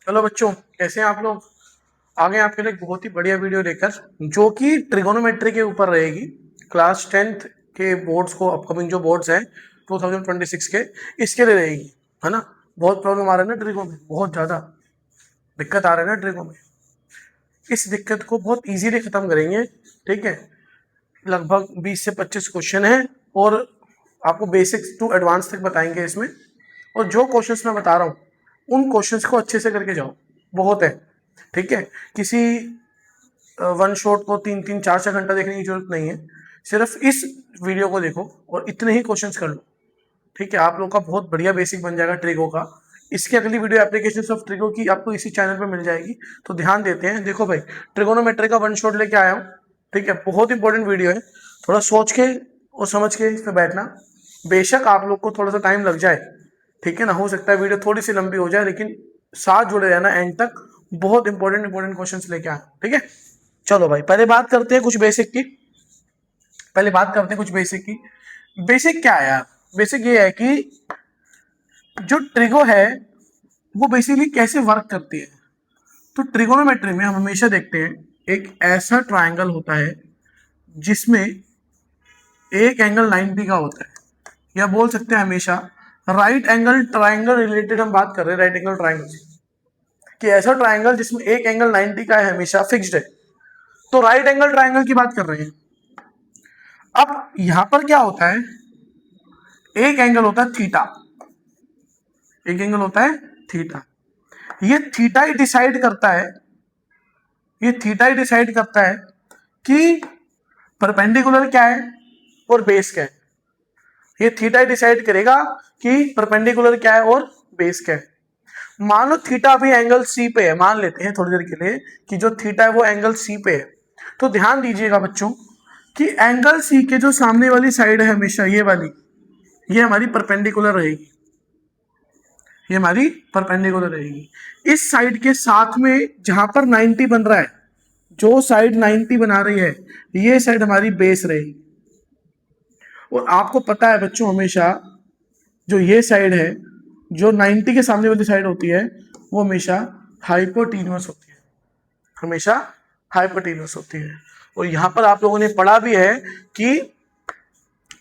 Hello बच्चों, कैसे हैं आप लोग। आगे आपके लिए एक बहुत ही बढ़िया वीडियो लेकर, जो कि ट्रिगोनोमेट्री के ऊपर रहेगी। क्लास 10th के बोर्ड्स को, अपकमिंग जो बोर्ड्स हैं 2026 के, इसके लिए रहेगी, है ना। बहुत प्रॉब्लम आ रहा है ना ट्रिगो में, बहुत ज़्यादा दिक्कत आ रहा है ना ट्रिगो में। इस दिक्कत को बहुत इजीली ख़त्म करेंगे, ठीक है। लगभग 20 से 25 क्वेश्चन है और आपको बेसिक्स टू एडवांस तक बताएंगे इसमें। और जो क्वेश्चंस मैं बता रहा हूँ उन क्वेश्चंस को अच्छे से करके जाओ, बहुत है, ठीक है। किसी वन शॉट को 3-3 4-4 घंटा देखने की जरूरत नहीं है। सिर्फ इस वीडियो को देखो और इतने ही क्वेश्चंस कर लो, ठीक है। आप लोग का बहुत बढ़िया बेसिक बन जाएगा ट्रिगो का। इसकी अगली वीडियो एप्लीकेशन ऑफ ट्रिगो की आपको इसी चैनल पे मिल जाएगी, तो ध्यान देते हैं। देखो भाई, ट्रिगोनोमेट्री का वन शॉट लेके आया हूँ, ठीक है। बहुत इंपॉर्टेंट वीडियो है, थोड़ा सोच के और समझ के इस पर बैठना। बेशक आप लोग को थोड़ा सा टाइम लग जाए, ठीक है ना, हो सकता है वीडियो थोड़ी सी लंबी हो जाए, लेकिन साथ जुड़े रहना एंड तक। बहुत इंपॉर्टेंट क्वेश्चंस लेके आए, ठीक है। चलो भाई, पहले बात करते हैं कुछ बेसिक की। बेसिक क्या है यार? बेसिक ये है कि जो ट्रिगो है वो बेसिकली कैसे वर्क करती है। तो ट्रिगोनोमेट्री में हम हमेशा देखते हैं एक ऐसा ट्रायंगल होता है जिसमें एक एंगल 90 का होता है, या बोल सकते हैं हमेशा राइट एंगल ट्रायंगल रिलेटेड हम बात कर रहे हैं, राइट एंगल ट्रायंगल कि ऐसा ट्रायंगल जिसमें एक एंगल 90 का है, हमेशा फिक्स्ड है। तो राइट एंगल ट्रायंगल की बात कर रहे हैं। अब यहां पर क्या होता है, एक एंगल होता है थीटा, एक एंगल होता है थीटा। ये थीटा ही डिसाइड करता है, ये थीटा ही डिसाइड करता है कि परपेंडिकुलर क्या है और बेस क्या है। ये थीटा ही डिसाइड करेगा कि परपेंडिकुलर क्या है और बेस क्या है। मान लो थीटा अभी एंगल सी पे है, मान लेते हैं थोड़ी देर के लिए कि जो थीटा है वो एंगल सी पे है। तो ध्यान दीजिएगा बच्चों कि एंगल सी के जो सामने वाली साइड है, हमेशा ये वाली, ये हमारी परपेंडिकुलर रहेगी, ये हमारी परपेंडिकुलर रहेगी। इस साइड के साथ में जहां पर 90 बन रहा है, जो साइड 90 बना रही है, ये साइड हमारी बेस रहेगी। और आपको पता है बच्चों, हमेशा जो ये साइड है, जो 90 के सामने वाली साइड होती है, वो हमेशा हाइपोटीन्यूअस होती है, हमेशा हाइपोटीन्यूअस होती है। और यहां पर आप लोगों ने पढ़ा भी है कि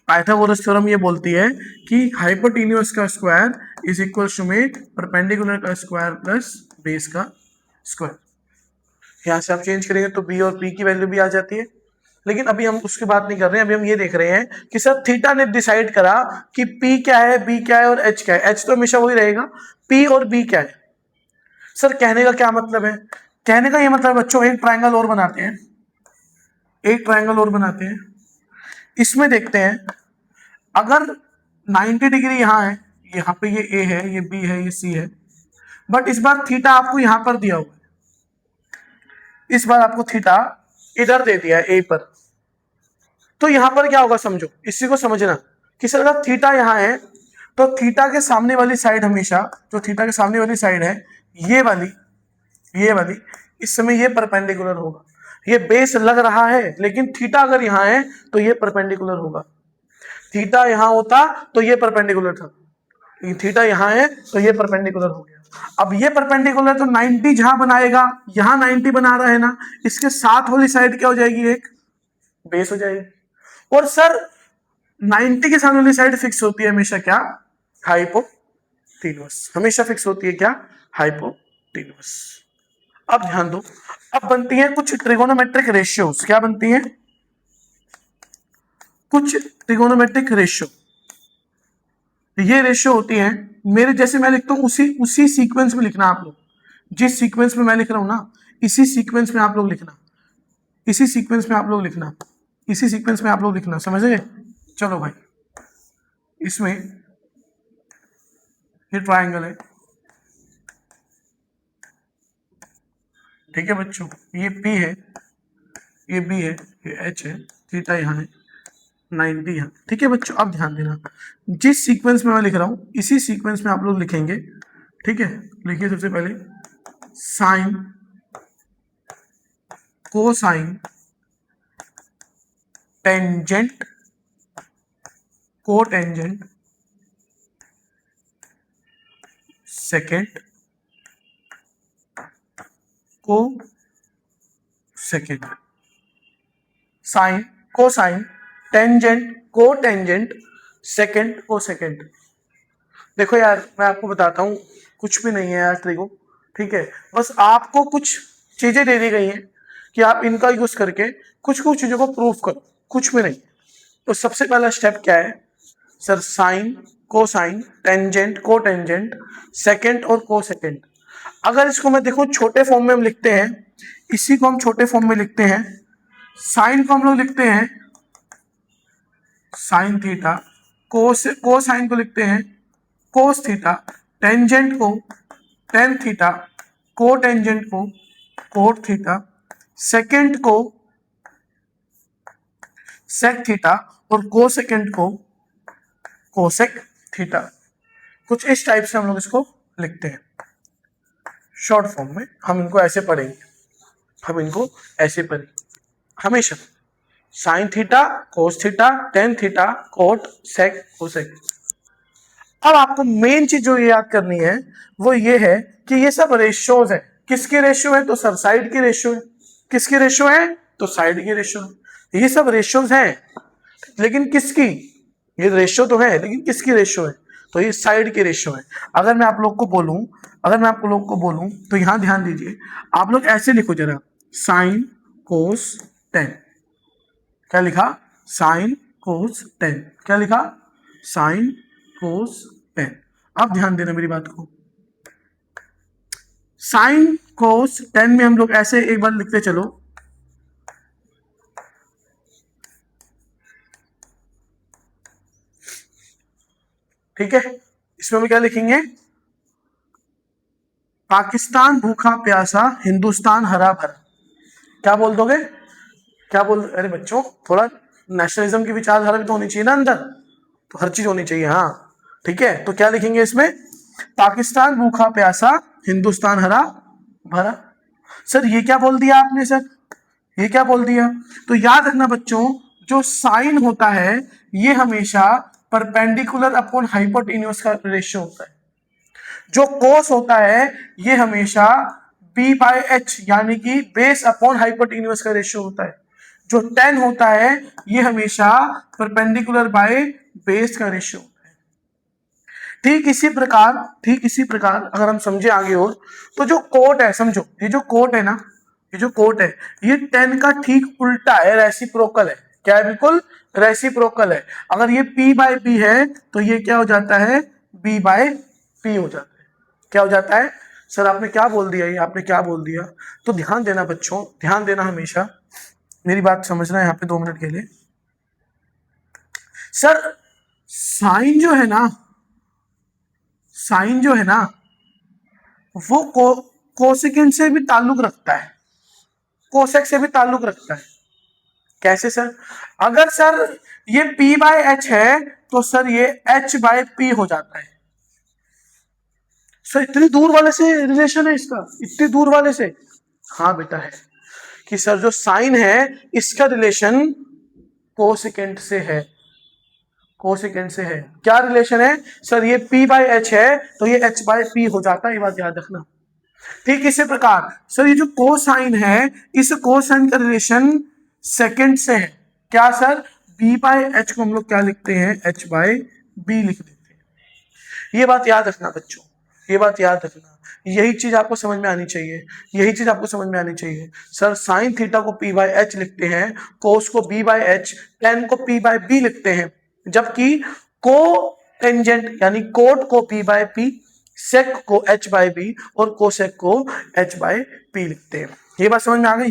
पाइथागोरस थ्योरम ये बोलती है कि हाइपोटीन्यूअस का स्क्वायर इज इक्वल टू में परपेंडिकुलर का स्क्वायर प्लस बेस का स्क्वायर। यहां से आप चेंज करेंगे तो बी और पी की वैल्यू भी आ जाती है। लेकिन अभी हम उसकी बात नहीं कर रहे हैं, अभी हम ये देख रहे हैं कि सर थीटा ने डिसाइड करा कि पी क्या है, बी क्या है और एच क्या है। एच तो हमेशा वही रहेगा, पी और बी क्या है। सर कहने का क्या मतलब है? कहने का ये मतलब बच्चों, एक ट्रायंगल और बनाते हैं, एक ट्रायंगल और बनाते हैं। इसमें देखते हैं, अगर 90 डिग्री यहां है, यहाँ पे ये ए है, ये बी है, ये सी है, बट इस बार थीटा आपको यहां पर दिया हुआ है, इस बार आपको थीटा इधर दे दिया है ए पर। तो यहां पर क्या होगा समझो, इसी को समझना कि सर अगर थीटा यहां है तो थीटा के सामने वाली साइड, हमेशा जो थीटा के सामने वाली साइड है, ये वाली, ये वाली, इस समय ये परपेंडिकुलर होगा। ये बेस लग रहा है, लेकिन थीटा अगर यहां है तो ये परपेंडिकुलर होगा। थीटा यहां होता तो ये परपेंडिकुलर था, थीटा यहां है तो ये परपेंडिकुलर हो गया। अब ये परपेंडिकुलर तो 90 जहां बनाएगा, यहां 90 बना रहा है ना, इसके साथ वाली साइड क्या हो जाएगी, एक बेस हो जाएगी। और सर 90 के सामने वाली साइड फिक्स होती है हमेशा क्या, हाइपोटीन्यूअस, हमेशा फिक्स होती है क्या, हाइपोटीन्यूअस। अब ध्यान दो, अब बनती है कुछ ट्रिगोनोमेट्रिक रेशियोज। क्या बनती है? कुछ ट्रिगोनोमेट्रिक रेशियो। ये रेशियो होती है, मेरे जैसे मैं लिखता हूं उसी उसी सीक्वेंस में लिखना आप लोग। जिस सीक्वेंस में मैं लिख रहा हूं ना, इसी सीक्वेंस में आप लोग लिखना, इसी सीक्वेंस में आप लोग लिखना, इसी सीक्वेंस में आप लोग लिखना, समझ गए। चलो भाई, इसमें ये ट्रायंगल है, ठीक है बच्चों, ये P है, ये B है, ये H है, थीटा यहाँ है, 90 यहाँ, ठीक है बच्चों। अब ध्यान देना, जिस सीक्वेंस में मैं लिख रहा हूँ इसी सीक्वेंस में आप लोग लिखेंगे, ठीक है। लिखिए सबसे पहले sine, cosine, tangent, cotangent, secant, cosecant, sine cosine, tangent cotangent, secant cosecant. देखो यार मैं आपको बताता हूँ, कुछ भी नहीं है यार ट्रिगो, ठीक है, बस आपको कुछ चीजें दे दी गई हैं कि आप इनका यूज करके कुछ कुछ चीजों को प्रूव करो, कुछ भी नहीं। तो सबसे पहला स्टेप क्या है sir, sign cosine, tangent cotangent, second और को सेकेंड। अगर इसको मैं देखो छोटे फॉर्म में हम लिखते हैं, इसी को हम छोटे फॉर्म में लिखते हैं। साइन को हम लोग लिखते हैं साइन थीटा, को साइन को लिखते हैं कोस थीटा, टेंजेंट को टेन थीटा, को टेंजेंट को कोट थीटा, सेकेंड को सेक थीटा और को सेकेंड को कोसेक थीटा। कुछ इस टाइप से हम लोग इसको लिखते हैं शॉर्ट फॉर्म में। हम इनको ऐसे पढ़ेंगे, हम इनको ऐसे पढ़ेंगे हमेशा, sine theta cos theta tan theta cot sec cosec. अब आपको मेन चीज जो ये याद करनी है वो ये है कि ये सब रेशियोज है। किसके रेशियो है? तो सर साइड की रेशियो है। किसकी रेशियो है? तो साइड की रेशियो है। ये सब रेशियोज हैं, लेकिन किसकी? ये रेशियो तो है लेकिन किसकी रेशियो है? तो ये साइड की रेशियो है। अगर मैं आप लोग को बोलूं, अगर मैं आप लोग को बोलूं तो यहां ध्यान दीजिए, आप लोग ऐसे लिखो जरा, साइन कोस टेन। क्या लिखा? Sign cos ten. क्या लिखा? Sign cos ten. अब ध्यान देना मेरी बात को, साइन कोस टेन में हम लोग ऐसे एक बार लिखते चलो, ठीक है। इसमें हम क्या लिखेंगे? पाकिस्तान भूखा प्यासा, हिंदुस्तान हरा भरा। क्या बोल दोगे? क्या बोल? अरे बच्चों थोड़ा नेशनलिज्म की विचारधारा भी तो होनी चाहिए ना अंदर, तो हर चीज होनी चाहिए। हाँ ठीक है, तो क्या लिखेंगे इसमें? पाकिस्तान भूखा प्यासा, हिंदुस्तान हरा भरा। सर ये क्या बोल दिया आपने? सर ये क्या बोल दिया? तो याद रखना बच्चों, जो साइन होता है ये हमेशा परपेंडिकुलर अपॉन हाइपोटेन्यूज का रेशियो होता है। जो कोस होता है ये हमेशा b बाय एच यानी कि बेस अपॉन हाइपोटेन्यूज का रेशियो होता है। जो टेन होता है ये हमेशा परपेंडिकुलर बाय बेस का रेशियो होता है। ठीक इसी प्रकार अगर हम समझे आगे और, तो जो कोट है, समझो ये जो कोट है ना, ये जो कोट है ये टेन का ठीक उल्टा है, रेसिप्रोकल है। क्या है? बिल्कुल रेसिप्रोकल है। अगर ये p बाय b है तो ये क्या हो जाता है? b बाय p हो जाता है। क्या हो जाता है? सर आपने क्या बोल दिया? ये आपने क्या बोल दिया? तो ध्यान देना बच्चों, ध्यान देना हमेशा, मेरी बात समझना यहाँ पे 2 मिनट के लिए। सर साइन जो है ना, साइन जो है ना वो कोसेकेंड से भी ताल्लुक रखता है, कोसेक से भी ताल्लुक रखता है। कैसे सर? अगर सर ये p बाय एच है तो सर ये h बाय p हो जाता है। सर इतनी दूर वाले से रिलेशन है इसका, इतनी दूर वाले से? हाँ बेटा है, कि सर जो साइन है इसका रिलेशन कोसेकेंड से है, कोसेकेंड से है। क्या रिलेशन है? सर ये p बाय एच है तो ये h बाय p हो जाता है, ये बात याद रखना। ठीक इसी प्रकार सर ये जो कोसाइन है, इस कोसाइन का रिलेशन सेकेंड से है। क्या सर? b बाय एच को हम लोग क्या लिखते हैं? h बाय b लिख देते हैं। ये बात याद रखना बच्चों, ये बात याद रखना, यही चीज आपको समझ में आनी चाहिए, यही चीज आपको समझ में आनी चाहिए। सर साइन थीटा को p बाय एच लिखते हैं, कोस को b बाय एच, टेन को p बाय b लिखते हैं, जबकि को टेंजेंट यानी कोट को p बाय p, सेक को h बाय b और कोसेक को h बाय p लिखते हैं। ये बात समझ में आ गई?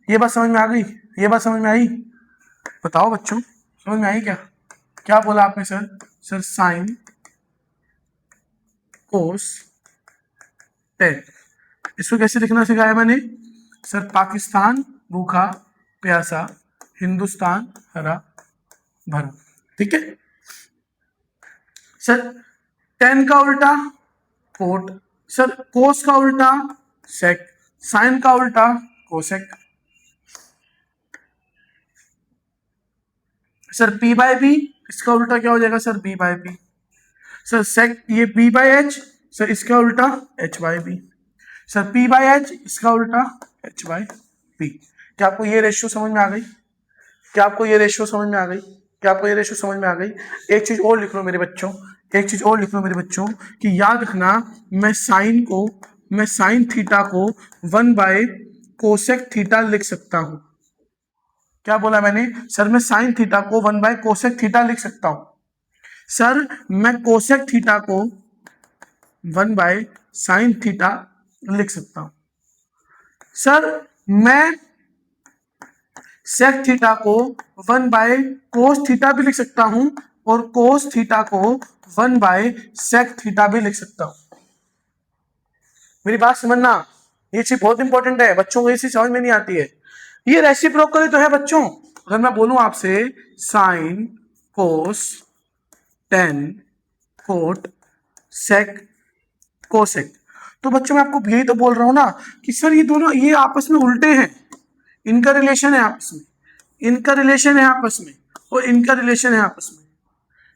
ये बात समझ में आ गई? ये बात समझ में आई? बताओ बच्चों, समझ में आई क्या? क्या बोला आपने sir? Sir sine cos ten, इसको कैसे लिखना सिखाया मैंने? सर पाकिस्तान भूखा प्यासा, हिंदुस्तान हरा भरा। ठीक है सर। टेन का उल्टा कोट, सर कोस का उल्टा सेक, साइन का उल्टा cosec. Sir p by B, इसका उल्टा क्या हो जाएगा? Sir b by B. Sir sec ये b बाय एच, सर इसका उल्टा h by B. Sir P by H, इसका उल्टा H बाई P। क्या आपको ये रेशियो समझ में आ गई? क्या आपको ये रेशियो समझ में आ गई? क्या आपको ये रेशियो समझ में आ गई? एक चीज और लिख लो मेरे बच्चों, एक चीज और लिख लो मेरे बच्चों, कि याद रखना मैं साइन थीटा को 1 बाय कोसेक थीटा लिख सकता हूं। क्या बोला मैंने? सर मैं साइन थीटा को 1 बाय कोसेक थीटा लिख सकता हूं। सर मैं कोसेक थीटा को 1 बाय साइन थीटा लिख सकता हूं। सर मैं सेक थीटा को 1 बाय कोस थीटा भी लिख सकता हूं, और कोस थीटा को 1 बाय सेक थीटा भी लिख सकता हूं। मेरी बात समझना, ये चीज बहुत इंपॉर्टेंट है, बच्चों को ये चीज समझ में नहीं आती है। ये रेसिप्रोकल तो है बच्चों। अगर मैं बोलूं आपसे sine cos tan cot sec cosec, तो बच्चों मैं आपको यही तो बोल रहा हूं ना कि सर ये दोनों ये आपस में उल्टे हैं, इनका रिलेशन है आपस में, इनका रिलेशन है आपस में, और इनका रिलेशन है आपस में।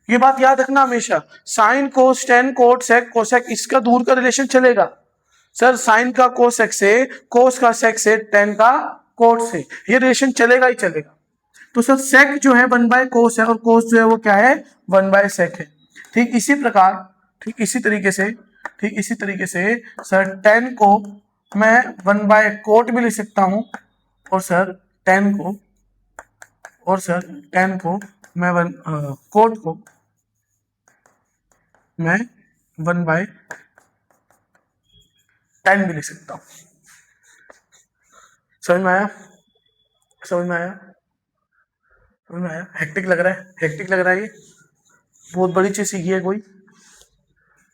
ये बात याद रखना हमेशा, sine cos tan cot sec cosec, इसका दूर का रिलेशन चलेगा। सर साइन का कोसेक से, कोस का सेक से, टेन का कोट से, ये रिलेशन चलेगा ही चलेगा। तो सर सेक जो है 1 बाय कोस है, और कोस जो है वो क्या है? 1 बाय सेक है। ठीक इसी प्रकार, ठीक इसी तरीके से, ठीक इसी तरीके से सर टेन को मैं 1 बाय कोट भी लिख सकता हूं, और सर टेन को, और सर टेन को मैं कोट को मैं 1 बाय टेन भी लिख सकता हूं। समझ में आया? समझ में आया? समझ में आया? हेक्टिक लग रहा है? हेक्टिक लग रहा है? ये बहुत बड़ी चीज सीखी है कोई?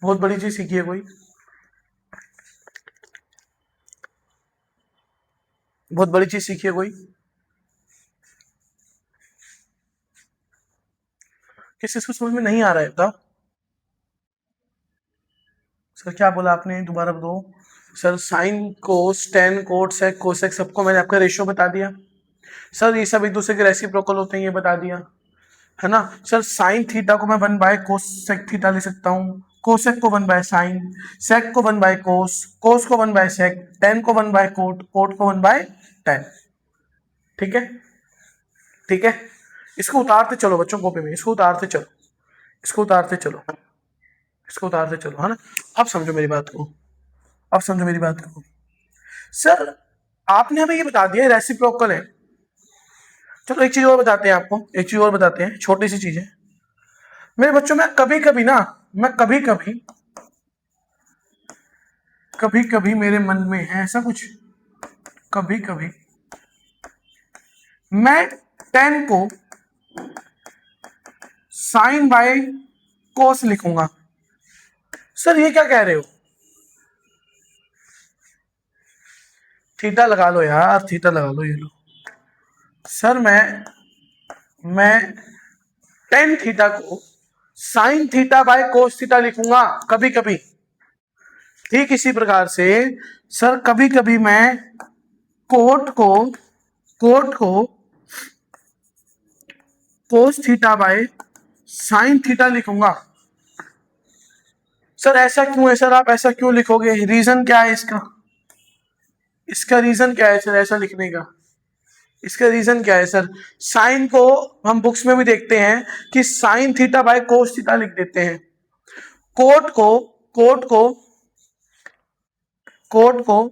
बहुत बड़ी चीज सीखी है कोई? बहुत बड़ी चीज सीखी है कोई? किस चीज को समझ में नहीं आ रहा है बताओ? सर क्या बोला आपने? दोबारा बताओ। Sir sine cos tan cot sec cosec सबको मैंने आपका रेशियो बता दिया। सर ये सब एक दूसरे के रेसिप्रोकल होते हैं, ये बता दिया है ना। सर साइन थीटा को मैं 1 बाय कोसेक थीटा ले सकता हूँ, कोसेक को 1 बाय साइन, सेक को 1 बाय कोस, कोस को 1 बाय सेक, टेन को 1 बाय कोट, कोट को 1 बाय टेन। ठीक है? ठीक है, इसको उतारते चलो बच्चों कॉपी में, इसको उतारते चलो, इसको उतारते चलो, इसको उतारते चलो, है ना। अब समझो मेरी बात को, अब समझो मेरी बात को। सर आपने हमें ये बता दिया रेसिप्रोकल है, चलो एक चीज और बताते हैं आपको, एक चीज और बताते हैं, छोटी सी चीज है मेरे बच्चों। मैं कभी कभी ना, मैं कभी कभी, कभी कभी मेरे मन में है ऐसा कुछ, कभी कभी मैं टेन को साइन बाय कोस लिखूंगा। सर ये क्या कह रहे हो? थीटा लगा लो यार, थीटा लगा लो, ये लो। सर मैं टेन थीटा को sign theta by cos theta लिखूंगा कभी कभी। ठीक इसी प्रकार से सर कभी कभी मैं कोट को cos theta by sine theta लिखूंगा। सर ऐसा क्यों है? सर आप ऐसा क्यों लिखोगे? रीजन क्या है इसका? इसका रीजन क्या है सर ऐसा लिखने का? इसका रीजन क्या है सर? साइन को हम बुक्स में भी देखते हैं कि sine theta by cos theta लिख देते हैं, कोट को कोट को कोट को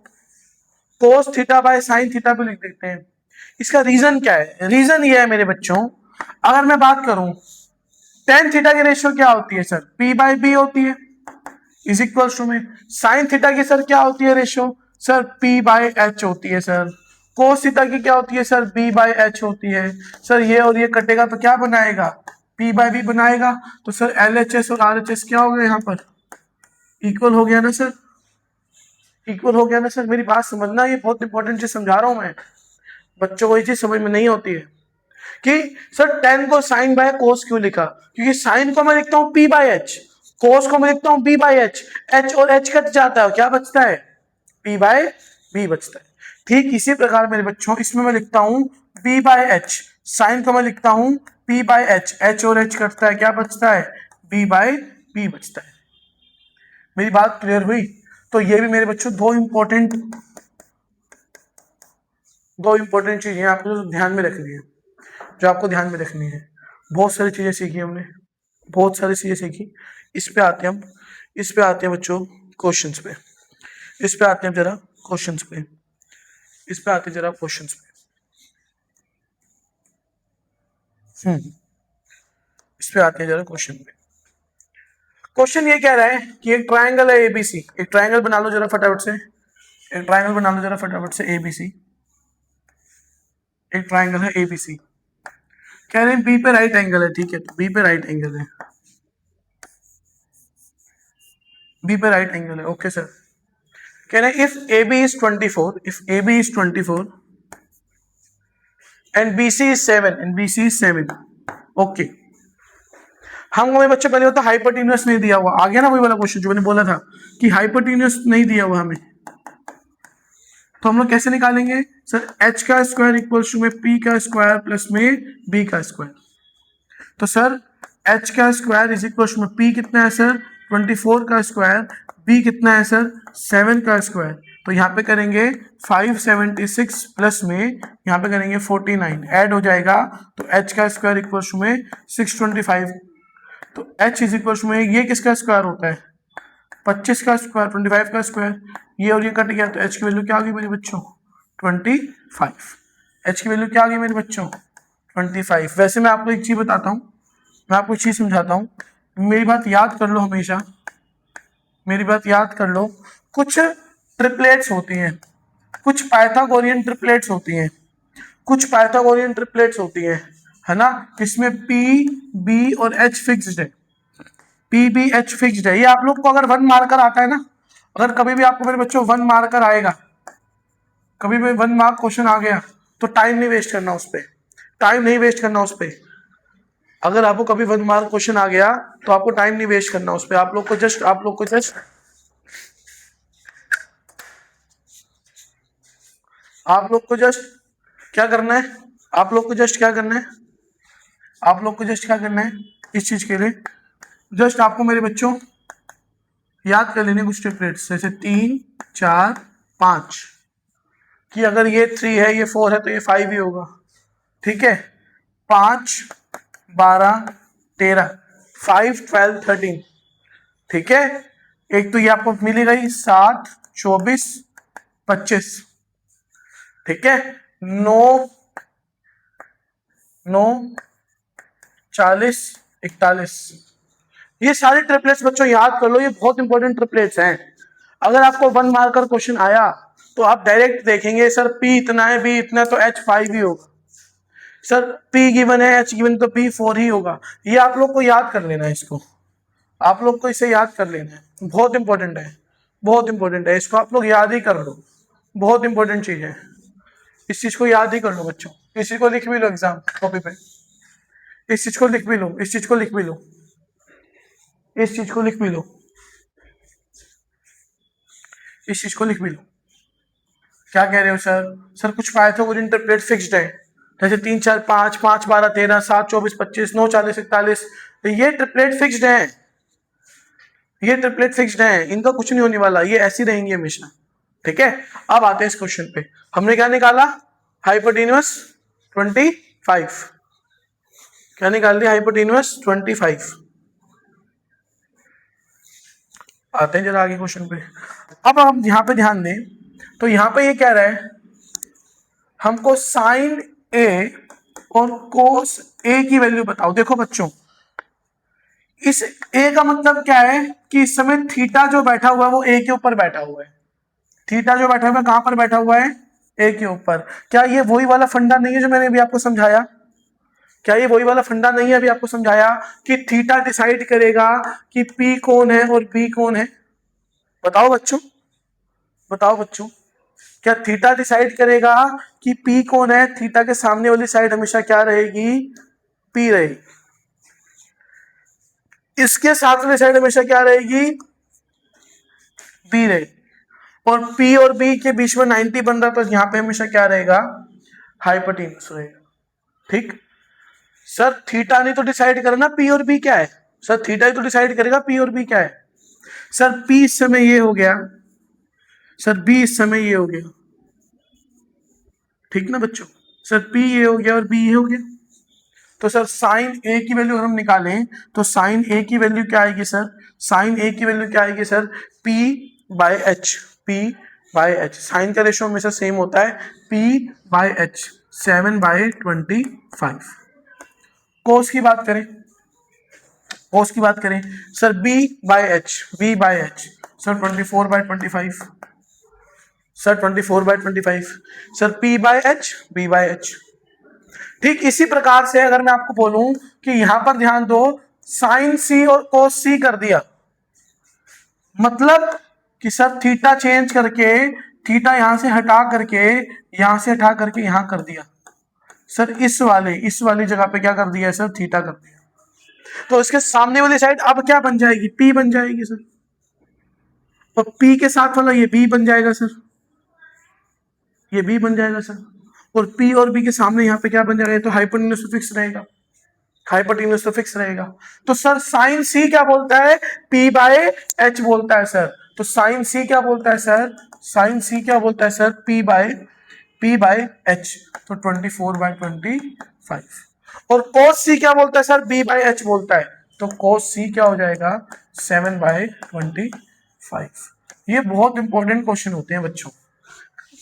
cos theta by sine theta भी लिख देते हैं। इसका रीजन क्या है? रीजन ये है मेरे बच्चों, अगर मैं बात करूं टेन थीटा की रेशियो क्या होती है सर? पी बाय बी होती है, इज इक्वल टू में साइन थीटा की सर क्या होती है ratio? Sir P by H होती है सर। कोस थीटा की क्या होती है सर? बी बाय एच होती है सर। ये और ये कटेगा तो क्या बनाएगा? पी बाय बी बनाएगा। तो सर एल एच एस और आर एच एस क्या हो गया यहाँ पर? इक्वल हो गया ना सर? इक्वल हो गया ना सर? मेरी बात समझना, ये बहुत इंपॉर्टेंट चीज समझा रहा हूं मैं, बच्चों को ये चीज समझ में नहीं होती है कि सर टेन को साइन बाय कोस क्यों लिखा, क्योंकि साइन को मैं लिखता हूं पी बाय एच, कोस को मैं लिखता हूं बी बाय एच, एच और एच कट जाता है, क्या बचता है? पी बाय बी बचता है। ठीक इसी प्रकार मेरे बच्चों इसमें मैं लिखता हूं बी बाय एच, साइन को मैं लिखता हूं पी बाय एच, एच और एच कटता है, क्या बचता है? बी बाय बी बचता है। मेरी बात क्लियर हुई? तो ये भी मेरे बच्चों दो इंपॉर्टेंट चीजें आपको जो ध्यान में रखनी है, जो आपको ध्यान में रखनी है। बहुत सारी चीजें सीखी हमने, बहुत सारी चीजें सीखी। इस पे आते हैं बच्चों क्वेश्चंस पे। इस पे आते हैं जरा क्वेश्चंस पे। क्वेश्चन ये कह रहा है कि एक ट्रायंगल है एबीसी। एक ट्रायंगल बना लो जरा फटाफट से, एबीसी। एक ट्रायंगल है एबीसी, कह रहे हैं बी पे राइट एंगल है, ठीक है, तो बी पे राइट एंगल है, ओके सर। कह रहे हैं if AB is 24 and BC is 7, okay. हमको मेरे बच्चे पहले होता हाइपोटेन्यूस नहीं दिया हुआ, आ गया ना वही वाला क्वेश्चन जो मैंने बोला था कि हाइपोटेन्यूस नहीं दिया हुआ हमें, तो हम लोग कैसे निकालेंगे सर? h का स्क्वायर इक्वल्स टू में p का स्क्वायर प्लस में b का स्क्वायर। तो सर h का स्क्वायर इज इक्वल्स टू में p कितना है सर 24 का स्क्वायर, b कितना है सर 7 का स्क्वायर। तो यहाँ पे करेंगे 576 प्लस में यहाँ पे करेंगे 49, ऐड हो जाएगा तो h का स्क्वायर इक्वल्स टू में 625। तो h इज इक्वल्स में ये किसका स्क्वायर होता है 25 का स्क्वायर, 25 का स्क्वायर, ये और ये कट गया तो h की वैल्यू क्या आ गई मेरे बच्चों 25। h की वैल्यू क्या आ गई मेरे बच्चों 25। वैसे मैं आपको एक चीज बताता हूँ, मैं आपको एक चीज समझाता हूँ, मेरी बात याद कर लो हमेशा, मेरी बात याद कर लो। कुछ ट्रिपलेट्स होती हैं, कुछ पाइथागोरियन ट्रिपलेट्स होती हैं, है ना, इसमें P B और H फिक्स्ड है, PBH फिक्स्ड है। ये आप लोग को अगर 1 मार्कर आता है ना, अगर कभी भी आपको मेरे बच्चों 1 मार्कर आएगा, कभी भी 1 मार्क क्वेश्चन आ गया तो टाइम नहीं वेस्ट करना उस पर, अगर आपको कभी 1 मार्क क्वेश्चन आ गया तो आपको टाइम नहीं वेस्ट करना उस पर। आप लोग को जस्ट क्या करना है, इस चीज के लिए जस्ट आपको मेरे बच्चों याद कर लेने कुछ ट्रिपलेट्स, जैसे 3 4 5 कि अगर ये 3 है ये 4 है तो ये 5 ही होगा, ठीक है। 5 12 13, 5 12 13, ठीक है। एक तो ये आपको मिली गई 7 24 25, ठीक है। 9 40 41, ये सारे ट्रिपलेट्स बच्चों याद कर लो, ये बहुत इंपॉर्टेंट ट्रिपलेट्स हैं। अगर आपको 1 मार्कर क्वेश्चन आया तो आप डायरेक्ट देखेंगे सर P इतना है, B इतना, तो H 5 ही होगा। सर P गिवन है, H गिवन, तो P 4 ही होगा। ये आप लोग को याद कर लेना है, इसको आप लोग को इसे याद कर लेना है, बहुत इंपॉर्टेंट है, इसको आप लोग याद ही कर लो, बहुत इंपॉर्टेंट चीज है, इस चीज को याद ही कर लो बच्चों। इसी को लिख भी लो एग्जाम कॉपी पे, इस चीज को लिख भी लो, क्या कह रहे हो सर? कुछ पाइथागोरियन ट्रिपलेट फिक्स्ड है, जैसे 3 4 5 5 12 13 7 24 25 9 40 41, ये ट्रिपलेट फिक्स्ड है, इनका कुछ नहीं होने वाला, ये ऐसी रहेंगे हमेशा, ठीक है। अब आते हैं इस क्वेश्चन पे, हमने क्या निकाला हाइपोटेन्यूस 25, क्या निकाल दिया हाइपोटेन्यूस 25। आते हैं जरा आगे क्वेश्चन पे। अब हम यहाँ पे ध्यान दें तो यहाँ पे ये कह रहा है हमको साइन A और कोस A की वैल्यू बताओ। देखो बच्चों, इस A का मतलब क्या है कि इस समय थीटा जो बैठा हुआ है वो A के ऊपर बैठा हुआ है, कहां पर बैठा हुआ है A के ऊपर। क्या ये वही वाला फंडा नहीं है जो मैंने अभी आपको समझाया? कि थीटा डिसाइड करेगा कि P कौन है और B कौन है? बताओ बच्चों, क्या थीटा डिसाइड करेगा कि P कौन है? थीटा के सामने वाली साइड हमेशा क्या रहेगी? P रहेगी। इसके साथ वाली साइड हमेशा क्या रहेगी? B रहेगी। और P और B के बीच में 90 बन रहा, तो यहाँ पे हमेशा क्या रहेगा? हाइपोटेन्यूस रहेगा, ठीक। सर थीटा नहीं तो डिसाइड करना P और B क्या है, सर थीटा ही तो डिसाइड करेगा P और B क्या है। सर P इस समय ये हो गया, सर बी इस समय ये हो गया, ठीक ना बच्चों, सर पी ये हो गया और बी ये हो गया। तो सर साइन ए की वैल्यू हम निकालें तो साइन ए की वैल्यू क्या आएगी सर, साइन ए की वैल्यू क्या आएगी sir, P by H, P by H, sine का रेशियो हमेशा सेम होता है, पी बाय एच 7/25। कोस की बात करें, कोस की बात करें sir B by H, B by H sir 24/25, sir 24/25, sir P by H, B by H. ठीक इसी प्रकार से अगर मैं आपको बोलूं कि यहां पर ध्यान दो, साइन सी और कोस सी कर दिया, मतलब कि सर थीटा चेंज करके, थीटा यहां से हटा करके, यहां से हटा करके यहां कर दिया, सर इस वाली जगह पे क्या कर दिया है सर, थीटा कर दिया। तो इसके सामने वाली साइड अब क्या बन जाएगी, पी बन जाएगी सर, तो पी के साथ वाला ये बी बन जाएगा सर, ये बी बन जाएगा सर, और पी और बी के सामने यहाँ पे क्या बन जाएगा, तो हाइपोटेन्यूज तो फिक्स रहेगा, हाइपोटेन्यूज तो फिक्स रहेगा। तो सर साइन सी क्या बोलता है, पी बाय एच बोलता है सर, तो साइन सी क्या बोलता है सर, साइन सी क्या बोलता है सर, पी बाय एच, तो 24/25। और कोस सी क्या बोलता है सर, बी बाय एच बोलता है, तो कोस सी क्या हो जाएगा 7/25। ये बहुत इंपॉर्टेंट क्वेश्चन होते हैं बच्चों,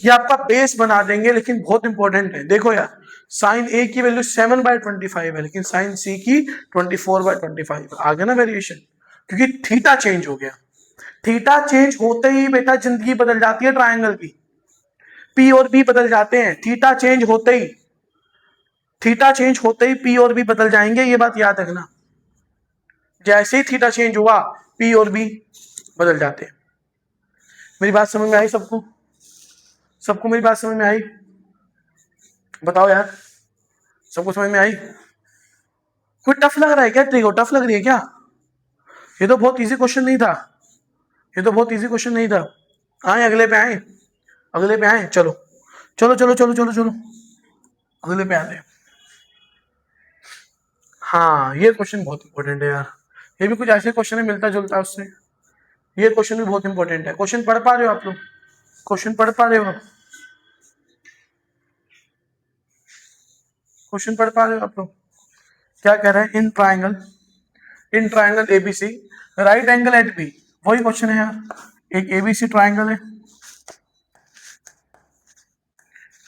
ये आपका बेस बना देंगे, लेकिन बहुत इंपॉर्टेंट है। देखो यार, साइन ए की वैल्यू 7/25 है, लेकिन साइन सी की 24/25। आ गया ना वेरिएशन, क्योंकि थीटा चेंज हो गया, थीटा चेंज होते ही बेटा जिंदगी बदल जाती है ट्रायंगल की, पी और बी बदल जाते हैं, थीटा चेंज होते ही, थीटा चेंज होते ही पी और बी बदल जाएंगे, ये बात याद रखना। जैसे ही थीटा चेंज हुआ पी और बी बदल जाते हैं। मेरी बात समझ में आई सबको, सबको मेरी बात समझ में आई, बताओ यार, सबको समझ में आई? कोई टफ लग रहा है क्या, ट्रिको टफ लग रही है क्या? ये तो बहुत इजी क्वेश्चन नहीं था, ये तो बहुत इजी क्वेश्चन नहीं था। आए अगले पे आए, अगले पे आए, चलो चलो चलो चलो चलो चलो अगले पे आते हैं। हाँ ये क्वेश्चन बहुत इंपॉर्टेंट है यार, ये भी कुछ ऐसे क्वेश्चन है मिलता जुलता है उससे, ये क्वेश्चन भी बहुत इंपॉर्टेंट है। क्वेश्चन पढ़ पा रहे हो आप लोग, क्वेश्चन पढ़ पा रहे हो आप, क्वेश्चन पढ़ पा रहे हो आप लोग? क्या कह रहे हैं, in triangle ABC right angle at B, वही क्वेश्चन है यार। एक एबीसी ट्राइंगल है,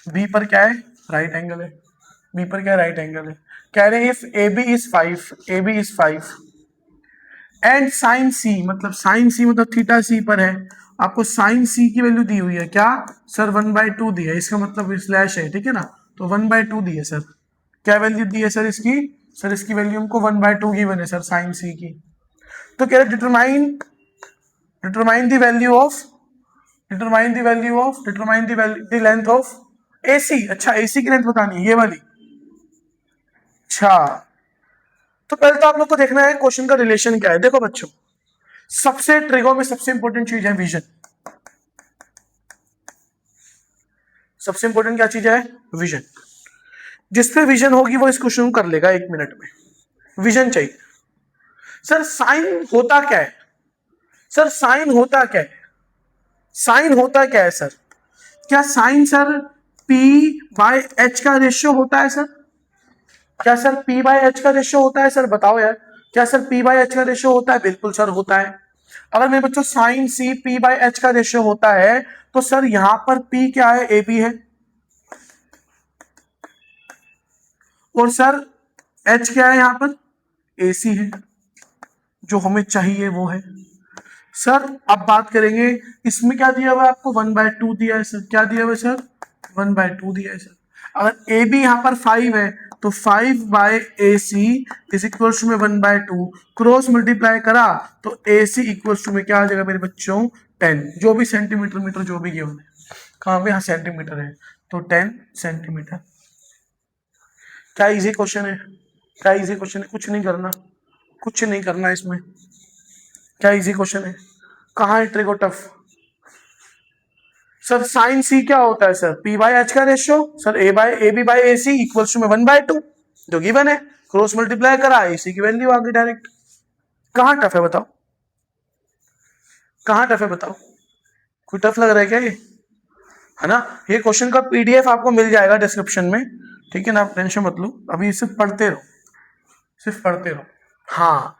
बी पर क्या है, राइट एंगल है, बी पर क्या है, राइट एंगल है। कह रहे हैं if A B is 5 and sine C, मतलब साइन सी मतलब थीटा सी पर है, आपको साइन सी की वैल्यू दी हुई है क्या सर, 1/2 दी है, इसका मतलब स्लैश है, ठीक है ना, तो 1/2 दी है सर। क्या वैल्यू दी है सर इसकी, सर इसकी वैल्यू हमको 1/2 गिवन है सर साइन सी की। तो कह रहे determine, determine the value of, determine the value of, determine the length of AC. अच्छा एसी की लेंथ बतानी है ये वाली, अच्छा तो पहले तो आप लोग को देखना है क्वेश्चन का रिलेशन क्या है। देखो बच्चों, सबसे ट्रिगो में सबसे इंपॉर्टेंट चीज है विजन, सबसे इंपॉर्टेंट क्या चीज है, विजन। जिसपे विजन होगी वो इस क्वेश्चन को कर लेगा 1 मिनट में, विजन चाहिए। सर साइन होता क्या है, सर साइन होता क्या है, साइन होता क्या है सर, क्या sine sir P by H का रेशियो होता है सर, क्या सर पी बाय एच का रेशियो होता है सर, बताओ यार, क्या सर पी बाय एच का रेशियो होता है, बिल्कुल सर होता है। अगर मेरे बच्चों sine C P by H का रेशियो होता है, तो सर यहां पर पी क्या है, ए बी है, और सर एच क्या है यहां पर, ए सी है, जो हमें चाहिए वो है। सर अब बात करेंगे, इसमें क्या दिया हुआ है आपको, 1/2 दिया है सर, क्या दिया हुआ है सर, 1/2 दिया है सर। अगर ए बी यहाँ पर 5 है, तो 5/AC इज इक्वल टू में 1/2, क्रॉस मल्टीप्लाई करा तो AC इक्वल टू में क्या आ जाएगा मेरे बच्चों, 10, जो भी सेंटीमीटर मीटर जो भी गिवन है, कहाँ पे, यहाँ सेंटीमीटर है, तो 10 सेंटीमीटर। क्या इजी क्वेश्चन है, क्या इजी क्वेश्चन है, कुछ नहीं करना, कुछ नहीं करना इसमें, क्या इजी क्वेश्चन है, कहाँ है trigo tough. Sir sine C क्या होता है सर, पी बाय एच का ratio, sir A B by A C equals to में 1/2, जो गिवन है, क्रॉस मल्टीप्लाई करा एसी की वैल्यू आ गई डायरेक्ट। कहाँ टफ है बताओ, कहाँ टफ है बताओ, कोई टफ लग रहा है क्या ये, है ना? ये क्वेश्चन का पीडीएफ आपको मिल जाएगा डिस्क्रिप्शन में, ठीक है ना? आप टेंशन मत लो, अभी सिर्फ पढ़ते रहो, सिर्फ पढ़ते रहो। हाँ,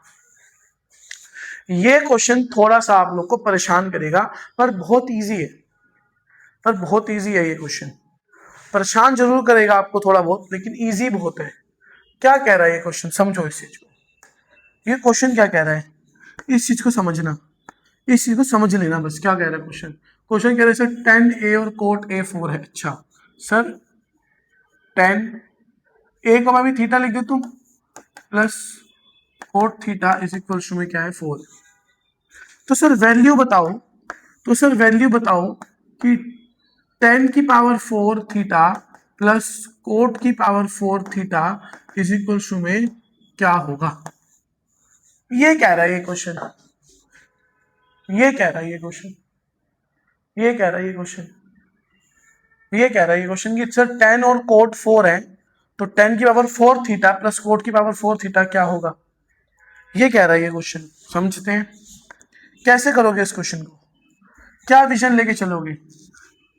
ये क्वेश्चन थोड़ा सा आप लोग को परेशान करेगा, पर बहुत इजी है, पर बहुत इजी है ये क्वेश्चन। परेशान जरूर करेगा आपको थोड़ा बहुत, लेकिन इजी बहुत है। क्या कह रहा है ये क्वेश्चन, समझो इस चीज को। ये क्वेश्चन क्या कह रहा है, इस चीज को समझना, इस चीज को समझ लेना बस। क्या कह रहा है क्वेश्चन? क्वेश्चन कह रहा है सर tan a और cot a 4 है। अच्छा सर, tan a को मैं भी थीटा लिख देता हूं, plus cot theta is equal to में क्या है 4। तो सर वैल्यू बताओ, तो सर वैल्यू बताओ कि tan की पावर 4 थीटा प्लस cot की power 4 theta is equal to में क्या होगा। ये कह रहा है ये क्वेश्चन, ये कह रहा है ये क्वेश्चन, ये कह रहा है ये क्वेश्चन, ये कह रहा है ये क्वेश्चन कि सर tan और cot 4 है, तो tan की पावर 4 थीटा प्लस cot की पावर 4 थीटा क्या होगा। ये कह रहा है ये क्वेश्चन। समझते हैं कैसे करोगे इस क्वेश्चन को, क्या विजन लेके चलोगे,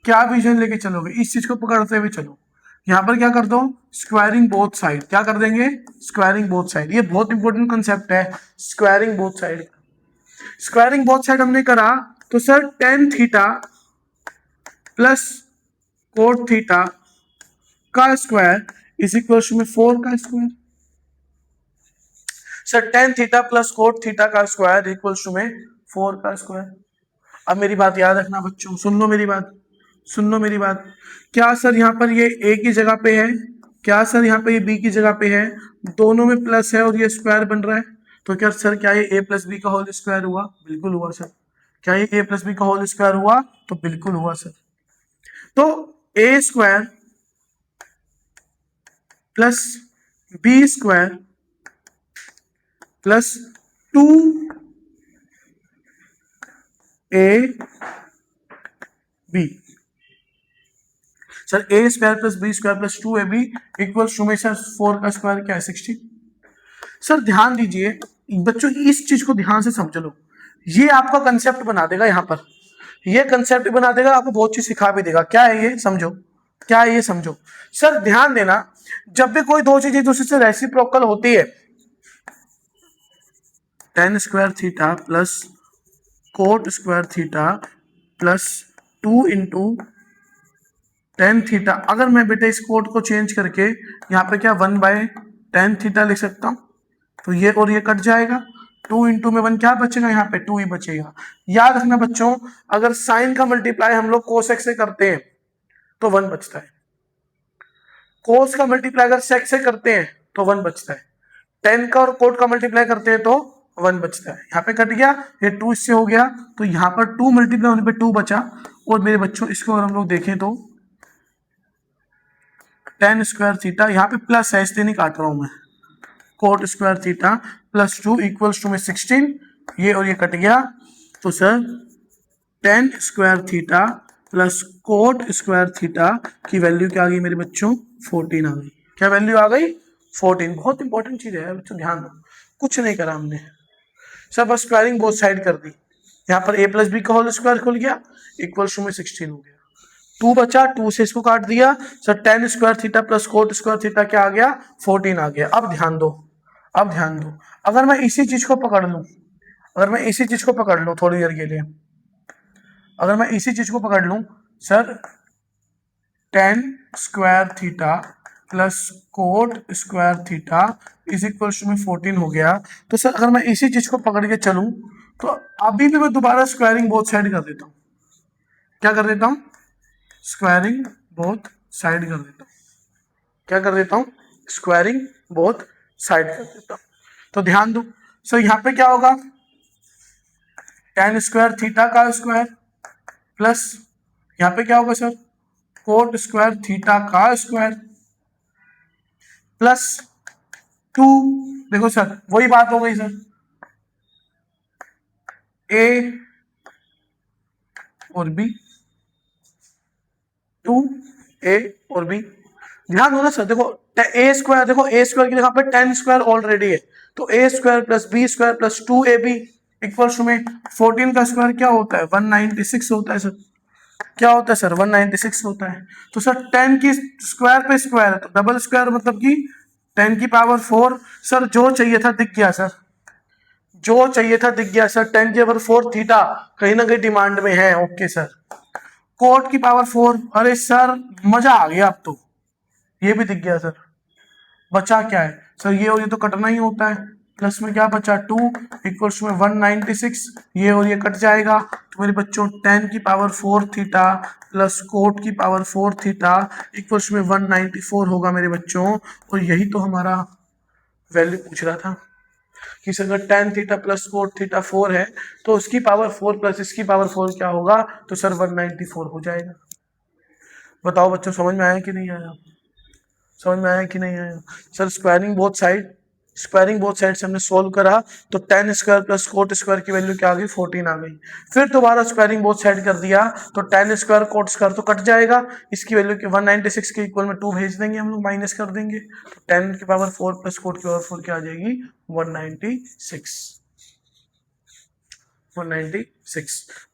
क्या विजन लेके चलोगे, इस चीज को पकड़ते हुए चलो। यहां पर क्या कर दो, स्क्वायरिंग बोथ साइड, क्या कर देंगे, स्क्वायरिंग बोथ साइड। ये बहुत इंपॉर्टेंट कंसेप्ट है, squaring both side. Squaring both side हमने करा, तो sir tan theta plus cot theta का स्क्वायर इज इक्वल टू में 4 का square. Sir tan theta plus cot theta का स्क्वायर इक्वल टू में 4 का स्क्वायर। अब मेरी बात याद रखना बच्चों, सुन लो मेरी बात, सुन लो मेरी बात। क्या सर यहाँ पर ये a की जगह पे है, क्या सर यहाँ पे ये b की जगह पे है, दोनों में प्लस है और ये स्क्वायर बन रहा है, तो क्या सर क्या ये a प्लस बी का होल स्क्वायर हुआ? बिल्कुल हुआ सर। क्या ये a प्लस बी का होल स्क्वायर हुआ? तो बिल्कुल हुआ सर। तो a square plus B square plus 2ab, sir a square plus B square plus 2ab equal to में सर 4 का स्क्वायर क्या है 16। सर ध्यान दीजिए बच्चों, इस चीज को ध्यान से समझ लो, ये आपका कंसेप्ट बना देगा, यहाँ पर ये कंसेप्ट बना देगा, आपको बहुत चीज सिखा भी देगा। क्या है ये समझो, क्या है ये समझो। सर ध्यान देना, जब भी कोई दो चीजें दूसरे से रेसिप्रोकल होती है, tan square theta plus cot square theta plus 2 into tan theta, अगर मैं बेटा इस कोट को चेंज करके यहाँ पे क्या 1/tan थीटा लिख सकता हूँ, तो ये और ये कट जाएगा, 2 इंटू में 1 क्या बचेगा, यहाँ पे 2 ही बचेगा। याद रखना बच्चों, अगर साइन का मल्टीप्लाई हम लोग कोसेक से करते हैं तो 1 बचता है, कोस का मल्टीप्लाई अगर सेक से करते हैं तो 1 बचता है, tan का और कोट का मल्टीप्लाई करते हैं तो 1 बचता है। यहाँ पे कट गया, ये 2 इससे हो गया, तो यहाँ पर 2 मल्टीप्लाई होने पे 2 बचा। और मेरे बच्चों इसको अगर हम लोग देखें तो tan स्क्वायर थीटा, यहाँ पे प्लस है इसलिए नहीं काट रहा हूं मैं, cot square theta plus 2 equals to में 16, ये और ये कट गया, तो sir tan square theta plus cot square theta की वैल्यू क्या आ गई मेरे बच्चों, 14 आ गई। क्या वैल्यू आ गई, 14। बहुत इंपॉर्टेंट चीज है बच्चों, ध्यान दो, कुछ नहीं करा हमने, सब बस स्क्वायरिंग बोथ साइड कर दी। यहाँ पर a प्लस बी का होल स्क्वायर खुल गया, इक्वल्स टू में 16 हो गया, 2 बचा, 2 से इसको काट दिया, sir tan square theta plus cot square theta क्या आ गया, 14 आ गया। अब ध्यान दो, अब ध्यान दो, अगर मैं इसी चीज को पकड़ लूं, अगर मैं इसी चीज को पकड़ लूं थोड़ी देर के लिए, अगर मैं इसी चीज को पकड़ लूं, sir tan square theta plus cot square theta is equal to में 14 हो गया, तो सर अगर मैं इसी चीज को पकड़ के चलूं तो अभी भी मैं दोबारा स्क्वायरिंग बोथ साइड कर देता हूं। क्या कर देता हूं, स्क्वायरिंग बोथ साइड कर देता हूं। क्या कर देता हूं, स्क्वायरिंग बोथ साइड कर देता हूं। तो ध्यान दो सर, यहां पे क्या होगा, tan स्क्वायर थीटा का स्क्वायर प्लस यहां पे क्या होगा सर, कोट स्क्वायर थीटा का स्क्वायर प्लस 2, देखो सर वही बात हो गई सर, a और b, 2a और b। ध्यान दो ना सर, देखो a स्क्वायर, देखो a स्क्वायर की जगह पे tan स्क्वायर ऑलरेडी है, तो a square plus b square plus 2ab, equals में 14 का स्क्वायर क्या होता है 196 होता है सर। क्या होता है सर 196 होता है। तो सर 10 की स्क्वायर पे स्क्वायर है तो डबल स्क्वायर मतलब कि 10 की पावर 4। सर जो चाहिए था दिख गया सर, जो चाहिए था दिख गया सर। 10 की पावर 4 थीटा कहीं ना कहीं डिमांड में है। Okay sir. कोट की पावर 4, अरे सर मजा आ गया अब तो, ये भी दिख गया सर। बचा क्या है सर, ये और ये तो कटना ही होता है। प्लस में क्या बचा 2 इक्वल्स में 196, ये और ये कट जाएगा। तो मेरे बच्चों 10 की पावर 4 थीटा प्लस कोट की पावर 4 थीटा इक्वल्स में 194 होगा मेरे बच्चों। और यही तो हमारा वैल्यू पूछ रहा था कि सर अगर ten theta plus cot theta 4 है तो उसकी पावर 4 प्लस इसकी पावर 4 क्या होगा, तो सर 194 हो जाएगा। बताओ बच्चों समझ में आया कि नहीं आया, समझ में आया कि नहीं आया। सर स्क्वायरिंग बोथ साइड से हमने सोल्व करा तो ten square plus cot square की वैल्यू क्या आ गई 14 आ गई। फिर दोबारा स्क्वायरिंग बोथ साइड कर दिया तो टेन स्क्वायर कोट स्क्वायर तो कट जाएगा, इसकी वैल्यू की 196 के इक्वल में 2 भेज देंगे हम लोग, माइनस कर देंगे तो 10 की पावर 4 प्लस कोट की पावर 4 क्या आ जाएगी 196।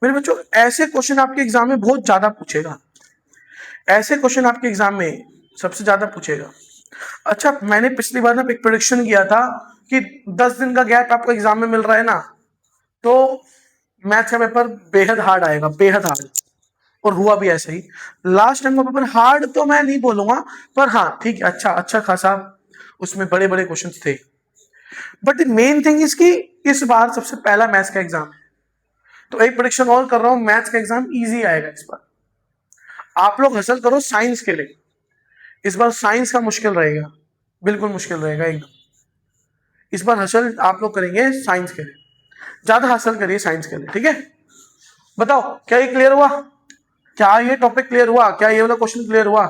मेरे बच्चों ऐसे क्वेश्चन आपके एग्जाम में बहुत ज्यादा पूछेगा, ऐसे क्वेश्चन आपके एग्जाम में सबसे ज्यादा पूछेगा। अच्छा मैंने पिछली बार ना एक प्रेडिक्शन किया था कि 10 दिन का गैप आपको एग्जाम में मिल रहा है ना, तो मैथ का पेपर बेहद हार्ड आएगा, बेहद हार्ड। और हुआ भी ऐसा ही। लास्ट टाइम का पेपर हार्ड तो मैं नहीं बोलूंगा, पर हाँ ठीक है, अच्छा अच्छा खासा उसमें बड़े बड़े क्वेश्चन थे। बट द मेन थिंग इसकी इस बार सबसे पहला मैथ्स का एग्जाम है, तो एक प्रेडिक्शन और कर रहा हूं, मैथ्स का एग्जाम इजी आएगा इस बार। आप लोग हसल करो साइंस के लिए, इस बार साइंस का मुश्किल रहेगा, बिल्कुल मुश्किल रहेगा एकदम। इस बार हसल आप लोग करेंगे साइंस के लिए, ज्यादा हासिल करिए साइंस के लिए, ठीक है। बताओ क्या ये क्लियर हुआ, क्या ये टॉपिक क्लियर हुआ, क्या ये वाला क्वेश्चन क्लियर हुआ,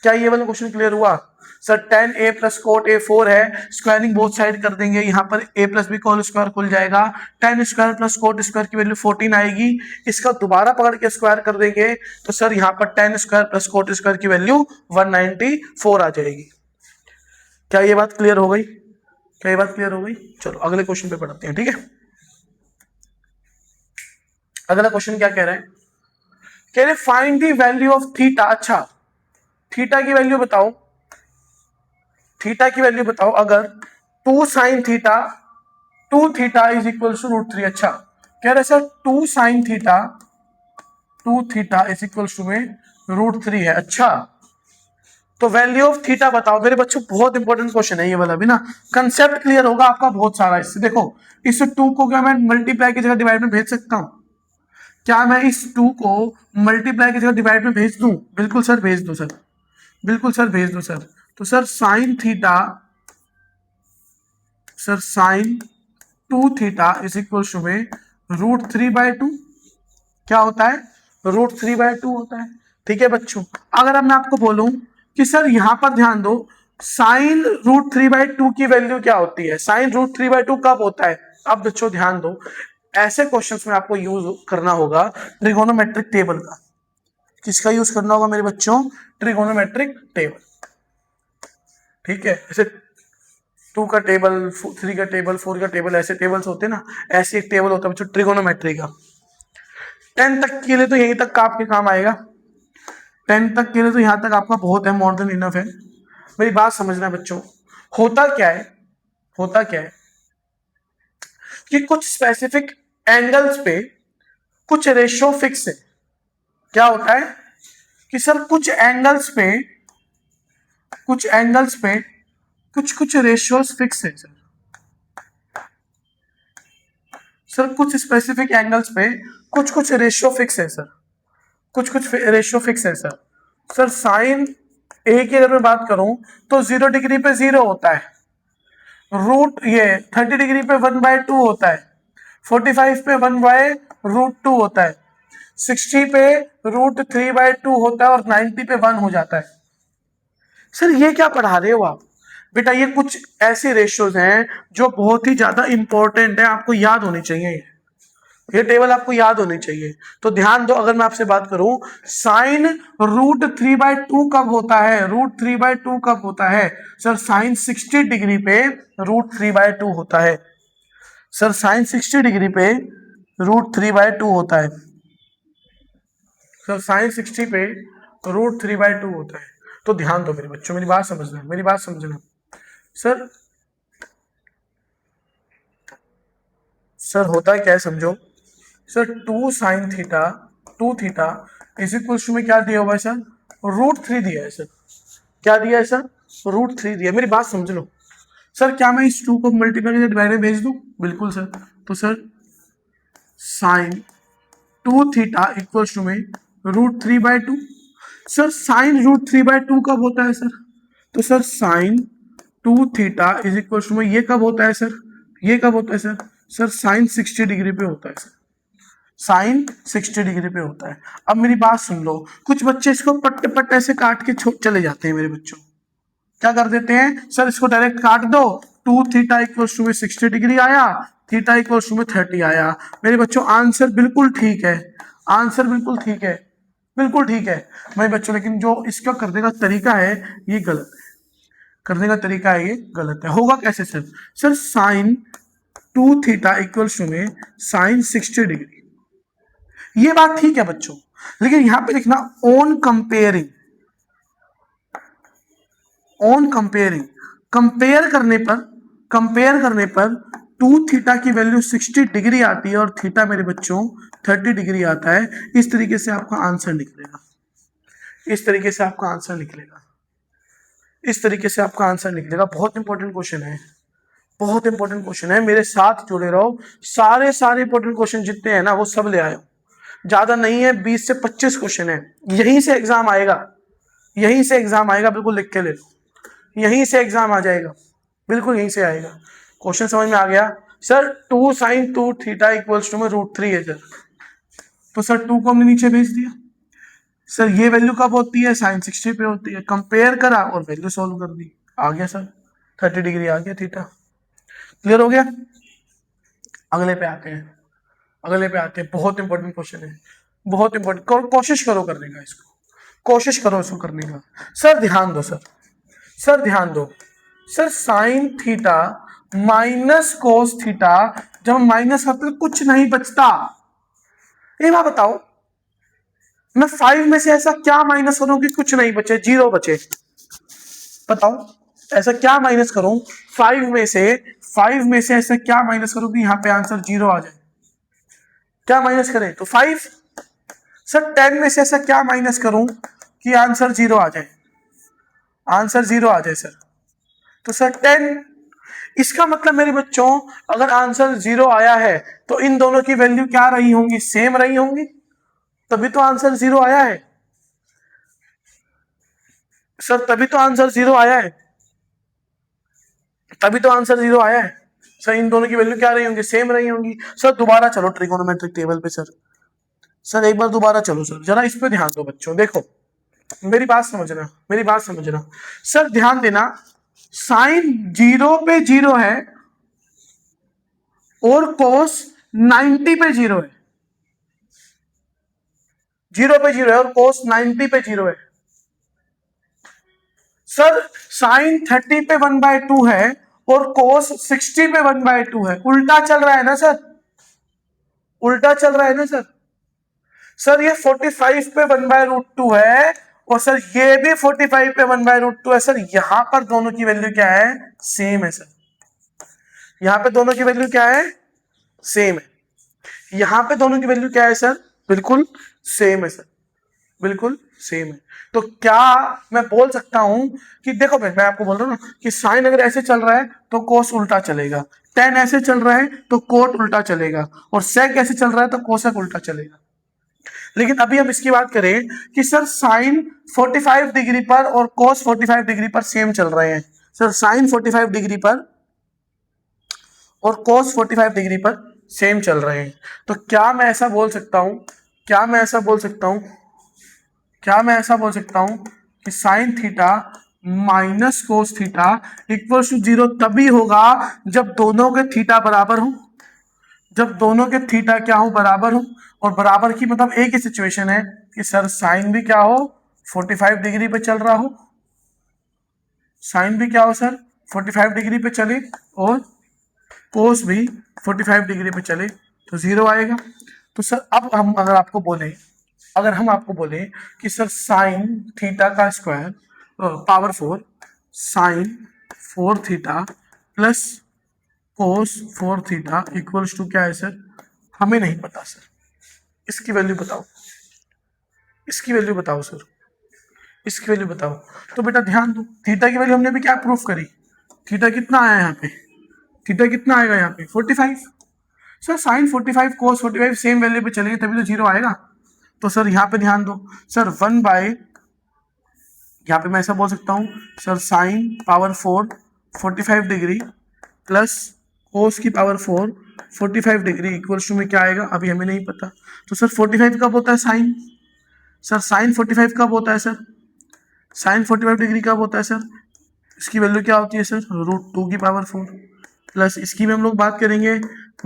क्या ये वाला क्वेश्चन क्लियर हुआ। Sir ten A plus cot A 4 है, स्क्वायरिंग बोथ साइड कर देंगे, यहाँ पर ए प्लस बी होल स्क्वायर खुल जाएगा, ten square plus cot square की वैल्यू 14 आएगी, इसका दोबारा पकड़ के स्क्वायर कर देंगे तो सर यहाँ पर ten square plus cot square की वैल्यू 194 आ जाएगी। क्या ये बात क्लियर हो गई, क्या ये बात क्लियर हो गई। चलो अगले क्वेश्चन पे पढ़ते हैं, ठीक है। अगला क्वेश्चन क्या कह रहे हैं, कह रहे find the value of theta. अच्छा थीटा की वैल्यू बताओ, थीटा की वैल्यू बताओ अगर 2 sine theta 2 theta is equal to √3। अच्छा कह रहे sir 2 sine theta 2 theta is equal to में √3 है। अच्छा तो वैल्यू ऑफ थीटा बताओ मेरे बच्चों, बहुत इंपॉर्टेंट क्वेश्चन है ये वाला भी ना, कंसेप्ट क्लियर होगा आपका बहुत सारा इससे। देखो इस 2 को क्या मैं मल्टीप्लाई की जगह डिवाइड में भेज सकता हूं, क्या मैं इस 2 को मल्टीप्लाई की जगह डिवाइड में भेज दूं, बिल्कुल सर भेज दो सर, बिल्कुल सर भेज दो सर। तो sir sine theta, sir sine 2 theta is equal to में √3/2 क्या होता है, √3/2 होता है। ठीक है बच्चों, अगर अब मैं आपको बोलूं कि सर यहां पर ध्यान दो, साइन √3/2 की वैल्यू क्या होती है, साइन √3/2 कब होता है। अब बच्चों ध्यान दो, ऐसे क्वेश्चंस में आपको यूज करना होगा ट्रिगोनोमेट्रिक टेबल का। किसका यूज करना होगा मेरे बच्चों, ट्रिगोनोमेट्रिक टेबल। ठीक है, जैसे 2 का टेबल 3 का टेबल 4 का टेबल, ऐसे टेबल्स होते हैं ना, ऐसे एक टेबल होता है बच्चों ट्रिगोनोमेट्री का। 10 तक के लिए तो यहीं तक का आपके काम आएगा, 10 तक के लिए तो यहां तक आपका बहुत है, मोर देन इनफ है। मेरी बात समझना बच्चों, होता क्या है, होता क्या है कि कुछ स्पेसिफिक एंगल्स पे कुछ रेशियो फिक्स है। क्या होता है कि सर कुछ एंगल्स पे कुछ कुछ रेशियोज फिक्स है सर, सर कुछ स्पेसिफिक एंगल्स पे कुछ कुछ रेशियो फिक्स है सर, कुछ कुछ रेशियो फिक्स है सर। सर साइन ए की अगर मैं बात करूं तो 0 डिग्री पे 0 होता है, रूट ये 30 डिग्री पे 1/2 होता है, 45 पे 1/√2 होता है, 60 पे √3/2 होता है और 90 पे 1 हो जाता है। सर ये क्या पढ़ा रहे हो आप बेटा, ये कुछ ऐसे रेशियोज हैं जो बहुत ही ज्यादा इंपॉर्टेंट है, आपको याद होनी चाहिए, ये टेबल आपको याद होनी चाहिए। तो ध्यान दो, अगर मैं आपसे बात करूं साइन √3/2 कब होता है, √3/2 कब होता है सर, साइन 60 डिग्री पे √3/2 होता है। सर साइन 60 डिग्री पे √3/2 होता है। सर साइन 60 पे √3/2 होता है। तो ध्यान दो मेरे बच्चों, मेरी बात समझना, मेरी बात समझना। सर सर होता है क्या है समझो। Sir 2 sin θ is equal to में क्या दिया हुआ है सर, √3 दिया है सर। क्या दिया है सर, √3 दिया। मेरी बात समझ लो सर, क्या मैं इस 2 को मल्टीप्लाई करके डिवाइड में भेज दूं? बिल्कुल सर। तो सर साइन 2θ इक्वल्स टू में √3/2। सर साइन √3/2 कब होता है सर? तो sir sine 2θ is equals to में ये कब होता है सर, ये कब होता है सर? सर साइन 60 डिग्री पे होता है सर, साइन 60 डिग्री पे होता है। अब मेरी बात सुन लो, कुछ बच्चे इसको पट्टे पट्टे ऐसे काट के चले जाते हैं मेरे बच्चों। क्या कर देते हैं सर, इसको डायरेक्ट काट दो, 2θ इक्वल्स टू में 60 डिग्री आया, थीटा इक्वल्स टू में 30 आया। मेरे बच्चों आंसर बिल्कुल ठीक है, आंसर बिल्कुल ठीक है, बिल्कुल ठीक है मेरे बच्चों। लेकिन जो इसका करने का तरीका है ये गलत है, करने का तरीका है ये गलत है। होगा कैसे सर? सर साइन 2θ इक्वल्स टू में साइन 60 डिग्री, ये बात ठीक है बच्चों, लेकिन यहां पे लिखना on comparing, on comparing, compare करने पर 2θ की वैल्यू 60 डिग्री आती है और थीटा मेरे बच्चों 30 डिग्री आता है। इस तरीके से आपका आंसर निकलेगा, इस तरीके से आपका आंसर निकलेगा, इस तरीके से आपका आंसर निकलेगा। बहुत इंपॉर्टेंट क्वेश्चन है, बहुत इंपॉर्टेंट क्वेश्चन है, मेरे साथ जुड़े रहो। सारे सारे इंपॉर्टेंट क्वेश्चन जितने हैं ना वो सब ले आयो, ज्यादा नहीं है, 20 से 25 क्वेश्चन है, यहीं से एग्जाम आएगा, यहीं से एग्जाम आएगा, बिल्कुल लिख के ले लो, यहीं से एग्जाम आ जाएगा, बिल्कुल यहीं से आएगा। क्वेश्चन समझ में आ गया? सर 2 sin 2θ इक्वल्स टू में √3 है सर, तो सर 2 को हमने नीचे भेज दिया। सर ये वैल्यू कब होती है, साइन 60 पे होती है, कंपेयर करा और वैल्यू सॉल्व कर दी, आ गया सर 30 डिग्री आ गया थीटा। क्लियर हो गया? अगले पे आते हैं, अगले पे आते हैं, बहुत इंपॉर्टेंट क्वेश्चन है, बहुत इंपॉर्टेंट। कोशिश करो करने का इसको, कोशिश करो इसको करने का। सर ध्यान दो, सर ध्यान दो। Sir sine theta minus cos theta, जब हम माइनस करते तो कुछ नहीं बचता। ये बात बताओ, मैं 5 में से ऐसा क्या माइनस करूं कि कुछ नहीं बचे, 0 बचे? बताओ ऐसा क्या माइनस करूं 5 में से, 5 में से ऐसा क्या माइनस करूं कि यहां पे आंसर 0 आ जाए? क्या माइनस करें तो 5। सर 10 में से ऐसा क्या माइनस करूं कि आंसर 0 आ जाए, आंसर 0 आ जाए सर? तो सर 10। इसका मतलब मेरे बच्चों अगर आंसर 0 आया है तो इन दोनों की वैल्यू क्या रही होंगी, सेम रही होंगी, तभी तो आंसर 0 आया है सर, तभी तो आंसर 0 आया है, तभी तो आंसर 0 आया है सर। इन दोनों की वैल्यू क्या रही होंगी, सेम रही होंगी। सर दोबारा चलो ट्रिगोनोमेट्रिक टेबल पे सर, सर एक बार दोबारा चलो सर, जरा इस पे ध्यान दो बच्चों। देखो मेरी बात समझना, मेरी बात समझना सर, ध्यान देना। साइन 0 पे 0 है और कोस 90 पे 0 है, 0 पे 0 है और कोस 90 पे 0 है। सर साइन 30 पे 1/2 है और कोस 60 पे 1/2 है, उल्टा चल रहा है ना सर, उल्टा चल रहा है ना सर। सर ये 45 पे 1/√2 है और सर ये भी 45 पे 1/√2 है सर। यहां पर दोनों की वैल्यू क्या है, सेम है सर, यहां पे दोनों की वैल्यू क्या है, सेम है। यहां पे दोनों की वैल्यू क्या है सर, बिल्कुल सेम है सर, बिल्कुल सेम है। तो क्या मैं बोल सकता हूं कि देखो भाई, मैं आपको बोल रहा हूं ना कि साइन अगर ऐसे चल रहा है तो कोस उल्टा चलेगा, टेन ऐसे चल रहा है तो कोट उल्टा चलेगा, और सेक ऐसे चल रहा है तो कोसेक उल्टा चलेगा। लेकिन अभी हम इसकी बात करें कि सर साइन 45 डिग्री पर और कोस 45 डिग्री पर सेम चल रहे हैं। सर साइन 45 डिग्री पर और कोस 45 डिग्री पर सेम चल रहे हैं, तो क्या मैं ऐसा बोल सकता हूं, क्या मैं ऐसा बोल सकता हूं, क्या मैं ऐसा बोल सकता हूं कि sine theta minus cos theta equal to 0 तभी होगा जब दोनों के थीटा बराबर हो, जब दोनों के थीटा क्या हो, बराबर हो। और बराबर की मतलब एक ही सिचुएशन है कि सर साइन भी क्या हो, 45 डिग्री पे चल रहा हो, साइन भी क्या हो सर, 45 डिग्री पे चले, और कोस भी 45 डिग्री पे चले तो 0 आएगा। तो सर अब हम अगर हम आपको बोले कि सर साइन थीटा का square power 4 sine 4 theta plus cos 4 theta equals to क्या है सर, हमें नहीं पता सर, इसकी वैल्यू बताओ, इसकी वैल्यू बताओ सर, इसकी वैल्यू बताओ। तो बेटा ध्यान दो, थीटा की वैल्यू हमने भी क्या प्रूफ करी, थीटा कितना आया यहाँ पे, थीटा कितना आएगा यहाँ पे 45। सर साइन 45 कोस 45 सेम वैल्यू पे चलेगी तभी तो 0 आएगा। तो सर यहाँ पे ध्यान दो सर, 1 बाय, यहाँ पे मैं ऐसा बोल सकता हूँ sir sine power 4 45 degree plus cos की पावर 4 45 डिग्री इक्वल्स टू में क्या आएगा, अभी हमें नहीं पता। तो सर 45 कब होता है साइन, सर साइन 45 कब होता है सर, साइन 45 डिग्री कब होता है सर, इसकी वैल्यू क्या होती है सर, √2 की पावर 4 प्लस इसकी भी हम लोग बात करेंगे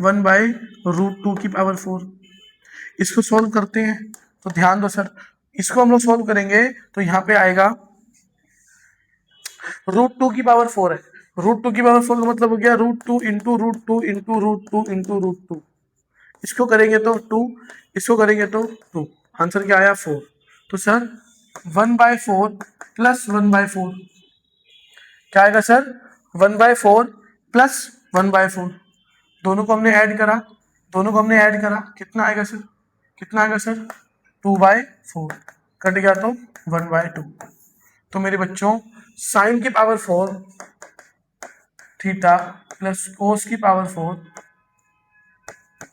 1 बाय √2 की पावर 4। इसको सॉल्व करते हैं तो ध्यान दो सर, इसको हम लोग सॉल्व करेंगे तो यहाँ पे आएगा √2 की पावर 4 है, √2 की पावर 4 का मतलब हो गया √2 इंटू √2 इंटू √2 इंटू √2। इसको करेंगे तो 2, इसको करेंगे तो 2, आंसर क्या आया 4। तो सर 1/4 प्लस 1/4 क्या आएगा सर, 1/4 प्लस 1/4, दोनों को हमने ऐड करा, दोनों को हमने ऐड करा, कितना आएगा सर, कितना आएगा सर 2/4, कट गया तो 1/2। तो मेरे बच्चों साइन की पावर 4 थीटा प्लस कोस की पावर 4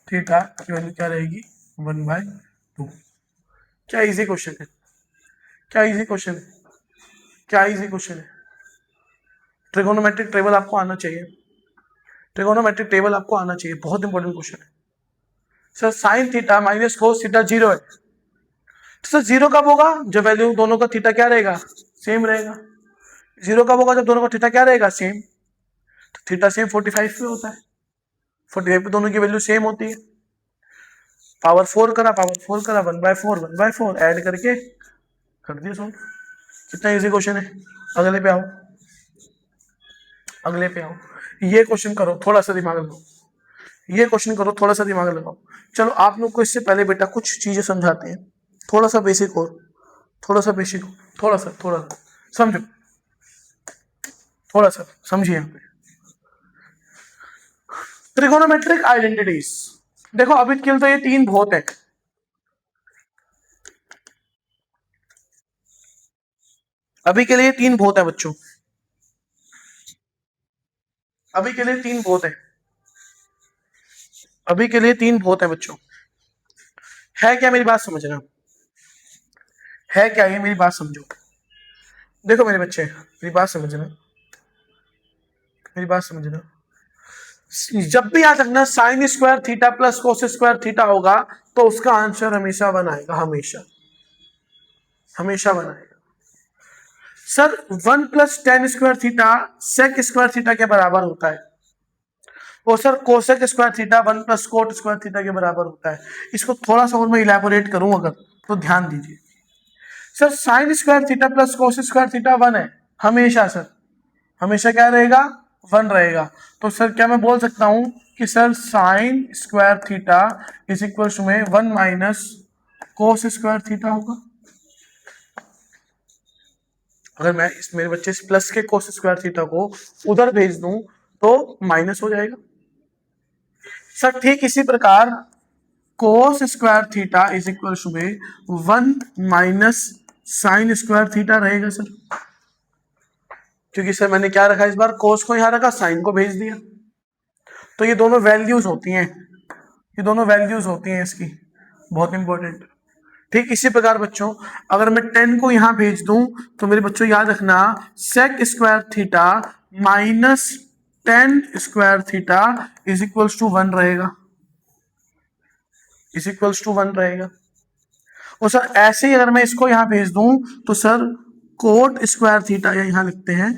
थीटा की वैल्यू क्या रहेगी 1/2। क्या इजी क्वेश्चन है, क्या इजी क्वेश्चन है, क्या इजी क्वेश्चन है। ट्रिगोनोमेट्रिक टेबल आपको आना चाहिए, ट्रिगोनोमेट्रिक टेबल आपको आना चाहिए, बहुत इंपॉर्टेंट क्वेश्चन है। Sir sine theta minus cos theta 0 है, तो सर 0 कब होगा, जब वैल्यू दोनों का थीटा क्या रहेगा, सेम रहेगा। 0 कब होगा, जब दोनों का थीटा क्या रहेगा, सेम। तो थीटा सेम 45 पे होता है, 45 पे दोनों की वैल्यू सेम होती है। पावर 4 करा, पावर 4 करा, 1/4 1/4 ऐड करके कर दिया सॉल्व। कितना इजी क्वेश्चन है। अगले पे आओ, अगले पे आओ, ये क्वेश्चन करो, थोड़ा सा दिमाग लगाओ, ये क्वेश्चन करो, थोड़ा सा दिमाग लगाओ। चलो आप लोग को इससे पहले बेटा कुछ चीजें समझाते हैं, थोड़ा सा बेसिक और, थोड़ा सा बेसिक, थोड़ा सा समझो, थोड़ा सा समझिए। यहाँ पे ट्रिगोनोमेट्रिक आइडेंटिटीज देखो, अभी के लिए तो ये 3 बहुत है, अभी के लिए 3 बहुत है बच्चों, अभी के लिए 3 बहुत है, अभी के लिए 3 बहुत है बच्चों। है क्या, मेरी बात समझना, है क्या ये, मेरी बात समझो। देखो मेरे बच्चे, मेरी बात समझना, मेरी बात समझना, जब भी याद रखना sign square theta plus cos square theta होगा तो उसका आंसर हमेशा 1 आएगा, हमेशा, हमेशा 1 आएगा। Sir 1 plus tan square theta sec square theta के बराबर होता है, और sir cosec square theta 1 plus cot square theta के बराबर होता है। इसको थोड़ा सा और मैं इलेबोरेट करूं अगर, तो ध्यान दीजिए। Sir sine square theta plus cos square theta 1 है हमेशा सर, हमेशा क्या रहेगा 1 रहेगा। तो सर क्या मैं बोल सकता हूं कि sir sine square theta is equal में 1 माइनस कोस स्क्वायर थीटा होगा। अगर मैं इस मेरे बच्चे से प्लस के कोस स्क्वायर थीटा को उधर भेज दूं तो माइनस हो जाएगा। सर ठीक इसी प्रकार कोस स्क्वायर थीटा इज इक्वल में 1 माइनस साइन स्क्वायर थीटा रहेगा सर, क्योंकि सर मैंने क्या रखा इस बार, कोस को यहां रखा, साइन को भेज दिया। तो ये दोनों वैल्यूज होती हैं, ये दोनों वैल्यूज होती हैं इसकी, बहुत इंपॉर्टेंट। ठीक इसी प्रकार बच्चों अगर मैं 10 को यहां भेज दूं तो मेरे बच्चों याद रखना sec square theta minus 10 square theta is equals to 1 रहेगा, इज इक्वल्स टू 1 रहेगा। और सर ऐसे ही अगर मैं इसको यहां भेज दूं तो सर कोट स्क्वायर थीटा, या यहां लिखते हैं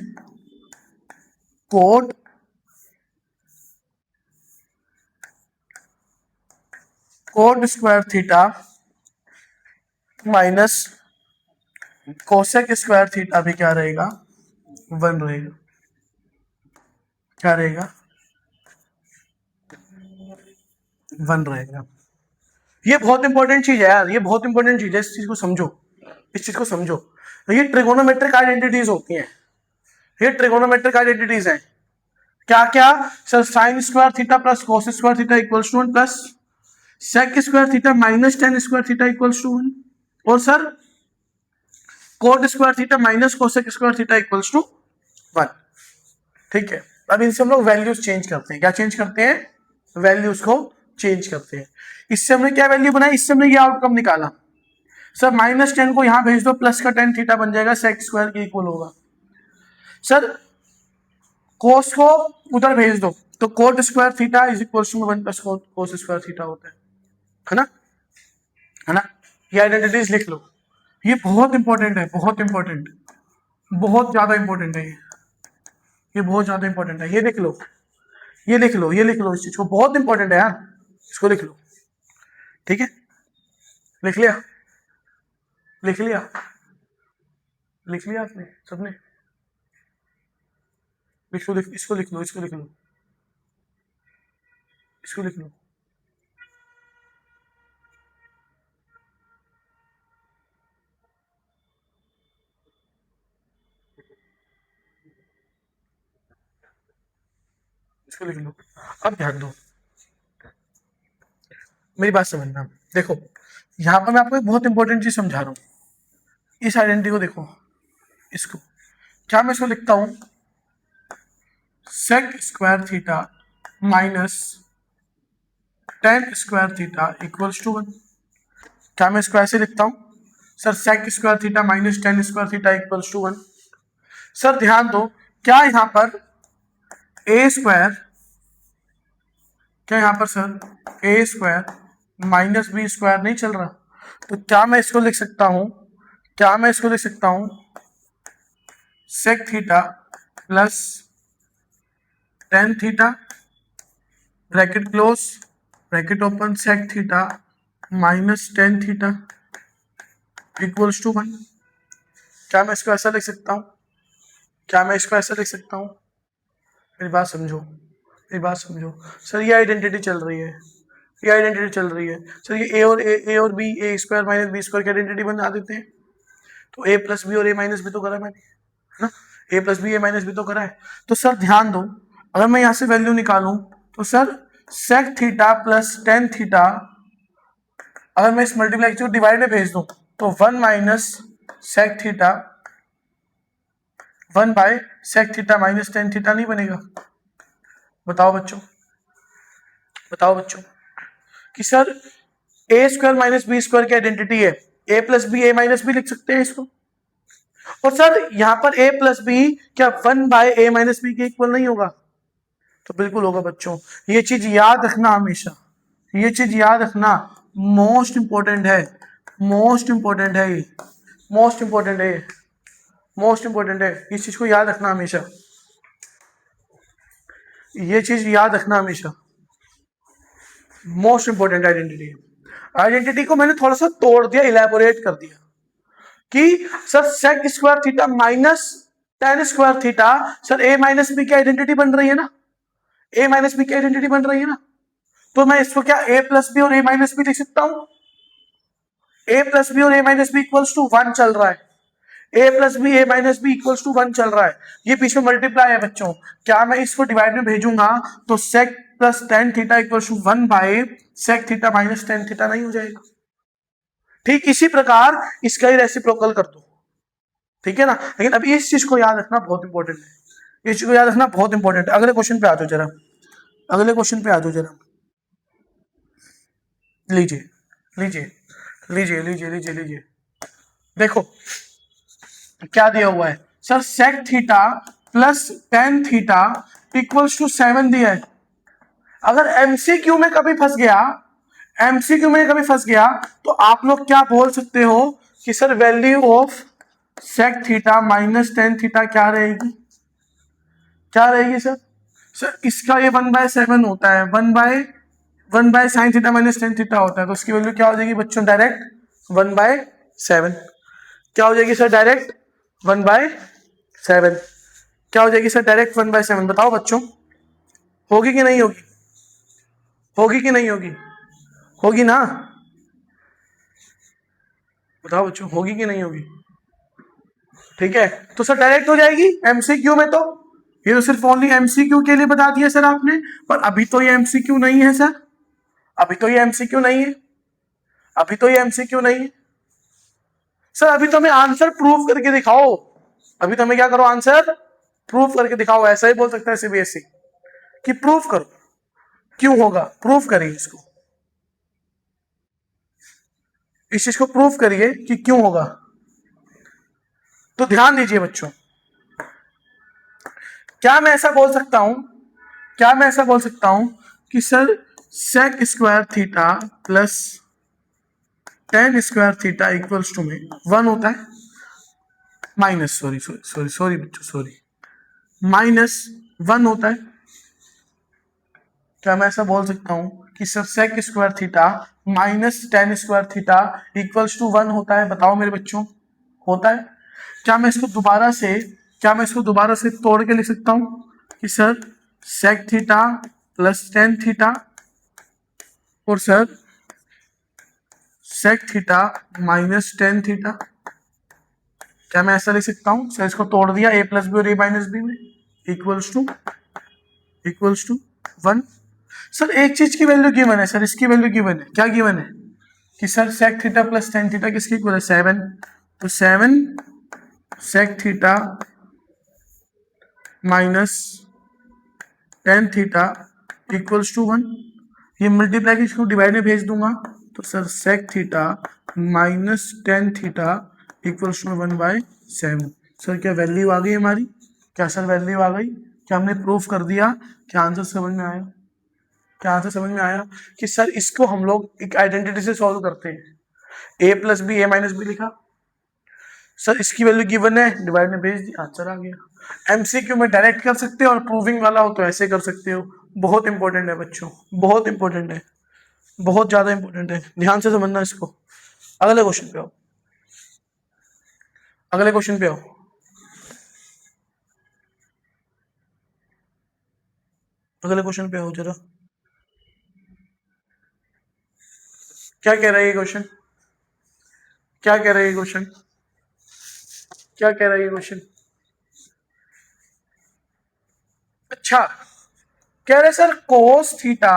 cot cot square theta minus cosec square theta भी क्या रहेगा 1 रहेगा, क्या रहेगा 1 रहेगा। ये बहुत इंपॉर्टेंट चीज है यार, ये बहुत इंपॉर्टेंट चीज है, इस चीज को समझो, इस चीज को समझो। ये ट्रिगोनोमेट्रिक आइडेंटिटीज होती हैं, ये ट्रिगोनोमेट्रिक आइडेंटिटीज हैं। क्या क्या sir? Sine square theta plus cos square theta equals to 1 plus sec square theta minus tan square theta equals to 1, और sir cot square theta minus cosec square theta equals to 1। ठीक है, अब इनसे हम लोग वैल्यूज चेंज करते हैं। क्या चेंज करते हैं? वैल्यूज को चेंज करते हैं। इससे हमने क्या वैल्यू बनाई? इससे हमने ये आउटकम निकाला सर, माइनस 10 को यहां भेज दो, प्लस का टेन थीटा बन जाएगा, सेक स्क्वायर के इक्वल होगा। सर कोस को उधर भेज दो तो cot square theta is equal to 1 plus cos square theta होता है ना, है ना। ये आइडेंटिटीज लिख लो, ये बहुत इंपॉर्टेंट है, बहुत इंपॉर्टेंट, बहुत ज्यादा इंपॉर्टेंट है ये बहुत ज्यादा इंपॉर्टेंट है। ये लिख लो, ये लिख लो, ये लिख लो, इस चीज को, बहुत इंपॉर्टेंट है यार, इसको लिख लो। ठीक है, लिख लिया, लिख लिया, लिख लिया आपने सबने? लिख लो, इसको लिख लो, इसको लिख लो, इसको लिख लो। इसको लिख लो। अब ध्यान दो, मेरी बात समझना। देखो यहाँ पर मैं आपको एक बहुत इंपॉर्टेंट चीज समझा रहा हूँ। इस आइडेंटिटी को देखो, इसको क्या मैं इसको लिखता हूँ? Sec square theta minus tan square theta equals to 1। क्या मैं इसको ऐसे लिखता हूँ? Sir sec square theta minus tan square theta equals to 1। Sir ध्यान दो, क्या यहाँ पर ए स्क्वायर, क्या यहाँ पर सर ए स्क्वायर माइनस बी स्क्वायर नहीं चल रहा? तो क्या मैं इसको लिख सकता हूँ, क्या मैं इसको लिख सकता हूँ? Sec theta plus tan theta bracket close bracket open sec theta minus tan theta equals to 1। क्या मैं इसको ऐसा लिख सकता हूँ? क्या मैं इसको ऐसा लिख सकता हूँ? मेरी बात समझो, मेरी बात समझो। सर ये आइडेंटिटी चल रही है, ये आइडेंटिटी चल रही है। सर ये ए और बी, ए स्क्वायर माइनस बी स्क्वायर की आइडेंटिटी बना देते हैं। तो ए प्लस बी और ए माइनस बी तो करा मैंने, है ना। ए प्लस बी ए माइनस बी तो करा है। तो सर ध्यान दो, अगर मैं यहाँ से वैल्यू निकालूं तो sir sec theta plus tan theta, अगर मैं इस मल्टीप्लाई को डिवाइड में भेज दूं तो 1 minus sec theta 1 by sec theta minus tan theta नहीं बनेगा? बताओ बच्चों, बताओ बच्चों कि सर ए स्क्वायर माइनस बी स्क्वायर की आइडेंटिटी है, A plus B A minus B लिख सकते हैं इसको। और सर यहां पर ए प्लस बी क्या 1 बाय ए माइनस बी के इक्वल नहीं होगा? तो बिल्कुल होगा बच्चों, ये चीज याद रखना हमेशा, ये चीज याद रखना, मोस्ट इंपॉर्टेंट है, मोस्ट इंपॉर्टेंट है ये, मोस्ट इंपॉर्टेंट है, मोस्ट इंपॉर्टेंट है। इस चीज को याद रखना हमेशा, ये चीज याद रखना हमेशा, मोस्ट इंपॉर्टेंट आइडेंटिटी। आइडेंटिटी को मैंने थोड़ा सा तोड़ दिया, इलेबोरेट कर दिया कि sir sec square theta minus tan square theta, sir A minus B की आइडेंटिटी बन रही है ना, ए माइनस बी की आइडेंटिटी बन रही है ना। तो मैं इसको क्या ए प्लस बी और ए माइनस बी लिख सकता हूं? ए प्लस बी और A minus B equals to 1 चल रहा है, A plus B A minus B equals to 1 चल रहा है। ये पीछे मल्टीप्लाई है बच्चों, क्या मैं इसको डिवाइड में भेजूंगा तो sec plus tan theta equals to 1 by sec theta minus tan theta नहीं हो जाएगा? ठीक इसी प्रकार इसका ही रेसिप्रोकल कर दो, ठीक है ना। लेकिन अभी इस चीज को याद रखना बहुत इंपॉर्टेंट है, इस चीज को याद रखना बहुत इंपॉर्टेंट है। अगले क्वेश्चन पे आ जाओ जरा, अगले क्वेश्चन पे आ जाओ जरा। लीजिए लीजिए लीजिए लीजिए लीजिए लीजिए, देखो क्या दिया हुआ है sir, sec theta plus tan theta equals to 7 दिया है। अगर एमसीक्यू में कभी फंस गया, एमसीक्यू में कभी फंस गया तो आप लोग क्या बोल सकते हो कि sir value of sec theta minus tan theta क्या रहेगी? क्या रहेगी सर? सर इसका ये 1/7 होता है, 1 by sine theta minus tan theta होता है, तो उसकी वैल्यू क्या हो जाएगी बच्चों? डायरेक्ट 1/7। क्या हो जाएगी सर? डायरेक्ट 1/7। क्या हो जाएगी सर? डायरेक्ट 1/7। बताओ बच्चों, होगी कि नहीं होगी? होगी कि नहीं होगी? होगी ना? बताओ बच्चों, होगी कि नहीं होगी? ठीक है, तो सर डायरेक्ट हो जाएगी एमसीक्यू में। तो ये तो सिर्फ ओनली एमसीक्यू के लिए बता दिया सर आपने, पर अभी तो ये एमसीक्यू नहीं है सर, अभी तो ये एमसीक्यू नहीं है, अभी तो ये एमसीक्यू नहीं है सर। अभी तो हमें आंसर प्रूव करके दिखाओ, अभी तो हमें क्या करो, आंसर प्रूव करके दिखाओ। ऐसा ही बोल सकता है सीबीएसई कि प्रूव करो, क्यों होगा, प्रूव करिए इसको, इस चीज को प्रूव करिए कि क्यों होगा। तो ध्यान दीजिए बच्चों, क्या मैं ऐसा बोल सकता हूं, क्या मैं ऐसा बोल सकता हूं कि sir sec square theta plus tan square theta equals to में 1 होता है, minus sorry sorry sorry sorry बच्चों सॉरी, -1 होता है। क्या मैं ऐसा बोल सकता हूं कि sir sec square theta minus tan square theta equals to 1 होता है? बताओ मेरे बच्चों, होता है? क्या मैं इसको दोबारा से, क्या मैं इसको दोबारा से तोड़ के लिख सकता हूं कि sir sec theta plus tan theta और sir sec theta minus tan theta? क्या मैं ऐसा लिख सकता हूं? सर इसको तोड़ दिया, a प्लस बी और a माइनस बी में, इक्वल्स टू 1। सर एक चीज की वैल्यू गिवन है सर, इसकी वैल्यू गिवन है, क्या गिवन है कि sir sec theta plus tan theta किसकी इक्वल है? 7। तो 7 sec theta minus tan theta equals to 1। ये मल्टीप्लाई की इसको डिवाइड में भेज दूंगा, तो sir sec theta minus tan theta equals to 1/7। Sir क्या वैल्यू आ गई हमारी? क्या सर वैल्यू आ गई? क्या हमने प्रूफ कर दिया? क्या आंसर समझ में आया? क्या आंसर समझ में आया कि सर इसको हम लोग एक आइडेंटिटी से सॉल्व करते हैं, a plus B a minus B लिखा, सर इसकी वैल्यू गिवन है, डिवाइड में भेज दी, आंसर आ गया। एमसीक्यू में डायरेक्ट कर सकते हो और प्रूविंग वाला हो तो ऐसे कर सकते हो। बहुत इंपॉर्टेंट है बच्चों, बहुत इंपॉर्टेंट है, बहुत ज्यादा इंपॉर्टेंट है, ध्यान से समझना इसको। अगले क्वेश्चन पे आओ, अगले क्वेश्चन पे आओ। अगले क्वेश्चन पे आओ जरा, क्या कह रहा है ये क्वेश्चन? क्या कह रहा है ये क्वेश्चन? क्या कह रहा है ये क्वेश्चन? अच्छा, कह रहे sir cos theta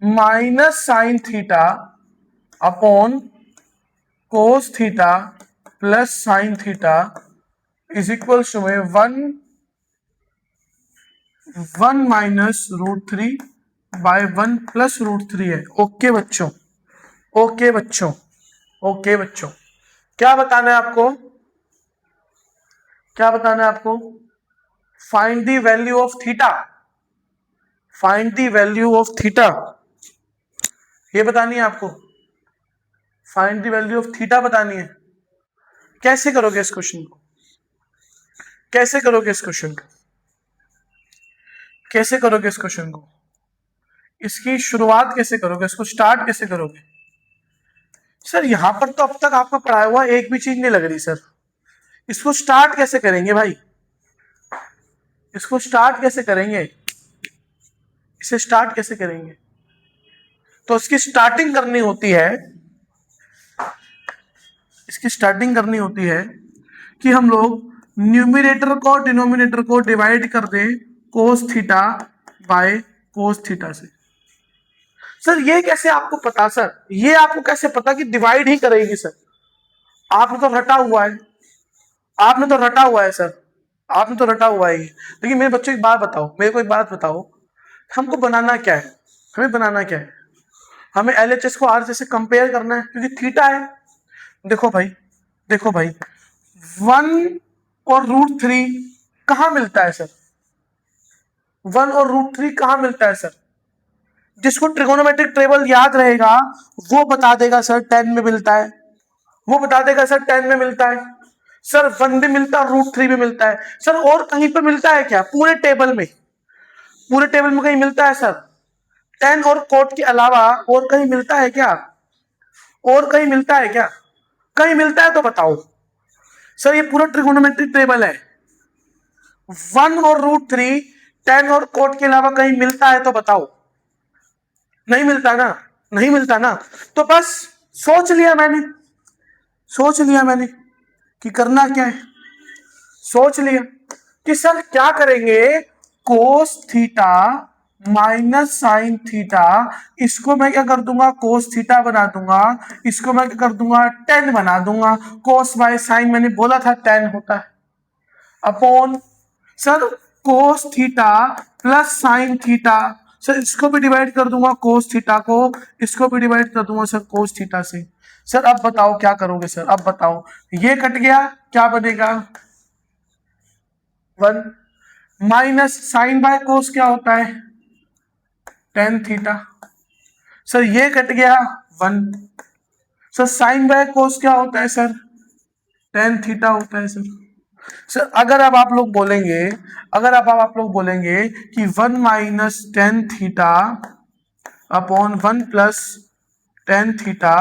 minus sine theta upon cos theta plus sine theta is equal to में 1 माइनस √3/1 प्लस √3 है। ओके बच्चों, ओके बच्चों, ओके बच्चों, क्या बताना है आपको? क्या बताना है आपको? Find the value of theta, find the value of theta, ये बतानी है आपको, find the value of theta बतानी है। कैसे करोगे इस क्वेश्चन को? कैसे करोगे इस क्वेश्चन को? कैसे करोगे इस क्वेश्चन को? इसकी शुरुआत कैसे करोगे? इसको स्टार्ट कैसे करोगे? सर यहां पर तो अब तक आपको पढ़ाया हुआ एक भी चीज नहीं लग रही सर, इसको स्टार्ट कैसे करेंगे भाई? इसको स्टार्ट कैसे करेंगे? इसे स्टार्ट कैसे करेंगे? तो इसकी स्टार्टिंग करनी होती है, इसकी स्टार्टिंग करनी होती है कि हम लोग न्यूमिनेटर को डिनोमिनेटर को डिवाइड कर दें cos theta by cos theta से। सर ये कैसे आपको पता? सर ये आपको कैसे पता कि डिवाइड ही करेगी? सर आपने तो रटा हुआ है, आपने तो रटा हुआ है सर, आपने तो रटा हुआ है। लेकिन मेरे बच्चों एक बात बताओ, मेरे को एक बात बताओ, हमको बनाना क्या है? हमें बनाना क्या है? हमें एलएचएस को आर से कंपेयर करना है क्योंकि थीटा है। देखो भाई, देखो भाई, 1 और √3 कहां मिलता है सर? 1 और √3 कहां मिलता है सर? जिसको ट्रिगोनोमेट्रिक टेबल याद रहेगा वो बता देगा सर 10 में मिलता है, वो बता देगा सर 10 में मिलता है। सर 1 भी मिलता है, √3 भी मिलता है। सर और कहीं पर मिलता है क्या पूरे टेबल में? पूरे टेबल में कहीं मिलता है सर? 10 और कोट के अलावा और कहीं मिलता है क्या? और कहीं मिलता है क्या? कहीं मिलता है तो बताओ। सर ये पूरा ट्रिगोनोमेट्रिक टेबल है, 1 और √3, 10 और कोट के अलावा कहीं मिलता है तो बताओ। नहीं मिलता ना, नहीं मिलता ना। तो बस सोच लिया मैंने, सोच लिया मैंने कि करना क्या है, सोच लिया कि सर क्या करेंगे, कोस थीटा माइनस साइन थीटा, इसको मैं क्या कर दूंगा, कोस थीटा बना दूंगा, इसको मैं क्या कर दूंगा, टेन बना दूंगा। कोस बाय साइन मैंने बोला था टेन होता है, upon sir cos theta plus sine theta, sir इसको भी डिवाइड कर दूंगा कोस थीटा को, इसको भी डिवाइड कर दूंगा सर कोस थीटा से। सर अब बताओ क्या करोगे सर, अब बताओ, ये कट गया क्या बनेगा, one, minus sine by cos क्या होता है, टेन थीटा, सर ये कट गया one, sir sine by cos क्या होता है सर, टेन थीटा होता है सर। सर अगर अब आप लोग बोलेंगे, अगर अब आप लोग बोलेंगे कि one minus tan theta upon one plus tan theta,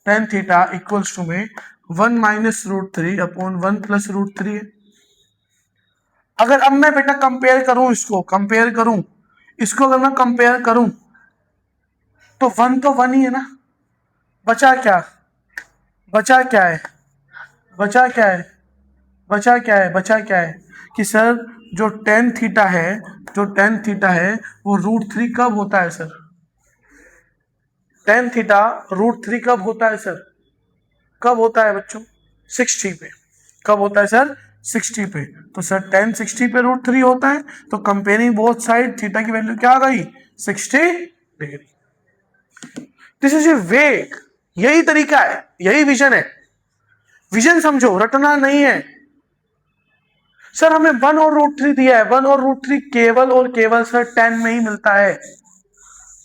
tan theta equals to में one minus root three upon one plus root three है। अगर अब मैं बेटा कंपेयर करूं, इसको कंपेयर करूं, इसको अगर मैं कंपेयर करूं तो वन तो वन ही है ना, बचा क्या, बचा क्या है, बचा क्या है, बचा क्या है, बचा क्या है कि सर जो टेन थीटा है, जो टेन थीटा है वो रूट थ्री कब होता है sir, tan theta root three कब होता है सर, कब होता है बच्चों, 60 पे, कब होता है सर, 60 पे। तो सर टेन 60 पे रूट थ्री होता है, तो कंपेयरिंग बोथ साइड थीटा की वैल्यू क्या आ गई, 60 डिग्री। दिस इज ए वे, यही तरीका है, यही विजन है, विजन समझो, रटना नहीं है। सर हमें वन और रूट थ्री दिया है, वन और रूट थ्री केवल और केवल सर टेन में ही मिलता है,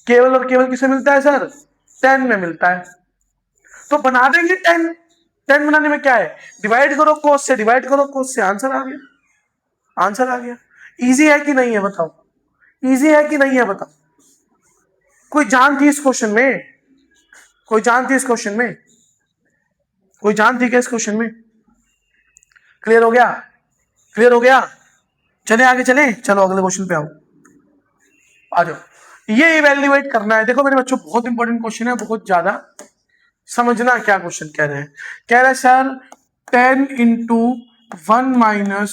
केवल और केवल किसे मिलता है सर, टेन में मिलता है। तो बना देंगे टेन, टेन बनाने में क्या है, डिवाइड करो कोस से, डिवाइड करो कोस से, आंसर आ गया, आंसर आ गया। इजी है कि नहीं है बताओ, इजी है कि नहीं है बताओ, कोई जान थी इस क्वेश्चन में, कोई जान थी इस क्वेश्चन में, कोई जान थी क्या इस क्वेश्चन में, क्लियर हो गया, क्लियर हो गया, चले आगे चले, चलो अगले क्वेश्चन पे आओ, आ जाओ। ये इवेल्युएट करना है, देखो मेरे बच्चों बहुत इंपॉर्टेंट क्वेश्चन है, बहुत ज्यादा समझना क्या क्वेश्चन कह रहे हैं। कह रहे हैं sir ten into one minus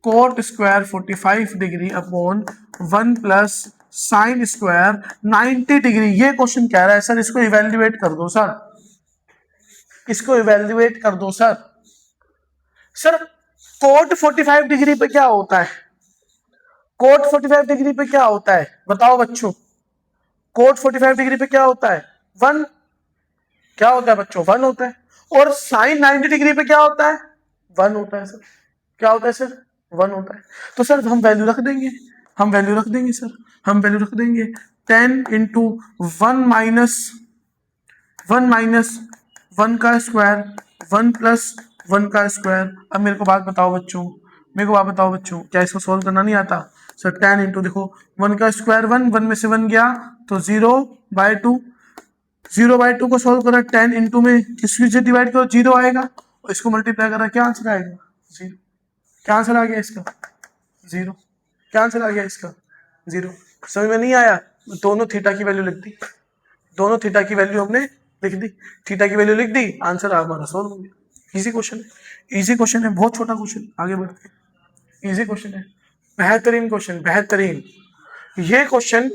cot square 45 degree upon one plus sine square 90 degree, ये क्वेश्चन कह रहा है सर, इसको इवेल्युएट कर दो सर, इसको इवेल्युएट कर दो सर। सर कोट 45 डिग्री पे क्या होता है, कोट 45 डिग्री पे क्या होता है बताओ बच्चों, कोट 45 डिग्री पे क्या होता है, वन, क्या होता है बच्चों, वन होता है। और साइन 90 डिग्री पे क्या होता है, वन होता है सर, क्या होता है सर, वन होता है। तो सर हम वैल्यू रख देंगे, हम वैल्यू रख देंगे सर, हम वैल्यू रख देंगे, ten into one minus, one minus one का स्क्वायर, वन प्लस वन का स्क्वायर। अब मेरे को बात बताओ बच्चों, मेरे को बात बताओ बच्चों, क्या इसको सोल्व करना नहीं आता सर, टेन इंटू देखो वन का स्क्वायर वन, वन में से वन गया तो 0/2, 0/2 को सोल्व करा, टेन इंटू में किसकी से डिवाइड करो, जीरो आएगा, और इसको मल्टीप्लाई करा, क्या आंसर आएगा, जीरो। क्या आंसर आ गया इसका, जीरो। क्या आंसर आ गया इसका, जीरो। समझ में नहीं आया, दोनों थीटा की वैल्यू लिख दी, दोनों थीटा की वैल्यू हमने लिख दी, थीटा की वैल्यू लिख दी, आंसर हमारा सॉल्व हो गया। इजी क्वेश्चन है, इजी क्वेश्चन है, बहुत छोटा क्वेश्चन, आगे बढ़ते हैं, इजी क्वेश्चन है, बेहतरीन क्वेश्चन, बेहतरीन। ये क्वेश्चन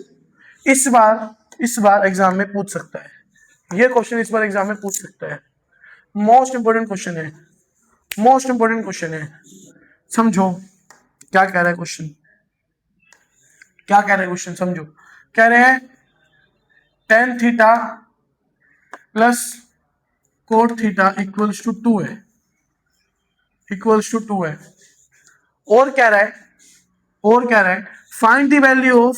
इस बार एग्जाम में पूछ सकता है, ये क्वेश्चन इस बार एग्जाम में पूछ सकता है, मोस्ट इंपोर्टेंट क्वेश्चन है, मोस्ट इंपोर्टेंट क्वेश्चन है। समझो क्या कह रहा है क्वेश्चन, क्या कह रहे हैं क्वेश्चन, समझो। कह रहे हैं tan theta plus cot theta equals to two है, इक्वल्स टू टू है। और कह रहा है, और कह रहा है फाइंड द वैल्यू ऑफ,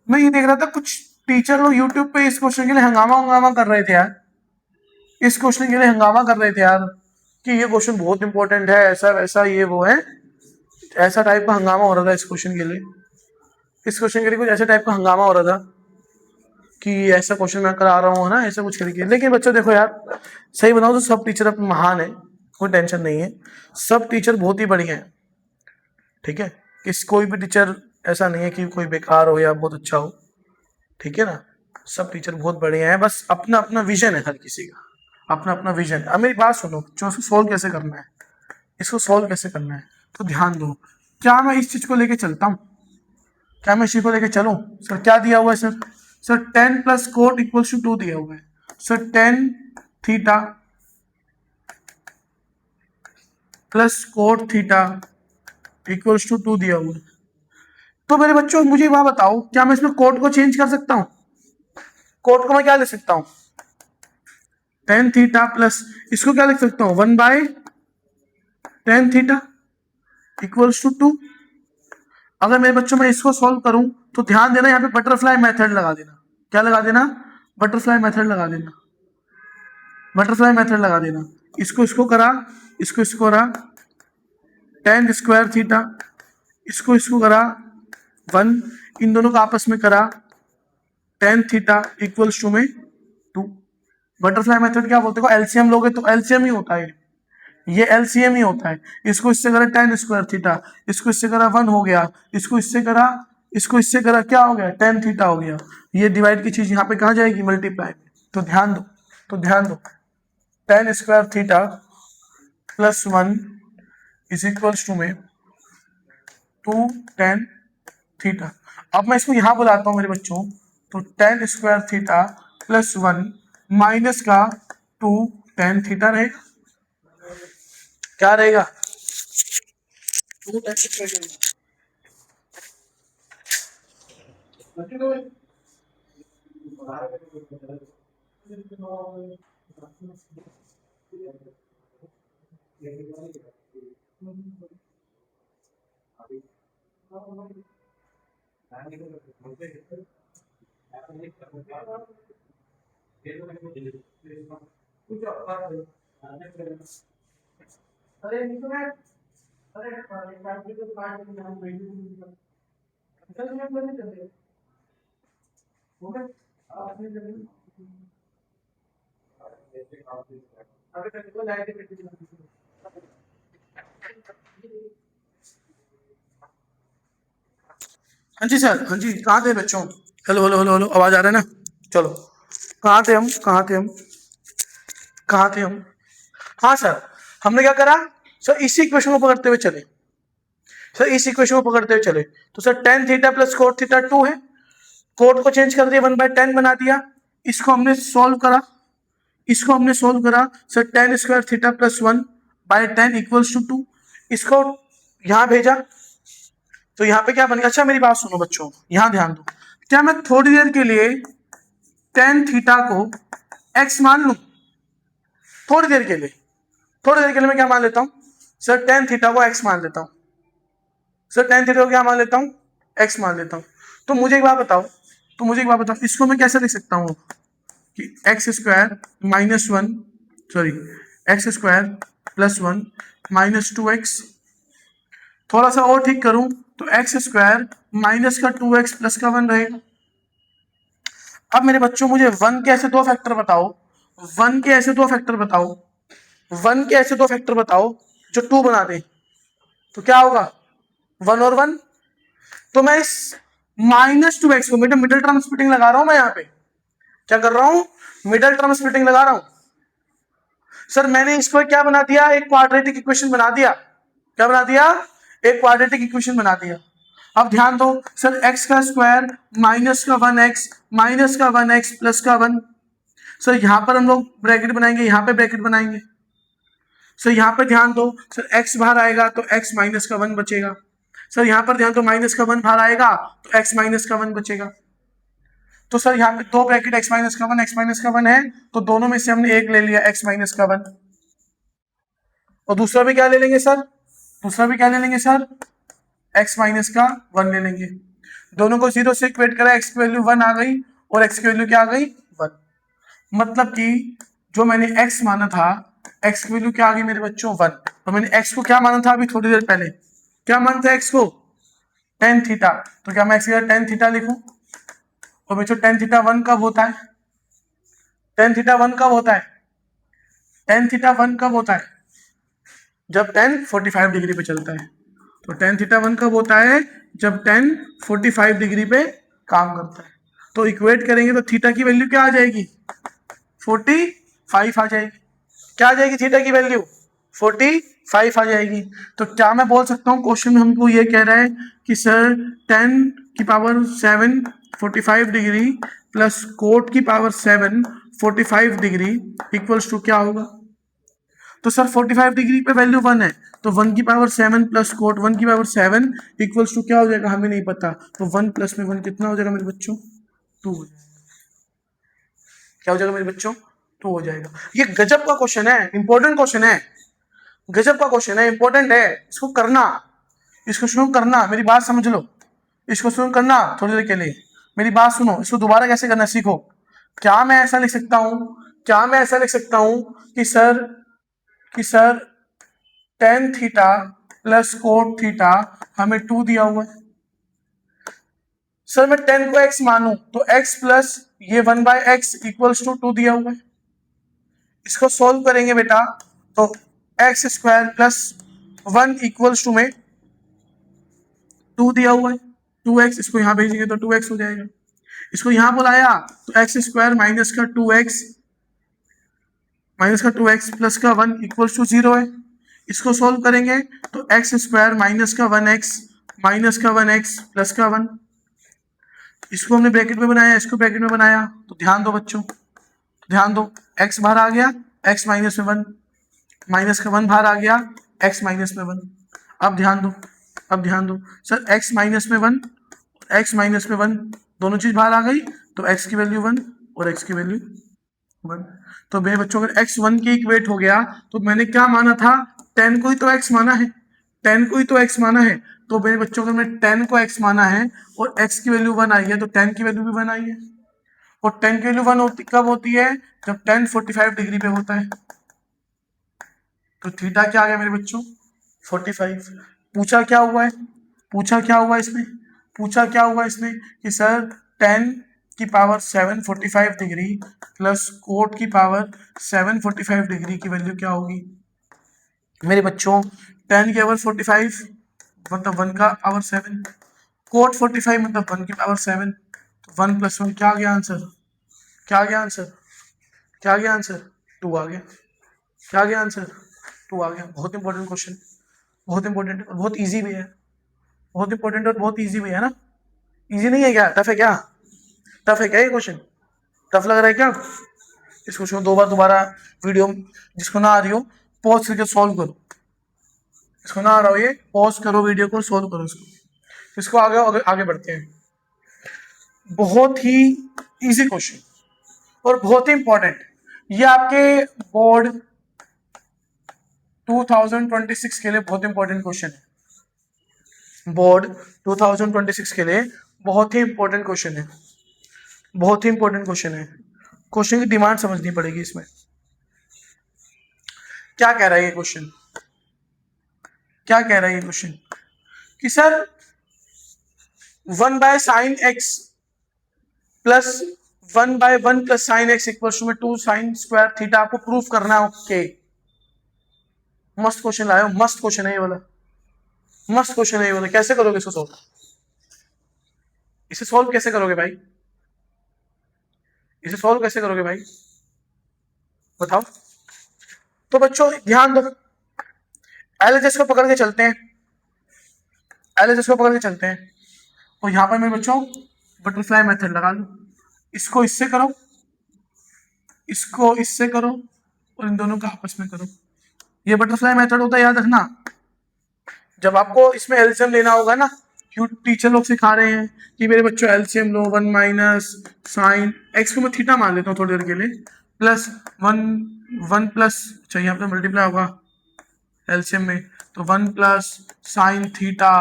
मैं ये देख रहा था कुछ टीचर लोग यूट्यूब पे इस क्वेश्चन के लिए हंगामा कर रहे थे यार, इस क्वेश्चन के लिए हंगामा कर रहे थे यार, कि ये क्वेश्चन बहुत इंपॉर्टेंट है, ऐसा वैसा ये वो है, ऐसा टाइप का हंगामा हो रहा था इस क्वेश्चन के लिए, इस क्वेश्चन के लिए कुछ ऐसा टाइप का हंगामा हो रहा था कि ऐसा क्वेश्चन मैं करा रहा हूँ ना, ऐसा कुछ करके। लेकिन बच्चों देखो यार, सही बताऊं तो सब टीचर अब महान है, कोई टेंशन नहीं है, सब टीचर बहुत ही बढ़िया है, ठीक है, किस कोई भी टीचर ऐसा नहीं है कि कोई बेकार हो या बहुत अच्छा हो, ठीक है ना, सब टीचर बहुत बढ़िया है, बस अपना अपना विजन है हर किसी का, अपना अपना विजन। अब मेरी बात सुनो, जो इसको सोल्व कैसे करना है, इसको सोल्व कैसे करना है, तो ध्यान दो। क्या मैं इस चीज को लेके चलता हूँ, क्या मैं इसी को लेके चलूं? सर क्या दिया हुआ है sir? Sir 10 plus cot equals to 2 दिया हुआ है। Sir 10 theta plus cot theta equals to 2 दिया हुआ है। तो मेरे बच्चों मुझे वहां बताओ, क्या मैं इसमें कोट को चेंज कर सकता हूं? कोट को मैं क्या लिख सकता हूं? 10 थीटा प्लस, इसको क्या लिख सकता हूं? 1/10 थीटा इक्वल्स टू 2। अगर मेरे बच्चों में इसको सॉल्व करूं तो ध्यान देना, यहाँ पे बटरफ्लाई मेथड लगा देना। क्या लगा देना? बटरफ्लाई मेथड लगा देना, बटरफ्लाई मेथड लगा देना। इसको इसको करा, इसको इसको करा 10 स्क्वायर थीटा, इसको इसको करा 1, इन दोनों का आपस में करा 10 थीटा इक्वल्स टू में 2। बटरफ्लाई मेथड क्या बोलते हो? एलसीएम लोगे तो एलसीएम ही होता है, ये एलसीएम ही होता है। इसको इससे करा 10 स्क्वायर थीटा, इसको इससे करा 1 हो गया, इसको इससे करा, इसको इससे करा क्या हो गया? 10 थीटा हो गया। ये डिवाइड की चीज यहाँ पे कहाँ जाएगी? मल्टीप्लाई में। तो ध्यान दो, तो ध्यान दो, 10 square theta plus 1 is equals to में 2 10 थीटा। अब मैं इसको यहां बुलाता हूं मेरे बच्चों, तो 10 स्क्वायर थीटा प्लस 1 माइनस का 2 10 थीटा रहेगा। क्या रहेगा? 2 10 थीटा। हाँ जी सर, हाँ जी, कहाँ थे बच्चों? हेलो हेलो हेलो हेलो, आवाज आ रहा है ना? चलो, कहाँ थे हम, कहाँ थे हम, कहाँ थे हम? हाँ सर, हमने क्या करा सर? इसी इक्वेशन को पकड़ते हुए चले सर, इस इक्वेशन को पकड़ते हुए चले। तो sir 10 theta plus cot theta 2 है, कोट को चेंज कर दिया, 1/10 बना दिया। इसको हमने सोल्व करा, इसको हमने सोल्व करा sir, 10 square theta plus 1/10 equals to 2। इसको यहां भेजा तो यहाँ पे क्या बन गया? अच्छा मेरी बात सुनो बच्चों, यहां ध्यान दो। क्या मैं थोड़ी देर के लिए 10 थीटा को x मान लू? थोड़ी देर के लिए, थोड़ी देर के लिए मैं क्या मान लेता हूं सर? 10 थीटा को x मान लेता हूं सर, 10 थीटा को क्या मान लेता हूं? x मान लेता हूं। तो मुझे एक बात बताओ, तो मुझे एक बात बताओ, इसको मैं कैसे लिख सकता हूं कि x square minus 1, sorry, x square plus 1 minus 2x। थोड़ा सा और ठीक करूं तो एक्स स्क्वायर माइनस का 2x प्लस का 1 रहेगा। अब मेरे बच्चों मुझे 1 के ऐसे दो फैक्टर बताओ, 1 के ऐसे दो फैक्टर बताओ, 1 के ऐसे दो फैक्टर बताओ जो 2 बना दे। तो क्या होगा? 1 और 1। तो मैं इस -2x को मिडल टर्म स्प्लिटिंग लगा रहा हूं, मैं यहाँ पे क्या कर रहा हूं? मिडल टर्म स्प्लिटिंग लगा रहा हूं। सर मैंने इसको क्या बना दिया? एक क्वाड्रेटिक इक्वेशन बना दिया। क्या बना दिया? एक क्वाड्रेटिक इक्वेशन बना दिया। अब ध्यान दो सर, x का स्क्वायर माइनस का 1x माइनस का 1x प्लस का 1। सर यहां पर हम लोग ब्रैकेट बनाएंगे, यहां पे ब्रैकेट बनाएंगे। सर यहां पर ध्यान दो सर, x बाहर आएगा तो x माइनस का 1 बचेगा। सर यहां पर ध्यान दो, माइनस का 1 बाहर आएगा तो x माइनस का 1 बचेगा। तो सर यहाँ पे दो ब्रैकेट x माइनस का 1 x माइनस का 1 है, तो दोनों में से हमने एक ले लिया x माइनस का 1, और दूसरा भी क्या ले लेंगे सर? दूसरा भी क्या ले लेंगे सर? x माइनस का 1 ले लेंगे। दोनों को 0 से इक्वेट करा, x की वैल्यू 1 आ गई और x की वैल्यू क्या आ गई? 1। मतलब कि जो मैंने x माना था, x की वैल्यू क्या आ गई मेरे बच्चों? 1। तो मैंने x को क्या माना था अभी थोड़ी देर पहले? क्या माना था x को? tan theta. तो क्या मैं x की जगह tan थीटा लिखूं? और बच्चों tan थीटा 1 कब होता है? tan थीटा 1 कब होता है? tan थीटा 1 कब होता है? जब tan 45 डिग्री पे चलता है। तो tan थीटा 1 कब होता है? जब tan 45 डिग्री पे काम करता है। तो इक्वेट करेंगे तो थीटा की वैल्यू क्या आ जाएगी? 45 आ जाएगी। क्या आ जाएगी थीटा की वैल्यू? 45 आ जाएगी। तो क्या मैं बोल सकता हूँ क्वेश्चन में हमको ये कह रहा है कि सर 10 की पावर 7 45 डिग्री प्लस कोट की पावर 7 45 डिग्री इक्वल्स टू क्या होगा? तो सर 45 डिग्री पे वैल्यू 1 है, तो 1 की पावर 7 प्लस कोट 1 की पावर 7 इक्वल्स टू क्या हो जाएगा? हमें नहीं पता। तो 1 प्लस में 1 कितना हो जाएगा मेरे बच्चों? 2 हो जाएगा। क्या हो जाएगा मेरे बच्चों? 2 हो जाएगा। ये गजब का क्वेश्चन है, इंपॉर्टेंट क्वेश्चन है, गजब का क्वेश्चन है, इंपॉर्टेंट है। इसको करना, इसको शुरू करना, मेरी बात समझ लो, इसको शुरू करना थोड़ी देर के लिए, मेरी बात सुनो, इसको दोबारा कैसे करना सीखो। क्या मैं ऐसा लिख सकता हूं, क्या मैं ऐसा लिख सकता हूं कि sir tan theta plus cot theta हमें 2 दिया हुआ है। सर मैं 10 को x मानूं तो x प्लस ये 1/x इक्वल्स टू 2 दिया हुआ है। इसको सॉल्व करेंगे बेटा तो x square plus 1 equals to में 2 दिया हुआ है, 2x, इसको यहां भेजेंगे तो 2x हो जाएगा। इसको यहां बुलाया तो एक्स स्क्वायर माइनस का 2x प्लस का 1 इक्वल्स टू 0 है। इसको सॉल्व करेंगे तो एक्स स्क्वायर माइनस का 1x माइनस का 1x प्लस का 1, इसको हमने ब्रैकेट में बनाया, इसको ब्रैकेट में बनाया। तो ध्यान दो बच्चों, ध्यान दो, x बाहर आ गया, x माइनस में 1, माइनस का 1 बाहर आ गया, x माइनस में 1। अब ध्यान दो, अब ध्यान दो सर, x माइनस में 1, x माइनस में 1 दोनों चीज बाहर आ गई, तो x की वैल्यू 1 और x की वैल्यू 1। तो मेरे बच्चों अगर x 1 की इक्वेट हो गया तो मैंने क्या माना था? 10 को ही तो x माना है, 10 को ही तो x माना है। तो मेरे बच्चों अगर मैं 10 को x माना है और x की वैल्यू 1 आई है तो 10 की वैल्यू भी 1 आई है। और 10 की वैल्यू 1 होती कब होती है? जब 10 45 डिग्री पे होता है। तो थीटा क्या आ गया मेरे बच्चों? 45। पूछा क्या हुआ है, पूछा क्या हुआ इसमें, पूछा क्या हुआ इसमें कि सर 10 की पावर 7 45 डिग्री प्लस कोट की पावर 7 45 डिग्री की वैल्यू क्या होगी मेरे बच्चों? 10 की पावर 45 मतलब 1 का पावर 7, कोट 45 मतलब 1 की पावर 7, तो 1 प्लस 1 क्या आ गया आंसर? क्या आ गया आंसर? क्या आ गया आंसर? 2 आ गया। क्या आ गया आंसर? 2 आ गया। बहुत इंपॉर्टेंट क्वेश्चन, बहुत इंपॉर्टेंट और बहुत इजी भी है, बहुत इंपॉर्टेंट और बहुत इजी भी है ना। इजी नहीं है क्या? टफ है क्या? टफ है क्या ये क्वेश्चन? टफ लग रहा है क्या? इस क्वेश्चन को 2 बार दोबारा वीडियो, जिसको ना आ रही हो पॉज करके सॉल्व करो, इसको ना आ रहा हो ये पॉज करो वीडियो को, सॉल्व करो इसको आगे आगे आगे बढ़ते हैं। बहुत ही इजी क्वेश्चन और बहुत ही इंपॉर्टेंट, ये आपके बोर्ड 2026 के लिए बहुत इंपॉर्टेंट क्वेश्चन है। बोर्ड 2026 के लिए बहुत ही इंपॉर्टेंट क्वेश्चन है, बहुत ही इंपॉर्टेंट क्वेश्चन है। क्वेश्चन की डिमांड समझनी पड़ेगी इसमें। क्या कह रहा है ये क्वेश्चन? क्या कह रहा है ये क्वेश्चन कि sir 1/sin x plus 1/1 plus sine x equal to में 2 साइन स्क्वायर थीटा आपको प्रूफ करना है। ओके, मस्त क्वेश्चन लाए हो, मस्त क्वेश्चन है ये वाला, मस्त क्वेश्चन है ये वाला। कैसे करोगे इसको सॉल्व? इसे सॉल्व कैसे करोगे भाई? इसे सॉल्व कैसे करोगे भाई बताओ? तो बच्चों ध्यान दो, एलएचएस को पकड़ के चलते हैं, एलएचएस को पकड़ के चलते हैं। और यहां पर मेरे बच्चों बटरफ्लाई मेथड लगा लो, इसको इससे करो, इसको इससे करो और इन दोनों का आपस में करो। ये बटरफ्लाई मेथड होता है, याद रखना। जब आपको इसमें एलसीएम लेना होगा ना, क्यों टीचर लोग सिखा रहे हैं कि मेरे बच्चों एलसीएम लो, 1 माइनस साइन एक्स को मैं थीटा मान लेता हूँ थोड़ी देर के लिए, प्लस 1 प्लस, अच्छा यहाँ पे मल्टीप्लाई होगा एलसीएम में, तो 1 प्लस साइन थीटा।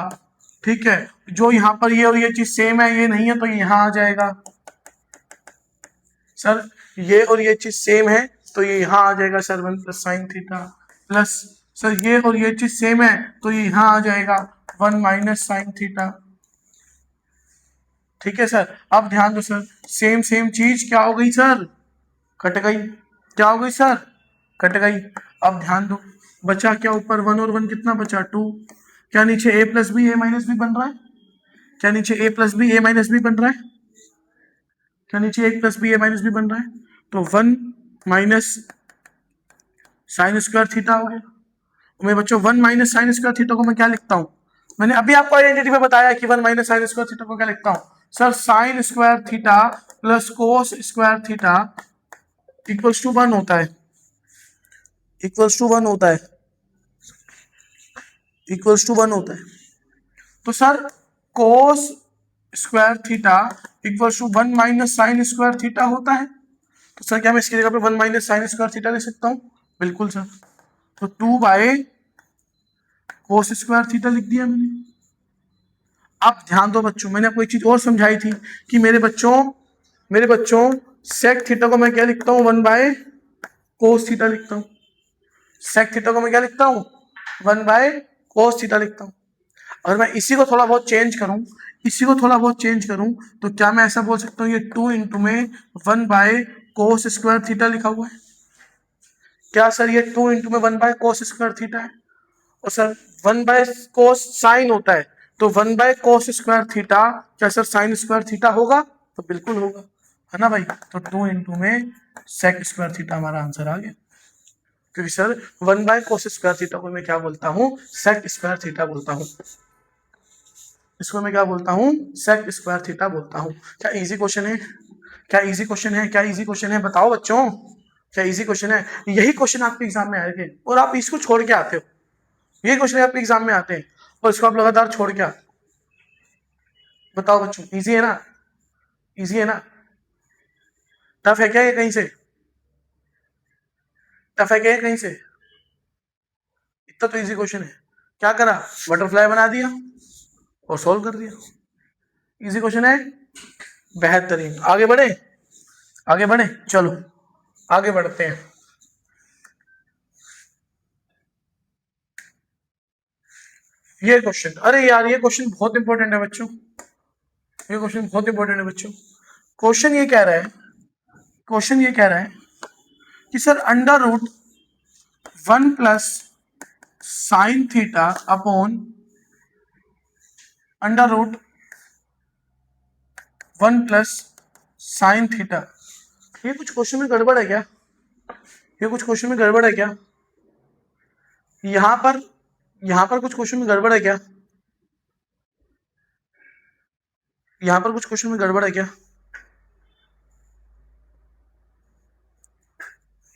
ठीक है, जो यहाँ पर ये और ये चीज सेम है, ये नहीं है तो यहाँ आ जाएगा। सर ये और ये चीज सेम है तो ये यहाँ आ जाएगा sir 1 plus sine theta, plus sir ये और ये चीज सेम है तो ये यहाँ आ जाएगा 1 माइनस साइन थीटा। ठीक है सर, अब ध्यान दो सर, सेम सेम चीज क्या हो गई सर? कट गई। क्या हो गई सर? कट गई। अब ध्यान दो, बचा क्या ऊपर? 1 और 1 कितना बचा? 2। क्या नीचे a plus B A minus b बन रहा है? क्या नीचे a plus B A minus b बन रहा है? क्या नीचे एक प्लस बी ए माइनस बी बन रहा है? तो 1 माइनस साइन स्क्वायर थीटा हो गया। मेरे बच्चों 1 माइनस साइन स्क्वायर थीटा को मैं क्या लिखता हूँ? मैंने अभी आपको आइडेंटिटी में बताया कि 1 माइनस साइन स्क्वायर थीटा को क्या लिखता हूँ sir? Sine square theta plus cos square theta equals to 1 होता है, इक्वल्स टू 1 होता है, इक्वल्स टू 1 होता है। तो sir cos square theta equals to 1 minus sine square theta होता है। तो सर क्या मैं इसकी जगह पे 1 माइनस साइन स्क्वायर थीटा लिख सकता हूँ? बिल्कुल सर। तो 2 बाय कोस स्क्वायर थीटा लिख दिया मैंने। आप ध्यान दो बच्चों, मैंने आपको एक चीज और समझाई थी कि मेरे बच्चों सेक थीटा को मैं क्या लिखता हूँ? 1 बाय कोस थीटा लिखता हूँ। सेक थीटा को मैं क्या लिखता हूँ? 1 बाय कोस थीटा लिखता हूँ। अगर मैं इसी को थोड़ा बहुत चेंज करूं, इसी को थोड़ा बहुत चेंज करूं, तो क्या मैं ऐसा बोल सकता हूँ ये 2 इंटू में 1 बाय कोस स्क्वायर थीटा लिखा हुआ है? क्या सर ये 2 इंटू में 1 बाय कोस स्क्वायर थीटा है? और सर 1 बाय कोस साइन होता है, तो 1 बाय कोस स्क्वायर थीटा क्या सर साइन स्क्वायर थीटा होगा? तो बिल्कुल होगा, है ना भाई। तो 2 इंटू में सेक स्क्वायर थीटा हमारा आंसर आ गया। क्योंकि sir 1 by cos square theta को मैं क्या बोलता हूँ? सेक स्क्वायर थीटा बोलता हूँ। इसको मैं क्या बोलता हूँ? सेक स्क्वायर थीटा बोलता हूँ। क्या इजी क्वेश्चन है? क्या इजी क्वेश्चन है? क्या इजी क्वेश्चन है? बताओ बच्चों, क्या इजी क्वेश्चन है? यही क्वेश्चन आपके एग्जाम में आएंगे और आप इसको छोड़ के आते हो। यही क्वेश्चन आपके एग्जाम में आते हैं और इसको आप लगातार छोड़ के आते। बताओ बच्चों, इजी है ना? इजी है ना? टफ है क्या ये कहीं से? टफ है क्या ये कहीं से? इतना तो इजी क्वेश्चन है। क्या करा? बटरफ्लाई बना दिया और सोल्व कर दिया। इजी क्वेश्चन है, बेहतरीन। आगे बढ़े, आगे बढ़े, चलो आगे बढ़ते हैं। ये क्वेश्चन, अरे यार ये क्वेश्चन बहुत इंपॉर्टेंट है बच्चों, ये क्वेश्चन बहुत इंपॉर्टेंट है बच्चों। क्वेश्चन ये कह रहा है, क्वेश्चन ये कह रहा है कि sir under root 1 plus sine theta upon under root 1 plus sine theta. ये कुछ क्वेश्चन में गड़बड़ है क्या? ये कुछ क्वेश्चन में गड़बड़ है क्या? यहां पर, यहां पर कुछ क्वेश्चन में गड़बड़ है क्या? यहां पर कुछ क्वेश्चन में गड़बड़ है क्या?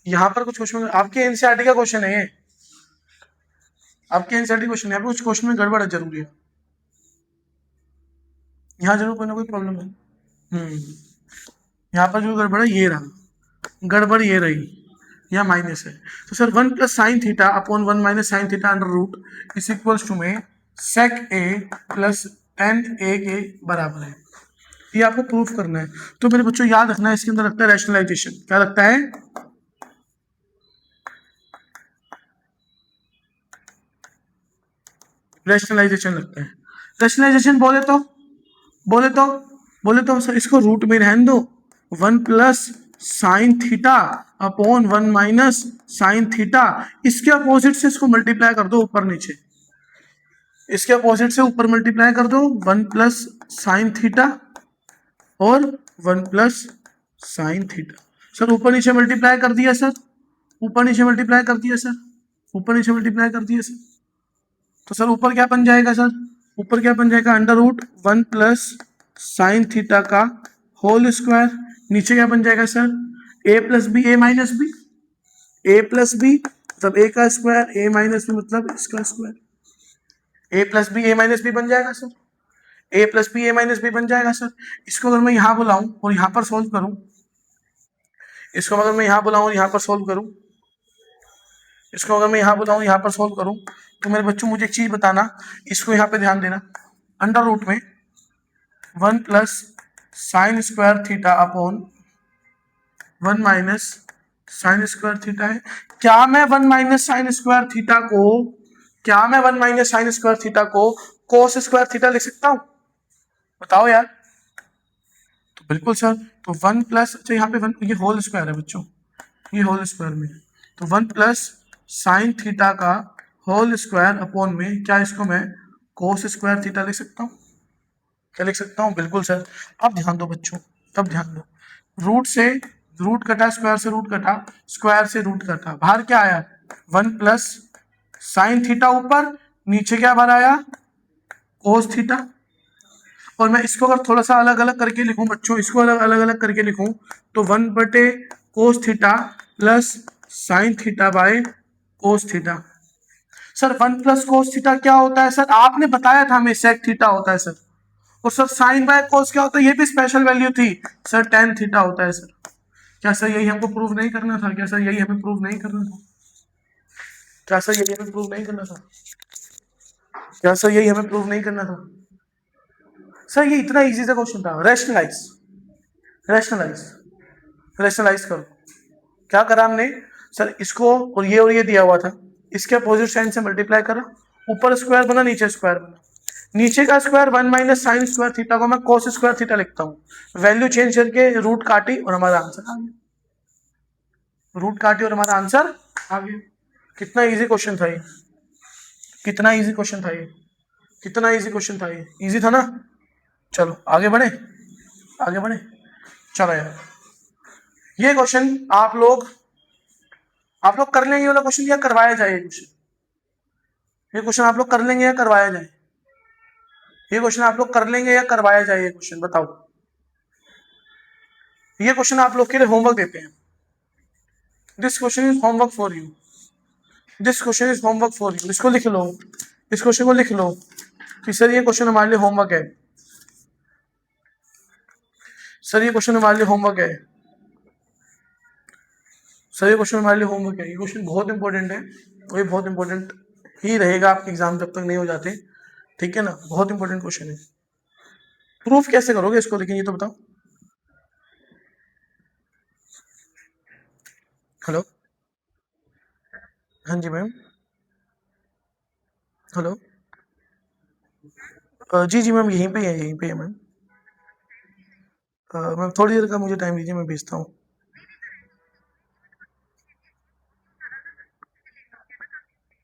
यहां पर कुछ क्वेश्चन में, आपके एनसीईआरटी का क्वेश्चन है ये, आपके एनसीईआरटी क्वेश्चन है, कुछ क्वेश्चन में गड़बड़ है जरूरी है। यहाँ जरूर कोई ना कोई प्रॉब्लम है। यहाँ पर जो गड़बड़ है ये रहा, गड़बड़ ये रही, यहाँ माइनस है। तो sir 1 plus sine theta upon 1 minus sine theta under root is equals to में सेक ए प्लस टेन ए के बराबर है। ये आपको प्रूफ करना है। तो मेरे बच्चों याद रखना है, इसके अंदर लगता है रैशनलाइजेशन। क्या लगता है? रैशनलाइजेशन लगता है। रैशनलाइजेशन बोले तो सर इसको रूट में रहने दो। 1 plus sine theta upon 1 minus sine theta, इसके अपोजिट से इसको मल्टीप्लाई कर दो ऊपर नीचे, इसके अपोजिट से ऊपर मल्टीप्लाई कर दो। 1 प्लस साइन थीटा और 1 प्लस साइन थीटा। सर ऊपर नीचे मल्टीप्लाई कर दिया सर, ऊपर नीचे मल्टीप्लाई कर दिया सर, ऊपर नीचे मल्टीप्लाई कर दिया सर। तो सर ऊपर क्या बन जाएगा सर? ऊपर क्या बन जाएगा? Under root 1 plus sine theta का होल स्क्वायर। नीचे क्या बन जाएगा sir? A plus B A minus b, a plus b मतलब ए का स्क्वायर, ए माइनस बी मतलब इसका square. A plus B A minus b बन जाएगा sir, a plus B A minus b बन जाएगा सर। इसको अगर मैं यहाँ बुलाऊं और यहाँ पर सोल्व करूं, इसको अगर मैं यहाँ बुलाऊं और यहाँ पर सोल्व करूं, इसको अगर मैं यहाँ बुलाऊं यहाँ पर सोल्व करूं, तो मेरे बच्चों मुझे एक चीज बताना, इसको यहाँ पे ध्यान देना। अंडर रूट में 1 plus sign square theta upon 1 minus sine square theta है। क्या मैं 1 माइनस साइन स्क्वायर थीटा को, क्या मैं 1 माइनस साइन स्क्वायर थीटा को कोस स्क्वायर थीटा लिख सकता हूं? बताओ यार। तो बिल्कुल सर। तो 1 प्लस, अच्छा यहाँ पे 1, ये होल स्क्वायर है बच्चों, ये होल स्क्वायर में, तो 1 प्लस साइन थीटा का होल स्क्वायर अपॉन में क्या, इसको मैं कोस स्क्वायर थीटा लिख सकता हूँ। क्या लिख सकता हूँ? बिल्कुल सर। अब ध्यान दो बच्चों, अब ध्यान दो, रूट से रूट कटा, स्क्वायर से रूट कटा, स्क्वायर से रूट कटा, बाहर क्या आया? 1 प्लस साइन थीटा, ऊपर नीचे क्या बाहर आया? कोस थीटा। और मैं इसको अगर थोड़ा सा अलग अलग करके लिखूं बच्चों, इसको अलग अलग करके लिखूं तो 1/कोस theta plus sine theta by cos theta. Sir 1 plus cos theta क्या होता है सर? आपने बताया था हमें सेक थीटा होता है सर। और सर साइन बाय कोस क्या होता है? ये भी स्पेशल वैल्यू थी सर, टेन थीटा होता है सर। क्या सर यही हमको प्रूव नहीं करना था? क्या सर यही हमें प्रूव नहीं करना था? क्या सर यही हमें प्रूव नहीं करना था? क्या सर यही हमें प्रूव नहीं करना था? सर ये इतना इजी सा क्वेश्चन था। रैशनलाइज, रैशनलाइज, रैशनलाइज करो। क्या करा हमने सर? इसको और ये दिया हुआ था, इसके अपोजिट साइन से मल्टीप्लाई करा, ऊपर स्क्वायर बना, नीचे स्क्वायर बना। नीचे का square 1 minus sine square theta को मैं कोस स्क्वायर थीटा लिखता हूँ। वैल्यू चेंज करके रूट काटी और हमारा आंसर आ गया। रूट काटी और हमारा आंसर आ गया। कितना इजी क्वेश्चन था ये, कितना इजी क्वेश्चन था ये, कितना इजी क्वेश्चन था ये, इजी था ना? चलो आगे बढ़े, आगे बढ़े। चलो यार, ये क्वेश्चन आप लोग कर लेंगे वाला क्वेश्चन या करवाया जाए? ये क्वेश्चन आप लोग कर लेंगे या करवाया जाए? ये क्वेश्चन आप लोग कर लेंगे या करवाया जाए? ये क्वेश्चन बताओ। ये क्वेश्चन आप लोग के लिए होमवर्क देते हैं। This question is homework for you, this question is homework for you. इसको लिख लो, इस क्वेश्चन को लिख लो कि सर ये क्वेश्चन हमारे लिए होमवर्क है। सर ये क्वेश्चन हमारे लिए होमवर्क है। सर ये क्वेश्चन हमारे लिए होमवर्क है। ये क्वेश्चन बहुत इंपॉर्टेंट है और ये बहुत इंपॉर्टेंट ही रहेगा आपके एग्जाम जब तक नहीं हो जाते। ठीक है ना? बहुत इंपॉर्टेंट क्वेश्चन है। प्रूफ कैसे करोगे इसको लेकिन ये तो बताओ। हेलो, हाँ जी मैम। हेलो, जी जी मैम, यहीं पे है, यहीं पे है मैम। मैम थोड़ी देर का मुझे टाइम दीजिए, मैं भेजता हूँ।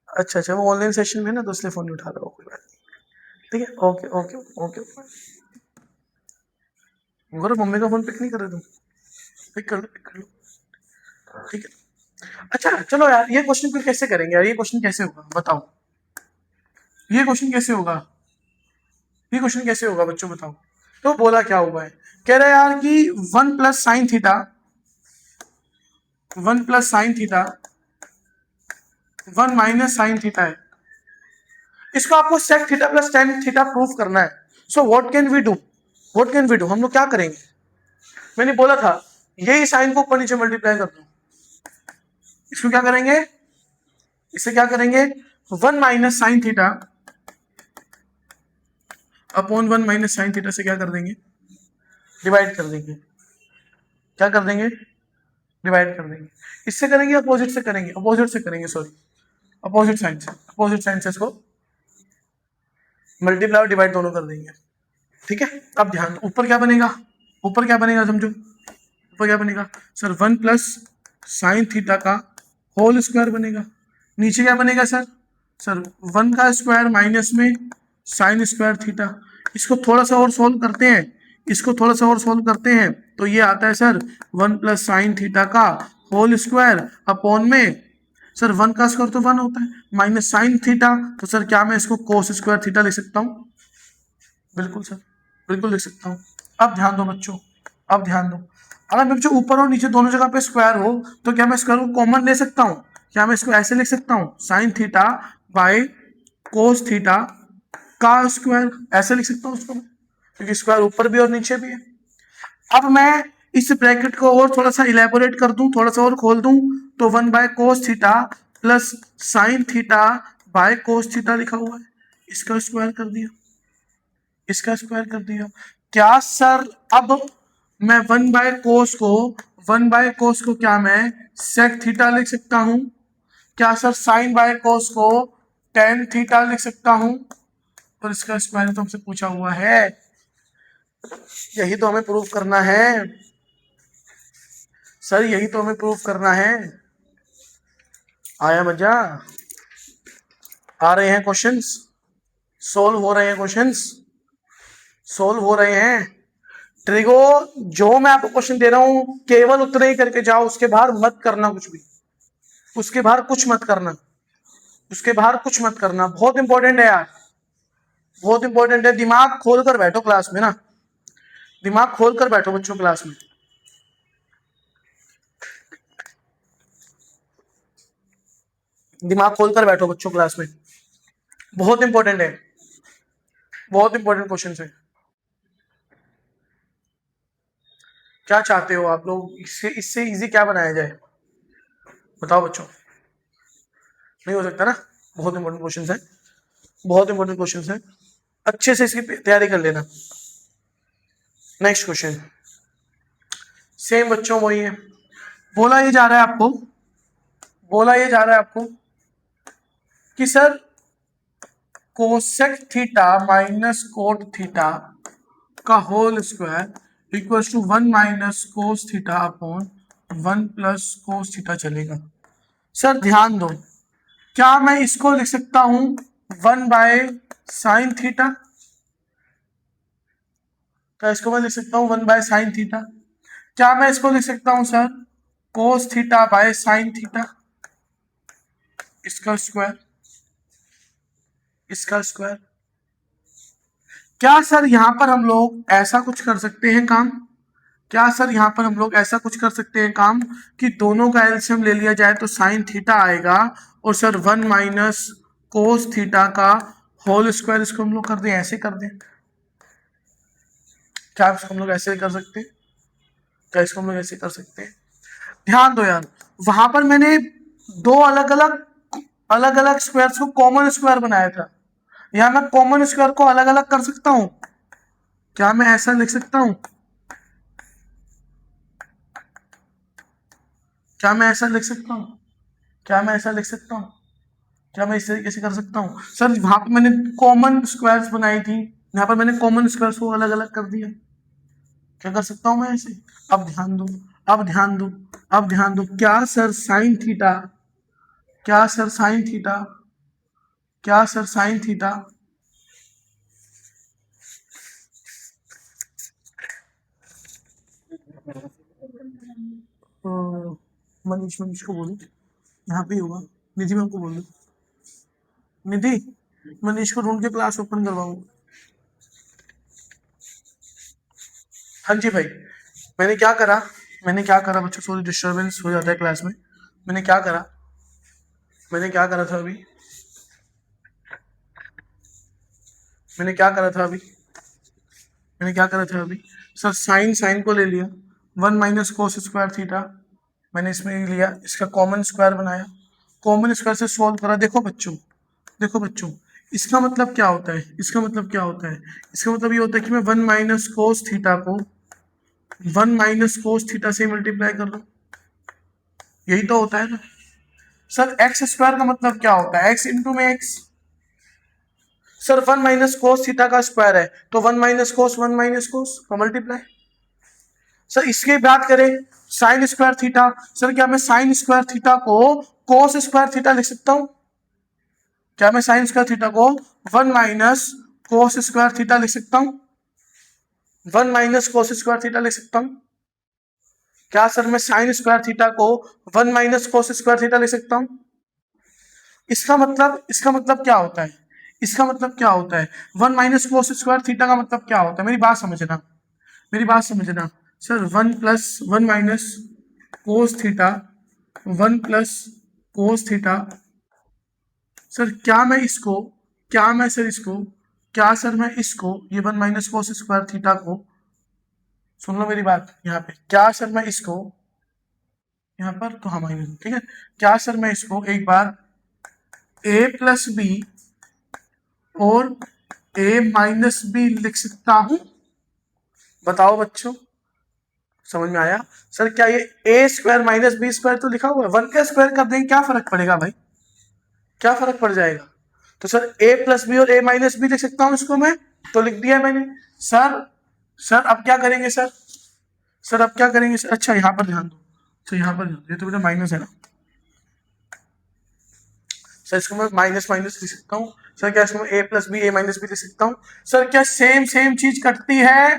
अच्छा अच्छा, वो ऑनलाइन सेशन में ना तो इसलिए फोन नहीं उठा रहा हो, कोई बात नहीं। ठीक है, ओके ओके ओके। मगर मम्मी का फोन पिक नहीं कर रहे तुम? पिक कर लो, पिक कर लो। ठीक है। अच्छा चलो यार, ये क्वेश्चन फिर कैसे करेंगे यार? ये क्वेश्चन कैसे होगा बताओ? ये क्वेश्चन कैसे होगा? ये क्वेश्चन कैसे होगा बच्चों बताओ? तो बोला क्या हुआ है? कह रहा है यार कि 1 plus sine theta, 1 plus sine theta 1 minus sine theta है। इसको आपको sec theta plus tan theta proof करना है। So what can we do? What can we do? हम लोग क्या करेंगे? मैंने बोला था यही साइन को ऊपर नीचे मल्टीप्लाई कर दो। इसको क्या करेंगे? इसे क्या करेंगे? 1 minus sine theta upon 1 minus sine theta से क्या कर देंगे? डिवाइड कर देंगे। क्या कर देंगे? डिवाइड कर देंगे। इससे करेंगे अपोजिट से करेंगे? अपोजिट से करेंगे, सॉरी, अपोजिट साइन से, अपोजिट साइन से इसको मल्टीप्लाई और डिवाइड दोनों कर देंगे। ठीक है, अब ध्यान, ऊपर क्या बनेगा? ऊपर क्या बनेगा समझो, ऊपर क्या बनेगा सर? 1 प्लस साइन थीटा का होल स्क्वायर बनेगा। नीचे क्या बनेगा सर? सर 1 का स्क्वायर माइनस में साइन स्क्वायर थीटा। इसको थोड़ा सा और सोल्व करते हैं, इसको थोड़ा सा और सोल्व करते हैं तो ये आता है सर 1 प्लस साइन थीटा का होल स्क्वायर अपॉन में, सर 1 का स्क्वायर तो 1 होता है, माइनस साइन थीटा, तो सर क्या मैं इसको कोस स्क्वायर थीटा लिख सकता हूँ? बिल्कुल सर, बिल्कुल लिख सकता हूँ। अब ध्यान दो बच्चों, अब ध्यान दो, अगर बच्चों ऊपर और नीचे दोनों जगह पे स्क्वायर हो तो क्या मैं स्क्वायर को कॉमन ले सकता हूँ? क्या मैं इसको ऐसे लिख सकता हूँ? Sign theta by cos theta का स्क्वायर, ऐसे लिख सकता हूँ उसको, क्योंकि स्क्वायर ऊपर भी और नीचे भी है। अब मैं इस ब्रैकेट को और थोड़ा सा इलेबोरेट कर दूं, थोड़ा सा और खोल दूं, तो 1 bye cos theta plus sine theta by cos theta लिखा हुआ है, इसका स्क्वायर कर दिया, इसका स्क्वायर कर दिया। क्या सर अब मैं 1 बाय कोस को क्या मैं सेक थीटा लिख सकता हूं? क्या सर साइन बाय कोस को टेन थीटा लिख सकता हूं? और इसका स्क्वायर तो हमसे पूछा हुआ है, यही तो हमें प्रूफ करना है सर, यही तो हमें प्रूफ करना है। आया मजा? आ रहे हैं क्वेश्चंस? सोल्व हो रहे हैं क्वेश्चंस, सोल्व हो रहे हैं। ट्रिगो जो मैं आपको क्वेश्चन दे रहा हूं केवल उतने ही करके जाओ, उसके बाहर मत करना कुछ भी, उसके बाहर कुछ मत करना, उसके बाहर कुछ मत करना। बहुत इंपॉर्टेंट है यार, बहुत इंपॉर्टेंट है। दिमाग खोल कर बैठो क्लास में ना, दिमाग खोल कर बैठो बच्चों क्लास में। दिमाग खोल कर बैठो बच्चों क्लास में, बहुत इंपॉर्टेंट है, बहुत इंपॉर्टेंट क्वेश्चन है। क्या चाहते हो आप लोग, इससे इससे इजी क्या बनाया जाए, बताओ बच्चों। नहीं हो सकता ना, बहुत इंपॉर्टेंट क्वेश्चन है, बहुत इंपॉर्टेंट क्वेश्चन है, अच्छे से इसकी तैयारी कर लेना। नेक्स्ट क्वेश्चन, सेम बच्चों वही है। बोला ये जा रहा है आपको, बोला ये जा रहा है आपको कि sir cosec theta minus cot theta का whole square equal to 1 minus cos theta upon 1 plus cos theta चलेगा। सर ध्यान दो, क्या मैं इसको लिख सकता हूं 1 बाय साइन थीटा, क्या इसको मैं लिख सकता हूं 1 बाय साइन थीटा? क्या मैं इसको लिख सकता हूं sir cos theta by sine theta, इसका स्क्वायर, इसका स्क्वायर? क्या सर यहां पर हम लोग ऐसा कुछ कर सकते हैं काम, क्या सर यहां पर हम लोग ऐसा कुछ कर सकते हैं काम कि दोनों का एलसीएम ले लिया जाए तो साइन थीटा आएगा, और सर 1 माइनस कोस थीटा का होल स्क्वायर इसको हम लोग कर दें, ऐसे कर दें? क्या इसको हम लोग ऐसे कर सकते हैं, क्या इसको हम लोग ऐसे कर सकते हैं? ध्यान दो यार, वहां पर मैंने दो अलग अलग स्क्वायर्स को कॉमन स्क्वायर बनाया था, यहां मैं कॉमन स्क्वायर को अलग अलग कर सकता हूं, क्या मैं ऐसा लिख सकता हूं, क्या मैं ऐसा लिख सकता हूं, क्या मैं ऐसा लिख सकता हूं, क्या मैं इस तरीके से कर सकता हूं? सर वहां पर मैंने कॉमन स्क्वायर्स बनाई थी, यहां पर मैंने कॉमन स्क्वायर्स को अलग अलग कर दिया, क्या कर सकता हूं मैं ऐसे? अब ध्यान दो, अब ध्यान दो, अब ध्यान दो, क्या सर साइन थीटा, क्या सर साइन थीटा, क्या sir sine theta Manish, Manish को बोलो यहाँ पे ही होगा, निधि मैम को बोल दो, निधि मनीष को ढूंढ के क्लास ओपन करवाऊंगा। हाँ जी भाई, मैंने क्या करा, मैंने क्या करा बच्चों, सॉरी डिस्टर्बेंस हो जाता है क्लास में। मैंने क्या करा, मैंने क्या करा था अभी, मैंने क्या करा था अभी, मैंने क्या करा था अभी? सर साइन, साइन को ले लिया, 1 माइनस कोस स्क्वायर थीटा मैंने इसमें लिया, इसका कॉमन स्क्वायर बनाया, कॉमन स्क्वायर से सॉल्व करा। देखो बच्चों, देखो बच्चों, इसका मतलब क्या होता है, इसका मतलब क्या होता है? इसका मतलब ये होता है कि मैं 1 माइनस कोस थीटा को 1 माइनस कोस थीटा से मल्टीप्लाई कर दूं, यही तो होता है ना। सर एक्स स्क्वायर का मतलब क्या होता है, एक्स इंटू में x. Sir 1 minus cos theta का स्क्वायर है तो 1 माइनस कोस 1 माइनस कोस का मल्टीप्लाई। सर इसकी बात करें साइन स्क्वायर थीटा, सर क्या मैं साइन स्क्वायर थीटा को कोस स्क्वायर थीटा लिख सकता हूं? क्या मैं साइन स्क्वायर थीटा को 1 माइनस कोस स्क्वायर थीटा लिख सकता हूं? 1 माइनस कोस स्क्वायर थीटा लिख सकता हूं? क्या सर मैं साइन स्क्वायर थीटा को 1 माइनस कोस स्क्वायर थीटा लिख सकता हूं? इसका मतलब क्या होता है, इसका मतलब क्या होता है? 1 माइनस कोस स्क्वायर थीटा का मतलब क्या होता है, मेरी बात समझना, मेरी बात समझना। Sir 1 plus 1 minus cos theta, 1 plus cos theta. Sir क्या मैं इसको, क्या मैं सर इसको, क्या सर मैं इसको ये 1 माइनस कोस स्क्वायर थीटा को, सुन लो मेरी बात यहाँ पे, क्या सर मैं इसको यहाँ पर तो हम आएंगे, ठीक है, क्या सर मैं इसको एक बार a प्लस बी और a माइनस बी लिख सकता हूं? बताओ बच्चों, समझ में आया? सर क्या ये a square minus B square तो लिखा हुआ है, 1 का स्क्वायर कर देंगे क्या फर्क पड़ेगा भाई, क्या फर्क पड़ जाएगा? तो सर a प्लस बी और a माइनस बी लिख सकता हूं इसको मैं, तो लिख दिया मैंने। सर, सर अब क्या करेंगे सर, सर अब क्या करेंगे सर? अच्छा यहाँ पर ध्यान दो, तो यहाँ पर ध्यान दो, ये तो बेटा माइनस है ना, सर इसको मैं माइनस माइनस लिख सकता हूँ। सर क्या इसमें a plus B, a minus B लिख सकता हूँ? सर क्या सेम सेम चीज कटती है?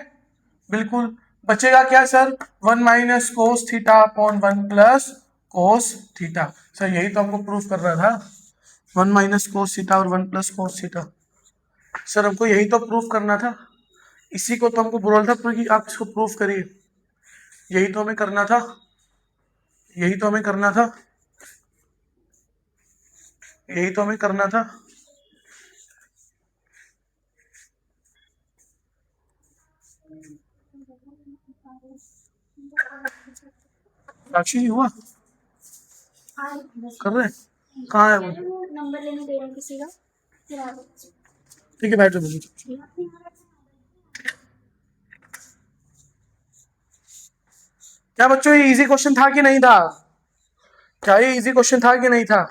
बिल्कुल। बचेगा क्या sir? 1 minus cos theta upon 1 plus cos theta. Sir यही तो हमको प्रूफ करना था, 1 माइनस कोस थीटा और 1 प्लस कोस थीटा। सर हमको यही तो प्रूफ करना था, इसी को तो हमको बोला था कि आप इसको प्रूफ करिए। यही तो हमें करना था, यही तो हमें करना था, यही तो हमें करना था। साक्षी जी हुआ कर रहे हैं? कहाँ है वो? नंबर लेने दे रहे हैं किसी का। ठीक है बैठ जाओ। क्या बच्चों ये इजी क्वेश्चन था कि नहीं था? क्या ये इजी क्वेश्चन था कि नहीं था?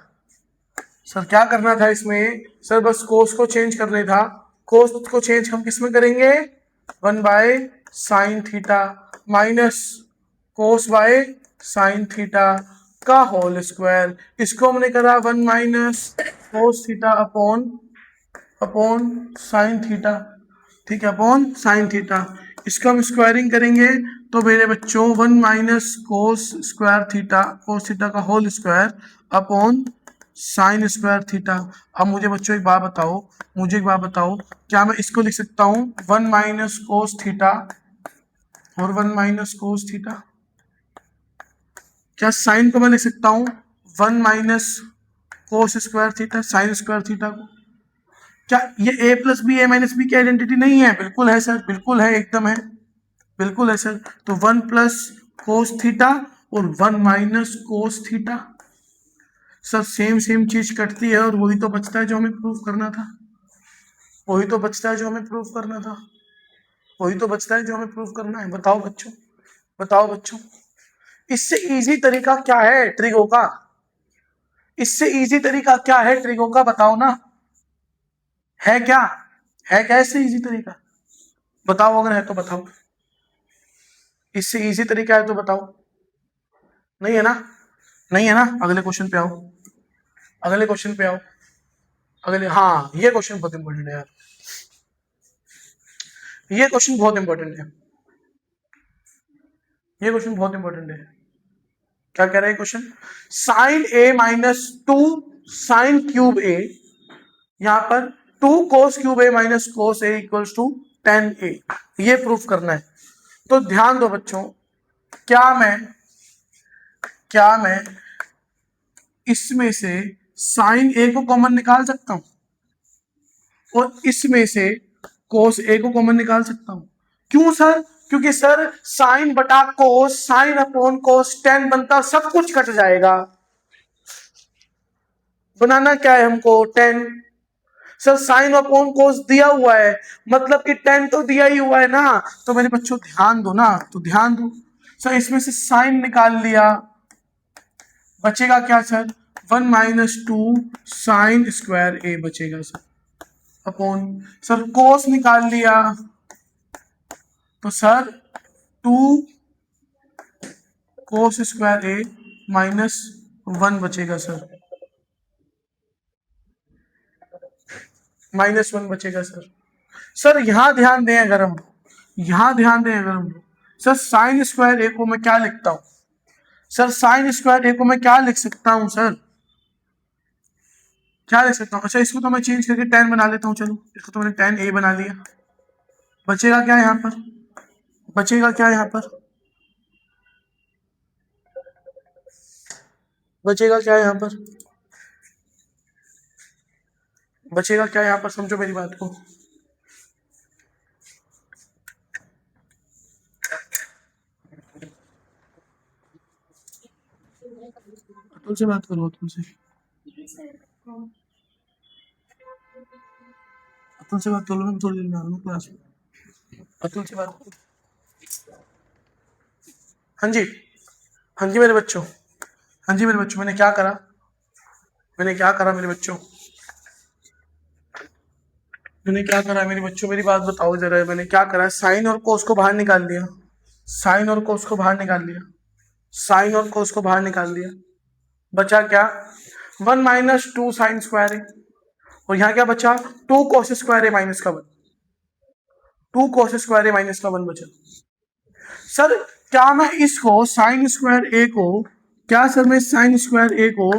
सर क्या करना था इसमें? सर बस कोस को चेंज करने था। कोस को चेंज हम किस में करेंगे? 1 by sine theta minus cos by sine theta का होल स्क्वायर। इसको हमने करा 1 minus cos theta upon upon sine theta, ठीक है, अपॉन साइन थीटा। इसका हम स्क्वायरिंग करेंगे तो मेरे बच्चों 1 minus cos square theta, cos theta का whole square upon sine square theta. अब मुझे बच्चों एक बात बताओ, मुझे एक बात बताओ, क्या मैं इसको लिख सकता हूँ 1 माइनस कोस थीटा और 1 माइनस कोस थीटा? क्या साइन को मैं लिख सकता हूँ 1 minus cos square theta sine square theta को? क्या ये a plus B, A minus B की आइडेंटिटी नहीं है? बिल्कुल है सर, बिल्कुल है, एकदम है, बिल्कुल है सर। तो 1 प्लस कोस थीटा और 1 minus cos theta. Sir same same चीज कटती है और वही तो बचता है जो हमें प्रूफ करना था, वही तो बचता है जो हमें प्रूफ करना था, वही तो बचता है जो हमें प्रूफ करना है। बताओ बच्चों, बताओ बच्चों, इससे इजी तरीका क्या है ट्रिगो का? इससे इजी तरीका क्या है ट्रिगो का? बताओ ना, है क्या? है क्या इससे इजी तरीका? बताओ, अगर है तो बताओ। इससे इजी तरीका है तो बताओ। नहीं है ना? नहीं है ना? अगले क्वेश्चन पे आओ, अगले क्वेश्चन पे आओ, अगले, हाँ ये क्वेश्चन बहुत इंपॉर्टेंट है यार, ये क्वेश्चन बहुत इंपॉर्टेंट है, ये क्वेश्चन बहुत इंपॉर्टेंट है। क्या कह रहा है question? Sine a minus 2 sine cube a, यहां पर 2 cos cube a minus cos a equals to 10a, ये प्रूफ करना है। तो ध्यान दो बच्चों, क्या मैं इसमें से साइन ए को कॉमन निकाल सकता हूं और इसमें से कोस ए को कॉमन निकाल सकता हूं? क्यों सर? क्योंकि सर साइन बटा कोस, साइन अपॉन कोस 10 बनता, सब कुछ कट जाएगा। बनाना क्या है हमको? 10। सर साइन अपॉन कोस दिया हुआ है, मतलब कि 10 तो दिया ही हुआ है ना। तो मेरे बच्चों ध्यान दो ना, तो ध्यान दो। सर इसमें से साइन निकाल लिया, बचेगा क्या सर? 1 माइनस 2 साइन स्क्वायर ए बचेगा सर, अपॉन सर कोस निकाल लिया तो सर 2 कोस स्क्वायर ए माइनस 1 बचेगा सर, -1 बचेगा सर। सर यहां ध्यान दें अगर हम, यहां ध्यान दें अगर हम, सर साइन स्क्वायर ए को मैं क्या लिखता हूं? सर साइन स्क्वायर ए को मैं क्या लिख सकता हूं सर? क्या लिख सकता हूं? अच्छा इसको तो मैं चेंज करके 10 बना लेता हूं, चलो इसको तो मैंने 10a बना लिया। बचेगा क्या यहां पर? बचेगा क्या यहां पर? बचेगा क्या यहां पर? बचेगा क्या यहां पर? समझो मेरी बात को। अतुल से बात करो, अतुल से, अतुल से बात कर लो, मैं थोड़ी देर में आ रहा हूँ क्लास में। अतुल से बात करो। हाँ जी, हाँ जी मेरे बच्चों, हाँ जी मेरे बच्चों, मैंने क्या करा? मैंने क्या करा मेरे बच्चों? मैंने क्या करा मेरे बच्चों? मेरी बात बताओ जरा, मैंने क्या करा? साइन और कोस को बाहर निकाल दिया, साइन और कोस को बाहर निकाल लिया, साइन और कोस को बाहर निकाल दिया। बचा क्या? 1 माइनस 2 साइन स्क्वायर ए, और यहाँ क्या बचा, 2 cos स्क्वायर ए माइनस का 1, 2 cos स्क्वायर ए माइनस का 1 बचा। सर क्या मैं इसको साइन स्क्वायर ए को, क्या सर मैं साइन स्क्वायर ए को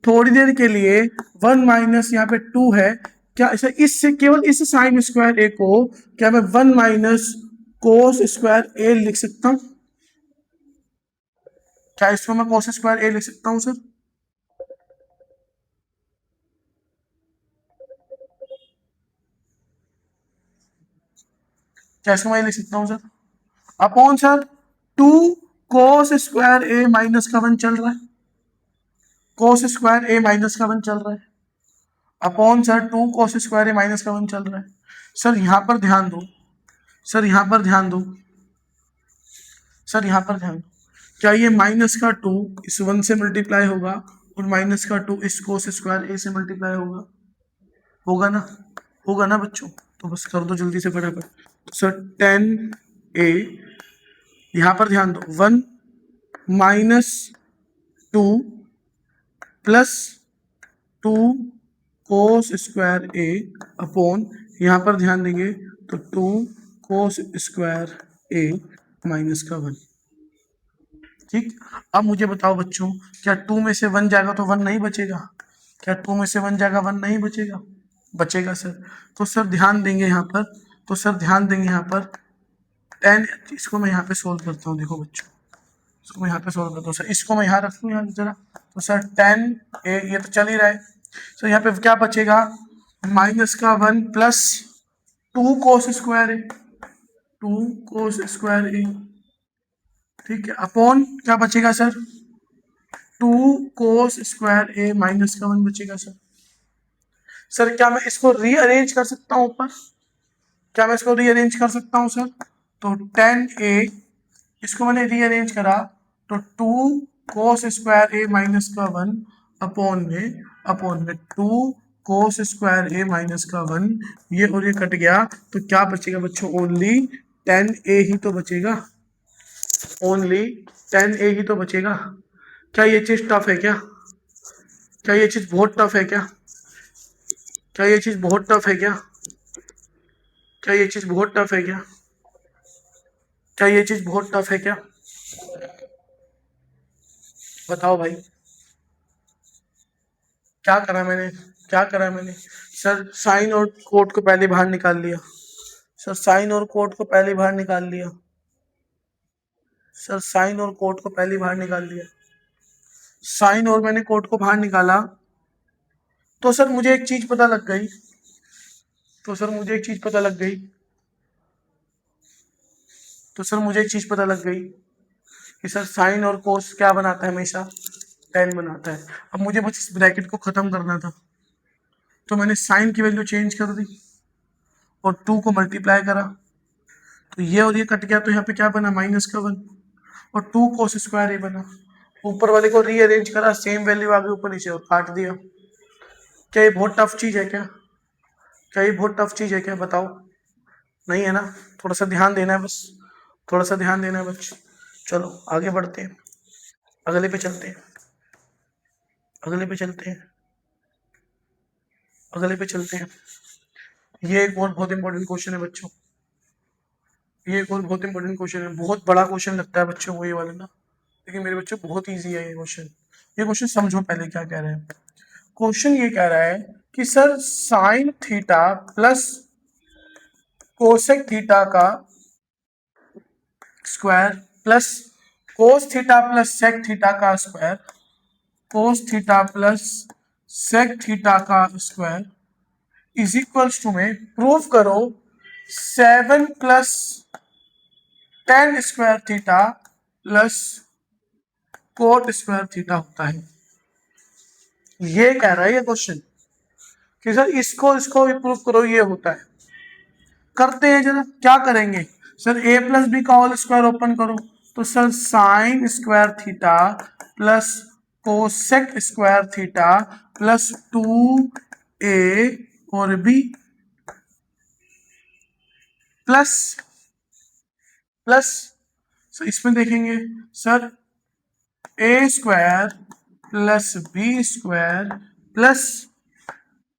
थोड़ी देर के लिए 1 माइनस यहाँ पे 2 है, क्या सर इससे केवल इस साइन स्क्वायर ए को क्या मैं 1 माइनस कोस स्क्वायर ए लिख सकता हूं? क्या इसको मैं कोस स्क्वायर ए लिख सकता हूं सर? क्या इसको मैं लिख सकता हूं sir? Upon sir 2 cos square ए माइनस का 1 चल रहा है, कोस स्क्वायर ए माइनस का 1 चल रहा है, अपॉन सर 2 कोस स्क्वायर ए माइनस का 1 चल रहा है। सर यहां पर ध्यान दो, सर यहां पर ध्यान दो, सर यहां पर ध्यान दो, क्या ये माइनस का 2 इस 1 से मल्टीप्लाई होगा और माइनस का 2 इस कोस स्क्वायर ए से मल्टीप्लाई होगा? होगा ना, होगा ना बच्चों? तो बस कर दो जल्दी से फटाफट। तो सर 10 ए, यहां पर ध्यान दो, 1 माइनस 2 प्लस 2 कोस स्क्वायर ए अपॉन, यहां पर ध्यान देंगे तो 2 कोस स्क्वायर ए माइनस का 1। ठीक, अब मुझे बताओ बच्चों, क्या 2 में से 1 जाएगा तो 1 नहीं बचेगा? क्या 2 में से 1 जाएगा 1 नहीं बचेगा? बचेगा सर। तो सर ध्यान देंगे यहाँ पर, तो सर ध्यान देंगे यहाँ पर 10, इसको मैं यहाँ पे सोल्व करता हूँ, देखो बच्चों इसको मैं यहाँ पे सोल्व करता हूँ सर, इसको मैं यहाँ रखूँ यहाँ जरा, तो सर 10 ए, ये तो चल ही रहा है सर, यहाँ पे क्या बचेगा, माइनस का 1 प्लस 2 कोस स्क्वायर ए, 2 कोस स्क्वायर ए, ठीक है, अपॉन क्या बचेगा सर, 2 कोस स्क्वायर ए माइनस का 1 बचेगा सर। सर क्या मैं इसको रीअरेंज कर सकता हूँ ऊपर? क्या मैं इसको रीअरेंज कर सकता हूँ सर? तो 10a, इसको मैंने रीअरेंज करा तो 2 कोस स्क्वायर ए माइनस का 1 अपॉन में 2 कोस स्क्वायर ए माइनस का 1, ये और ये कट गया तो क्या बचेगा बच्चों, ओनली 10a ही तो बचेगा, ओनली 10a ही तो बचेगा। क्या ये चीज टफ है क्या? क्या ये चीज बहुत टफ है क्या? क्या ये चीज बहुत टफ है क्या? क्या ये चीज बहुत टफ है क्या? क्या ये चीज बहुत टफ है क्या? बताओ भाई, क्या करा मैंने, क्या करा मैंने? सर साइन और कोट को पहले बाहर निकाल लिया, सर साइन और कोट को पहले बाहर निकाल लिया, सर साइन और कोट को पहले बाहर निकाल लिया, साइन और मैंने कोट को बाहर निकाला तो सर मुझे एक चीज पता लग गई, तो सर मुझे एक चीज पता लग गई, तो सर मुझे एक चीज पता लग गई कि सर साइन और कोस क्या बनाता है, हमेशा 10 बनाता है। अब मुझे बस इस ब्रैकेट को खत्म करना था, तो मैंने साइन की वैल्यू चेंज कर दी और 2 को मल्टीप्लाई करा, तो ये और ये कट गया तो यहाँ पे क्या बना, माइनस का 1 और 2 कोस स्क्वायर ए बना, ऊपर वाले को रीअरेंज करा, सेम वैल्यू आ गई ऊपर नीचे और काट दिया। क्या ये बहुत टफ चीज है क्या? क्या ये बहुत टफ चीज है क्या, बताओ? नहीं है ना, थोड़ा सा ध्यान देना है बस, थोड़ा सा ध्यान देना है बच्चों। चलो आगे बढ़ते हैं, अगले पे चलते हैं, अगले पे चलते हैं, अगले पे चलते हैं। ये एक और बहुत इंपॉर्टेंट क्वेश्चन है बच्चों, ये एक और बहुत इंपॉर्टेंट क्वेश्चन है, बहुत बड़ा क्वेश्चन लगता है बच्चों को ये वाला ना, लेकिन मेरे बच्चों बहुत इजी है ये क्वेश्चन। ये क्वेश्चन समझो पहले क्या कह रहे हैं। क्वेश्चन ये कह रहा है कि sir sine theta plus cosec theta का square plus cos theta plus sec theta का square, cos theta plus sec theta का स्क्वायर इज इक्वल्स टू में प्रूव करो 7 plus 10 square theta plus cot square theta होता है। ये कह रहा है ये क्वेश्चन कि सर इसको इसको भी प्रूव करो, ये होता है। करते हैं जरा, क्या करेंगे सर, a प्लस बी का होल स्क्वायर ओपन करो, तो sir sine square theta plus cosec square theta plus 2a और b प्लस प्लस, सर इसमें देखेंगे sir a square plus B square plus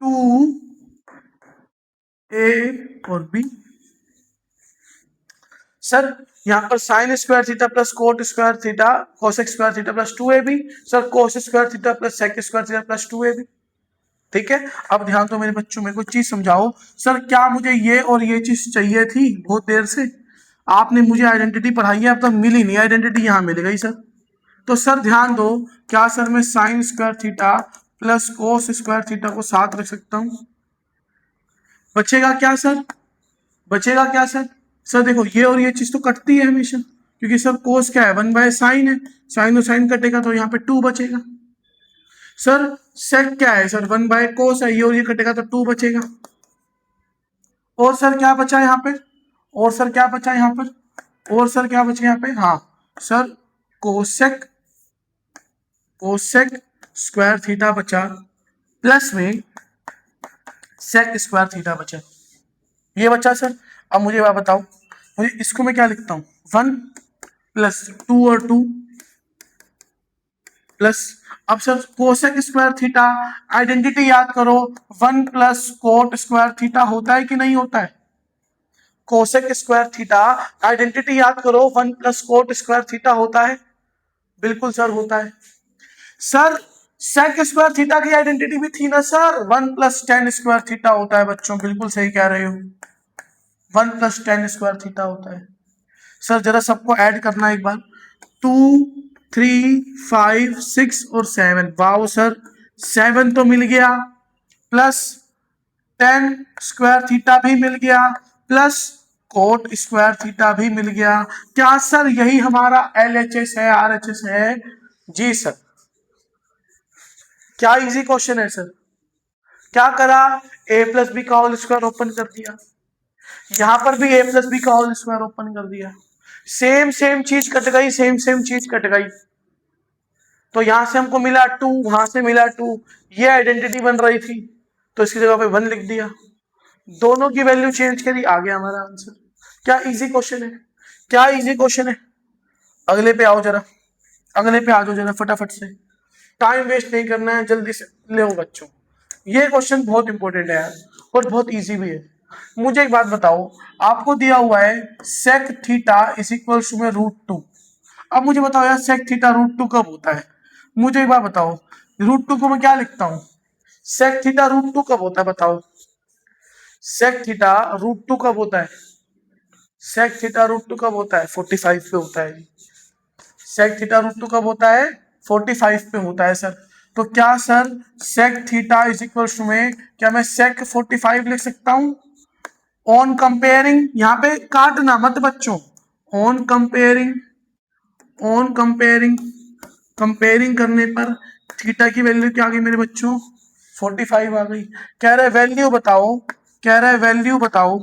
2 a और बी। सर यहाँ पर sine square theta plus cot square theta cosec square theta plus 2ab। Sir cos square theta plus sec square theta plus 2ab। ठीक है, अब ध्यान दो मेरे बच्चों, मेरे को चीज समझाओ। सर क्या मुझे ये और ये चीज चाहिए थी बहुत देर से? आपने मुझे आइडेंटिटी पढ़ाई है, अब तक मिली नहीं आइडेंटिटी, यहाँ मिल गई सर। तो सर ध्यान दो, क्या सर मैं sign square theta plus cos square theta को साथ रख सकता हूँ? बचेगा क्या सर? बचेगा क्या सर? सर देखो ये और ये चीज तो कटती है हमेशा, क्योंकि सर कोस क्या है, 1/sin है, साइन और साइन कटेगा तो यहाँ पे 2 बचेगा। सर सेक क्या है सर, 1/cos है, ये और ये कटेगा तो 2 बचेगा। और सर क्या बचा यहाँ पे? और सर क्या बचा यहाँ पर? और सर क्या बचा यहाँ पे? हाँ sir cosec cosec square theta बचा, प्लस में सेक स्क्वायर थीटा बचा, ये बचा सर। अब मुझे बात बताओ, मुझे इसको मैं क्या लिखता हूँ, 1 प्लस 2 और 2 प्लस, अब sir cosec square theta identity याद करो, 1 प्लस कोट स्क्वायर थीटा होता है कि नहीं होता है? कोसेक स्क्वायर थीटा आइडेंटिटी याद करो, 1 प्लस कोट स्क्वायर थीटा होता है। बिल्कुल सर होता है। सर सेक स्क्वायर थीटा की आइडेंटिटी भी थी ना sir, 1 plus tan square theta होता है बच्चों, बिल्कुल सही कह रहे हो, 1 प्लस टेन स्क्वायर थीटा होता है। सर जरा सबको ऐड करना एक बार, 2 3 5 6 और 7, वाओ सर 7 तो मिल गया, प्लस 10 स्क्वायर थीटा भी मिल गया, प्लस कोट स्क्वायर थीटा भी मिल गया। क्या सर यही हमारा LHS है, RHS है? जी सर। क्या इजी क्वेश्चन है सर? क्या करा, a प्लस बी का होल स्क्वायर ओपन कर दिया, यहां पर भी a प्लस बी का होल स्क्वायर ओपन कर दिया, सेम सेम चीज कट गई, सेम सेम चीज कट गई, तो यहां से हमको मिला 2, वहां से मिला 2, ये आइडेंटिटी बन रही थी, तो इसकी जगह पे 1 लिख दिया, दोनों की वैल्यू चेंज करी, आ गया हमारा आंसर। क्या इजी क्वेश्चन है? क्या इजी क्वेश्चन है? अगले पे आओ जरा, अगले पे आ जाओ जरा फटाफट से, टाइम वेस्ट नहीं करना है, जल्दी से ले बच्चों। ये क्वेश्चन बहुत इंपॉर्टेंट है यार, और बहुत इजी भी है। मुझे एक बात बताओ, आपको दिया हुआ है sec theta is equal to में √2। अब मुझे बताओ यार सेक थीटा √2 कब होता है? मुझे एक बात बताओ, √2 को मैं क्या लिखता हूँ? सेक थीटा √2 कब होता है बताओ? सेक थीटा √2 कब होता है? सेक थीटा √2 कब होता है? 45 पे होता है। सेक थीटा √2 कब होता है? 45 पे होता है सर। तो क्या sir sec theta is equal to में क्या मैं सेक 45 लिख सकता हूं? ऑन कंपेयरिंग, यहाँ पे काटना मत बच्चों, on comparing, on comparing, comparing करने पर थीटा की वैल्यू क्या आ गई मेरे बच्चों? 45 आ गई। कह रहे वैल्यू बताओ, कह रहे वैल्यू बताओ,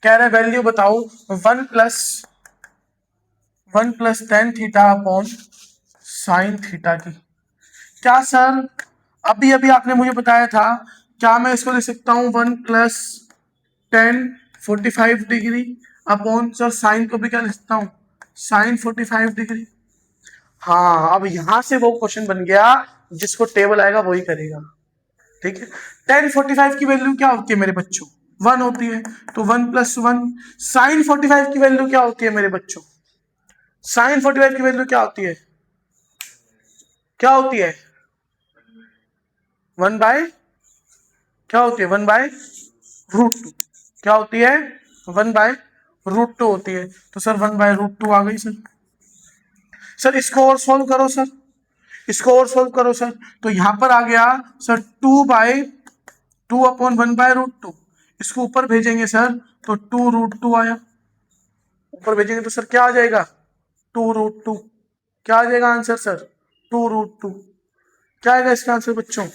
कह रहे वैल्यू बताओ, 1 plus tan theta upon sine theta की। क्या सर अभी अभी आपने मुझे बताया था, क्या मैं इसको लिख सकता हूँ 1 plus tan 45 degree upon sir sine को भी क्या लिख सकता हूँ, साइन 45 डिग्री। हाँ अब यहां से वो क्वेश्चन बन गया, जिसको टेबल आएगा वही करेगा। ठीक है, टेन 45 की वैल्यू क्या होती है मेरे बच्चों? 1 होती है, तो 1 प्लस 1। साइन 45 की वैल्यू क्या होती है मेरे बच्चों? साइन 45 की वैल्यू क्या होती है? क्या होती है? 1 बाय, क्या होती है? 1/√2। क्या होती है? 1/√2 होती है। तो सर 1/√2 आ गई सर। सर इसको और सोल्व करो सर, इसको और सोल्व करो सर, तो यहां पर आ गया सर 2/2 अपॉन 1/√2। इसको ऊपर भेजेंगे सर तो 2√2 आया, ऊपर भेजेंगे तो सर क्या आ जाएगा? 2√2। क्या आ जाएगा आंसर सर? 2√2। क्या आएगा इसका आंसर बच्चों?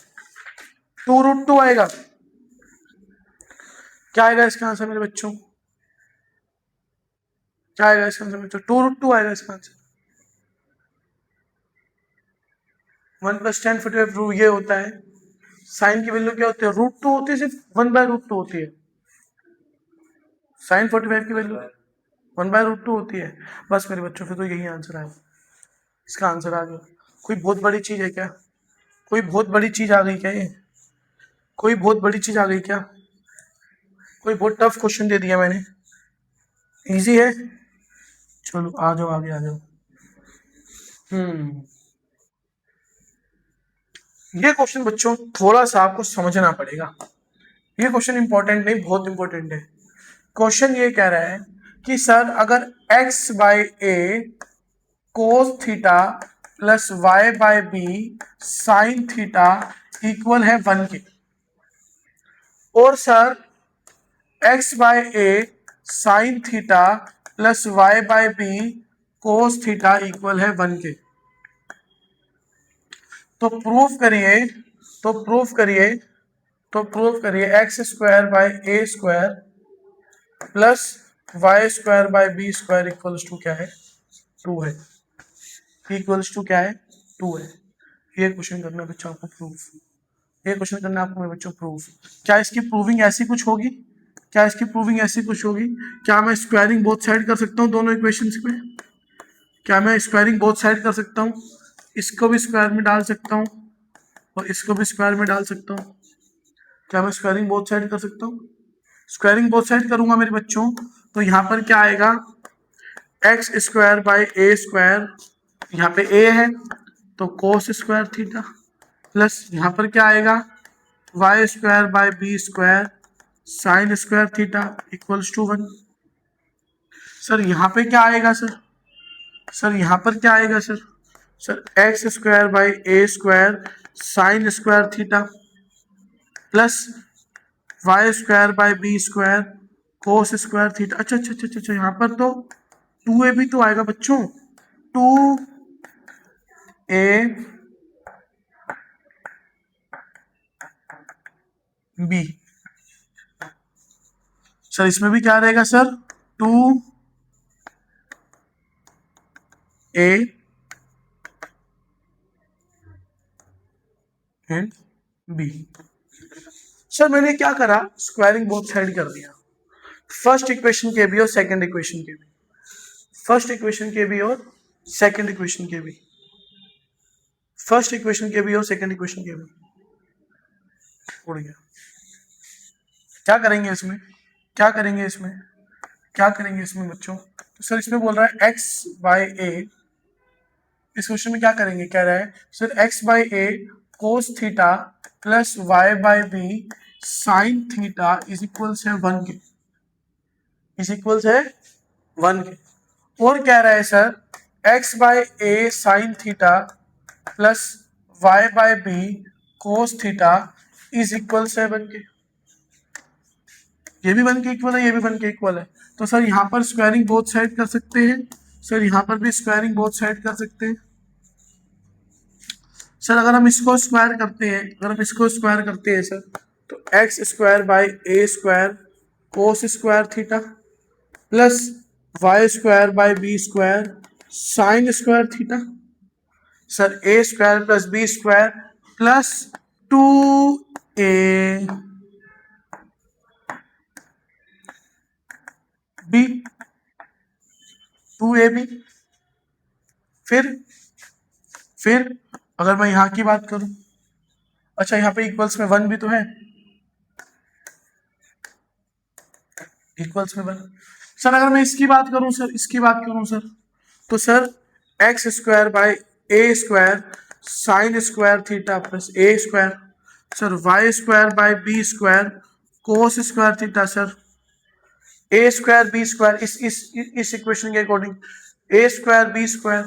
2√2 आएगा। क्या आएगा इसका आंसर मेरे बच्चों? क्या आएगा इसका आंसर बच्चों? 2√2 आएगा इसका आंसर। 1 प्लस टेन 45 ये होता है, साइन की वैल्यू क्या होती है? √2 होती है, सिर्फ 1/√2 होती है। साइन 45 की वैल्यू 1/√2 होती है। बस मेरे बच्चों फिर तो यही आंसर आएगा, इसका आंसर आ गया। कोई बहुत बड़ी चीज है क्या? कोई बहुत बड़ी चीज आ गई क्या? ये कोई बहुत बड़ी चीज आ गई क्या? कोई बहुत टफ क्वेश्चन दे दिया मैंने, इजी है। चलो आ जाओ आगे आ जाओ। ये क्वेश्चन बच्चों थोड़ा सा आपको समझना पड़ेगा। ये क्वेश्चन इंपॉर्टेंट नहीं, बहुत इंपॉर्टेंट है। क्वेश्चन ये कह रहा है कि सर अगर x by A cos theta plus y by B sine theta equal है 1 के, और sir x by A sine theta plus y by B cos theta equal है 1 के, तो प्रूफ करिए, तो प्रूफ करिए, तो प्रूफ करिए x square by a square plus y square by b square equals to क्या है, 2 है। इक्वल्स टू क्या है, 2 है। ये क्वेश्चन करना है बच्चों आपको प्रूफ, ये क्वेश्चन करना है आपको मेरे बच्चों प्रूफ। क्या इसकी प्रूविंग ऐसी कुछ होगी, क्या इसकी प्रूविंग ऐसी कुछ होगी? क्या मैं स्क्वायरिंग बोथ साइड कर सकता हूँ दोनों इक्वेशंस में? क्या मैं स्क्वायरिंग बोथ साइड कर सकता हूँ? इसको भी स्क्वायर में डाल सकता हूँ और इसको भी स्क्वायर में डाल सकता हूँ। क्या मैं स्क्वायरिंग बोथ साइड कर सकता हूँ? स्क्वायरिंग बोथ साइड करूंगा मेरे बच्चों, तो यहाँ पर क्या आएगा, x square by a square, यहाँ पे ए है तो कोस स्क्वायर थीटा, प्लस यहाँ पर क्या आएगा, y square by b square sine square theta equals to 1। Sir यहाँ पे क्या आएगा सर यहाँ पर क्या आएगा sir x square by a square sine square theta plus y square by b square cos square theta. अच्छा अच्छा अच्छा अच्छा, यहाँ पर तो 2a भी तो आएगा बच्चों, 2a बी। सर इसमें भी क्या रहेगा sir, 2a and B. Sir मैंने क्या करा, स्क्वायरिंग बोथ साइड कर दिया, फर्स्ट इक्वेशन के भी और सेकंड इक्वेशन के भी, फर्स्ट इक्वेशन के भी और सेकंड इक्वेशन के भी, फर्स्ट इक्वेशन के भी और सेकंड इक्वेशन के भी। उड़ गया। क्या करेंगे इसमें, क्या करेंगे इसमें, क्या करेंगे इसमें बच्चों? तो सर इसमें बोल रहा है x बाई ए, इस क्वेश्चन में क्या करेंगे, कह रहा है sir x by A cos theta plus y by b sine theta is equals है 1 के, इज इक्वल्स है 1 के, और कह रहा है sir x by a sine theta plus y by b cos theta is equals है 1 के। ये भी 1 के इक्वल है, ये भी 1 के इक्वल है, तो सर यहाँ पर स्क्वायरिंग बोथ साइड कर सकते हैं, सर यहाँ पर भी स्क्वायरिंग बोथ साइड कर सकते हैं। सर अगर हम इसको स्क्वायर करते हैं, अगर हम इसको स्क्वायर करते हैं सर, तो x square by a square cos square theta plus y square by b square sine square theta. Sir A square plus B square plus 2a b, 2ab। फिर अगर मैं यहां की बात करूं, अच्छा यहाँ पे इक्वल्स में 1 भी तो है, इक्वल्स में 1। सर अगर मैं इसकी बात करूं सर, इसकी बात करूं सर, तो sir x square by a square sine square theta plus a square, sir y square by b square cos square theta, sir A square b square इस इक्वेशन के according a square b square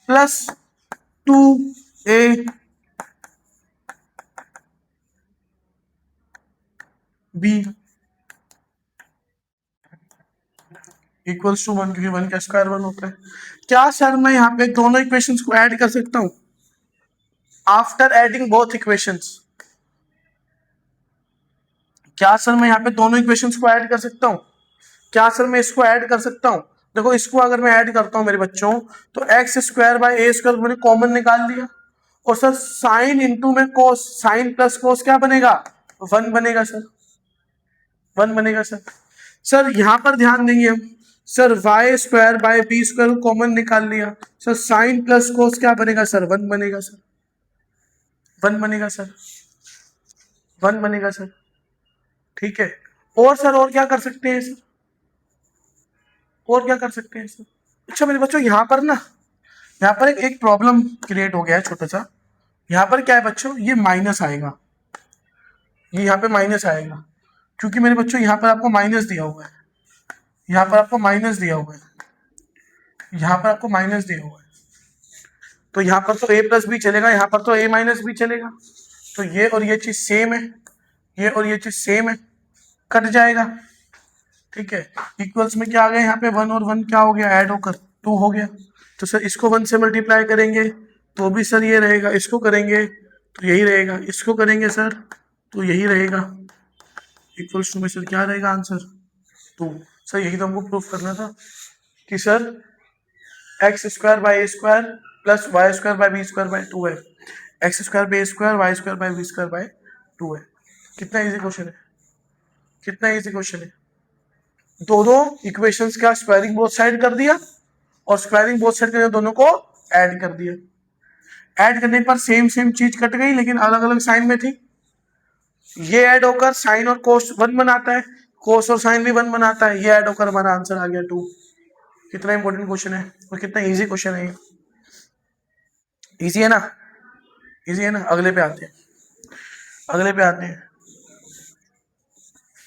plus 2a b equals to 1, क्योंकि 1 का square 1 होता है। क्या sir मैं यहाँ पे दोनों इक्वेशंस को ऐड कर सकता हूँ आफ्टर एडिंग बोथ इक्वेशंस? क्या सर मैं यहाँ पे दोनों इक्वेशंस को ऐड कर सकता हूँ? क्या सर मैं इसको ऐड कर सकता हूँ? देखो इसको अगर मैं ऐड करता हूँ मेरे बच्चों, तो x square by a square मैंने कॉमन निकाल लिया, और सर साइन इंटू में कोस, साइन प्लस कोस क्या बनेगा, 1 बनेगा सर, 1 बनेगा सर। सर यहाँ पर ध्यान देंगे हम, sir y square by b square common निकाल लिया, सर साइन प्लस कोस क्या बनेगा सर, 1 बनेगा सर, 1 बनेगा सर, 1 बनेगा सर, ठीक है। और सर और क्या कर सकते हैं सर, और क्या कर सकते हैं सर? अच्छा मेरे बच्चों यहाँ पर ना, यहाँ पर एक प्रॉब्लम क्रिएट हो गया है छोटा सा। यहाँ पर क्या है बच्चों, ये माइनस आएगा, ये यहाँ पे माइनस आएगा, क्योंकि मेरे बच्चों यहाँ पर आपको माइनस दिया हुआ है, यहाँ पर आपको माइनस दिया हुआ है, यहाँ पर आपको माइनस दिया हुआ है। तो यहाँ पर तो ए प्लस भी चलेगा, यहाँ पर तो ए माइनस भी चलेगा। तो ये और ये चीज सेम है, ये और ये चीज सेम है, कट जाएगा। ठीक है, इक्वल्स में क्या आ गया, यहाँ पे 1 और 1 क्या हो गया, ऐड होकर 2 हो गया। तो सर इसको 1 से मल्टीप्लाई करेंगे तो भी सर ये रहेगा, इसको करेंगे तो यही रहेगा, इसको करेंगे सर तो यही रहेगा। इक्वल्स टू में सर क्या रहेगा आंसर, 2। सर यही तो हमको प्रूफ करना था कि sir x square by a square plus y square by b square by 2 है, x square by a square y square by b square by 2 है। कितना इजी क्वेश्चन है, कितना इजी क्वेश्चन है। दोनों इक्वेशंस का स्क्वायरिंग बोथ साइड कर दिया और स्क्वायरिंग बोथ साइड करके दोनों को ऐड कर दिया। ऐड करने पर सेम सेम चीज कट गई लेकिन अलग अलग साइन में थी। ये ऐड होकर साइन और कोस 1 बनाता है, कोस और साइन भी 1 बनाता है, ये ऐड होकर हमारा आंसर आ गया 2। कितना इंपॉर्टेंट क्वेश्चन है और कितना इजी क्वेश्चन है ये। इजी है ना, इजी है ना। अगले पे आते हैं, अगले पे आते हैं।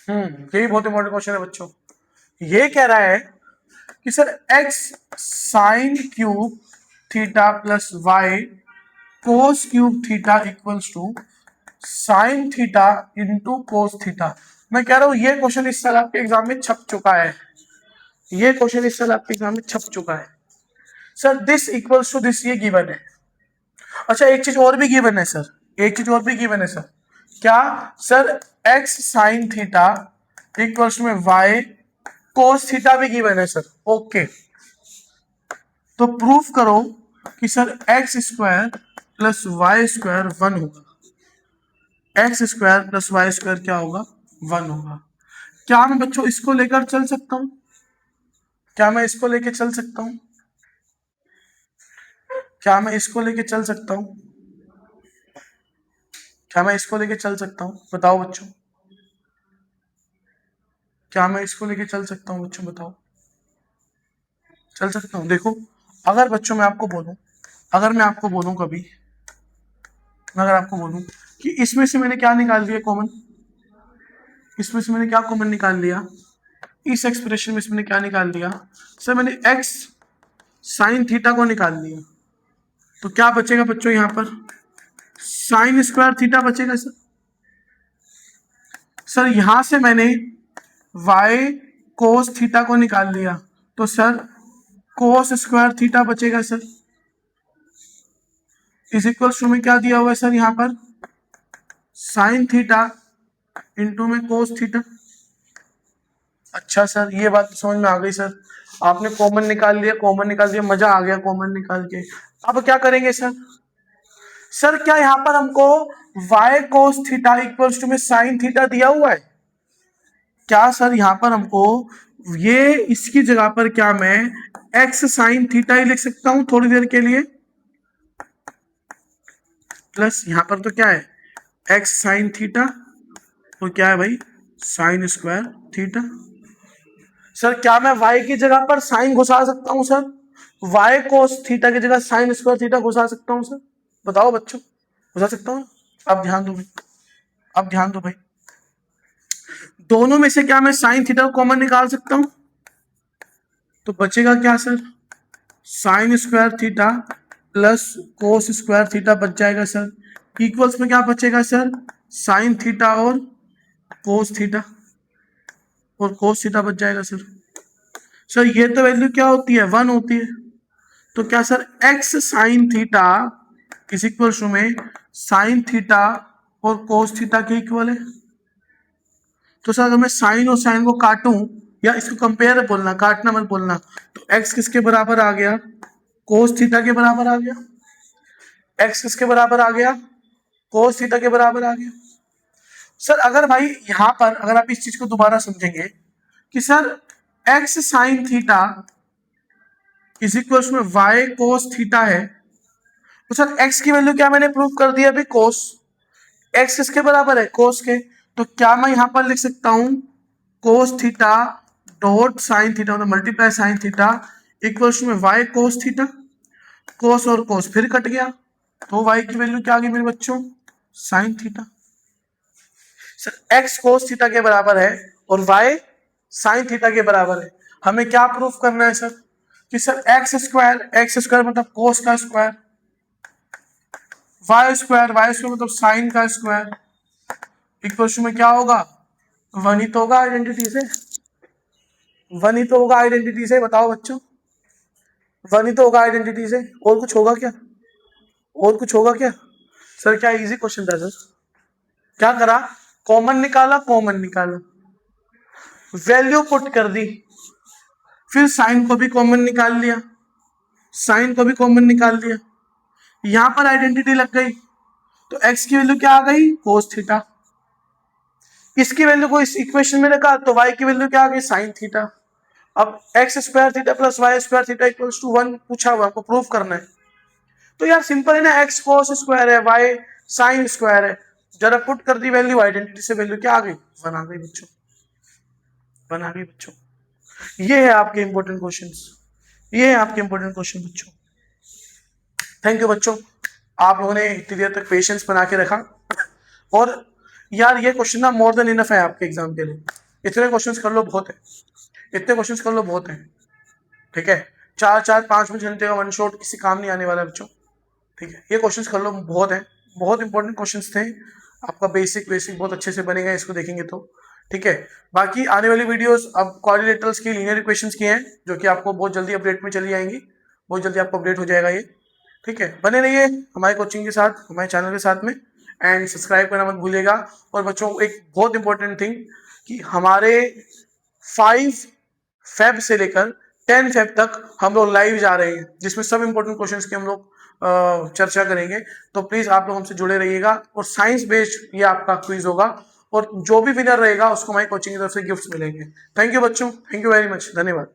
ये भी बहुत इंपॉर्टेंट क्वेश्चन है बच्चों। ये कह रहा है कि sir x sine cube theta plus y cos cube theta equals to sine theta into cos theta. मैं कह रहा हूं ये क्वेश्चन इस साल आपके एग्जाम में छप चुका है, ये क्वेश्चन इस साल आपके एग्जाम में छप चुका है। Sir this equals to this, ये गिवन है। अच्छा एक चीज और भी गिवन है सर, एक चीज और भी गिवन है सर। क्या sir, x sine theta equals में y कोस थीटा भी गिवन है सर। ओके, तो प्रूफ करो कि sir x square plus y square 1 होगा, x square plus y square क्या होगा, 1 होगा। क्या मैं बच्चों इसको लेकर चल सकता हूं, क्या मैं इसको लेकर चल सकता हूं, क्या मैं इसको लेके चल सकता हूं, क्या मैं इसको लेके चल सकता हूं, बताओ बच्चों, क्या मैं इसको लेके चल सकता हूं बच्चों, बताओ। चल सकता हूं। देखो अगर बच्चों मैं आपको बोलूं, अगर मैं आपको बोलूं कभी, मैं अगर आपको बोलूं कि इसमें से मैंने क्या निकाल दिया कॉमन, इसमें से मैंने क्या कॉमन निकाल लिया, इस एक्सप्रेशन में से मैंने क्या निकाल दिया सर, मैंने एक्स साइन थीटा को निकाल लिया। तो क्या बचेगा बच्चों, यहां पर साइन स्क्वायर थीटा बचेगा सर। सर यहां से मैंने y कोस थीटा को निकाल लिया, तो सर कोस स्क्वायर थीटा बचेगा सर। इज इक्वल टू में क्या दिया हुआ है सर, यहां पर साइन थीटा इंटू में कोस थीटा। अच्छा सर ये बात समझ में आ गई सर, आपने कॉमन निकाल लिया, कॉमन निकाल दिया, मजा आ गया कॉमन निकाल के। अब क्या करेंगे सर, सर क्या यहां पर हमको y cos theta equals to में साइन थीटा दिया हुआ है, क्या सर यहां पर हमको ये इसकी जगह पर क्या मैं x साइन थीटा ही लिख सकता हूं थोड़ी देर के लिए, प्लस यहां पर तो क्या है x साइन थीटा और क्या है भाई साइन स्क्वायर थीटा। सर क्या मैं y की जगह पर साइन घुसा सकता हूं सर, y कोस थीटा की जगह साइन स्क्वायर थीटा घुसा सकता हूं सर, बताओ बच्चों, घुसा सकता हूं। अब ध्यान दो भाई, अब ध्यान दो भाई, दोनों में से क्या मैं साइन थीटा को कॉमन निकाल सकता हूं, तो बचेगा क्या sir, sine square theta plus cos square theta बच जाएगा सर। इक्वल्स में क्या बचेगा सर, साइन थीटा और कोस थीटा, और कोस थीटा बच जाएगा सर। सर ये तो वैल्यू क्या होती है, 1 होती है। तो क्या sir x sine theta is equal to में साइन थीटा और कोस थीटा के इक्वल है। तो सर अगर मैं साइन और साइन को काटूं, या इसको कंपेयर बोलना, काटना मत बोलना, तो एक्स किसके बराबर आ गया, कोस थीटा के बराबर आ गया। एक्स किसके बराबर आ गया, कोस थीटा के बराबर आ गया। सर अगर भाई यहां पर अगर आप इस चीज को दोबारा समझेंगे कि sir x sine theta is equal में वाई कोस थीटा है, तो सर एक्स की वैल्यू क्या मैंने प्रूव कर दिया अभी, कोस। एक्स किसके बराबर है, कोस के। तो क्या मैं यहां पर लिख सकता हूं cos theta dot sine theta मतलब मल्टीप्लाई साइन थीटा इक्वल्स में वाई कोस थीटा, कोस और कोस फिर कट गया, तो वाई की वैल्यू क्या आ गई मेरे बच्चों, sign theta. Sir x cos theta के बराबर है और वाई साइन थीटा के बराबर है, हमें क्या प्रूफ करना है सर कि सर एक्स स्क्वायर मतलब कोस का स्क्वायर, वाई स्क्वायर मतलब साइन का स्क्वायर इक्वल्स में क्या होगा, वन ही तो होगा आइडेंटिटी से, वन ही तो होगा आइडेंटिटी से, बताओ बच्चों, वन ही तो होगा आइडेंटिटी से, और कुछ होगा क्या, और कुछ होगा क्या। सर क्या इजी क्वेश्चन था सर, क्या करा, कॉमन निकाला, वैल्यू पुट कर दी, फिर साइन को भी कॉमन निकाल लिया, यहां पर आइडेंटिटी लग गई, तो x की वैल्यू क्या आ गई, कोस थीटा, इसकी वैल्यू को इस इक्वेशन में रखा तो y की वैल्यू क्या आ गई, साइन थीटा। अब x square theta plus y square theta equals to 1 पूछा हुआ, आपको प्रूफ करना है, तो यार सिंपल है ना, एक्स कोस स्क्वायर है, वाई साइन स्क्वायर है, जरा पुट कर दी वैल्यू, आइडेंटिटी से वैल्यू क्या आ गई, वन आ गई बच्चों, वन आ गई बच्चों। ये है आपके इंपॉर्टेंट क्वेश्चंस, ये है आपके इंपॉर्टेंट क्वेश्चन बच्चों। थैंक यू बच्चों, आप लोगों ने इतनी देर तक पेशेंस बना के रखा, और यार ये क्वेश्चन ना मोर देन इनफ है आपके एग्जाम के लिए, इतने क्वेश्चंस कर लो बहुत है, इतने क्वेश्चंस कर लो बहुत है, ठीक है, 4-5 घंटे का वन शॉट किसी काम नहीं आने वाला बच्चों, ठीक है, ये क्वेश्चंस कर लो बहुत है, बहुत इंपॉर्टेंट क्वेश्चंस थे, आपका बेसिक बहुत अच्छे से बनेगा इसको देखेंगे तो, ठीक है। बाकी आने वाली वीडियोस अब क्वाड्रिलेटरल्स की, लीनियर इक्वेशंस की हैं, जो कि आपको बहुत जल्दी अपडेट में चली आएंगी, बहुत जल्दी आपको अपडेट हो जाएगा ये, ठीक है। बने रहिए हमारे कोचिंग के साथ, हमारे चैनल के साथ में, एंड सब्सक्राइब करना मत भूलिएगा। और बच्चों एक बहुत इंपॉर्टेंट थिंग कि हमारे 5 फेब से लेकर 10 फेब तक हम लोग लाइव जा रहे हैं, जिसमें सब इंपॉर्टेंट क्वेश्चंस की हम लोग चर्चा करेंगे, तो प्लीज आप लोग हमसे जुड़े रहिएगा, और साइंस बेस्ड ये आपका क्विज होगा, और जो भी विनर रहेगा उसको हमारी कोचिंग की तरफ से गिफ्ट्स मिलेंगे। थैंक यू बच्चों, थैंक यू वेरी मच, धन्यवाद।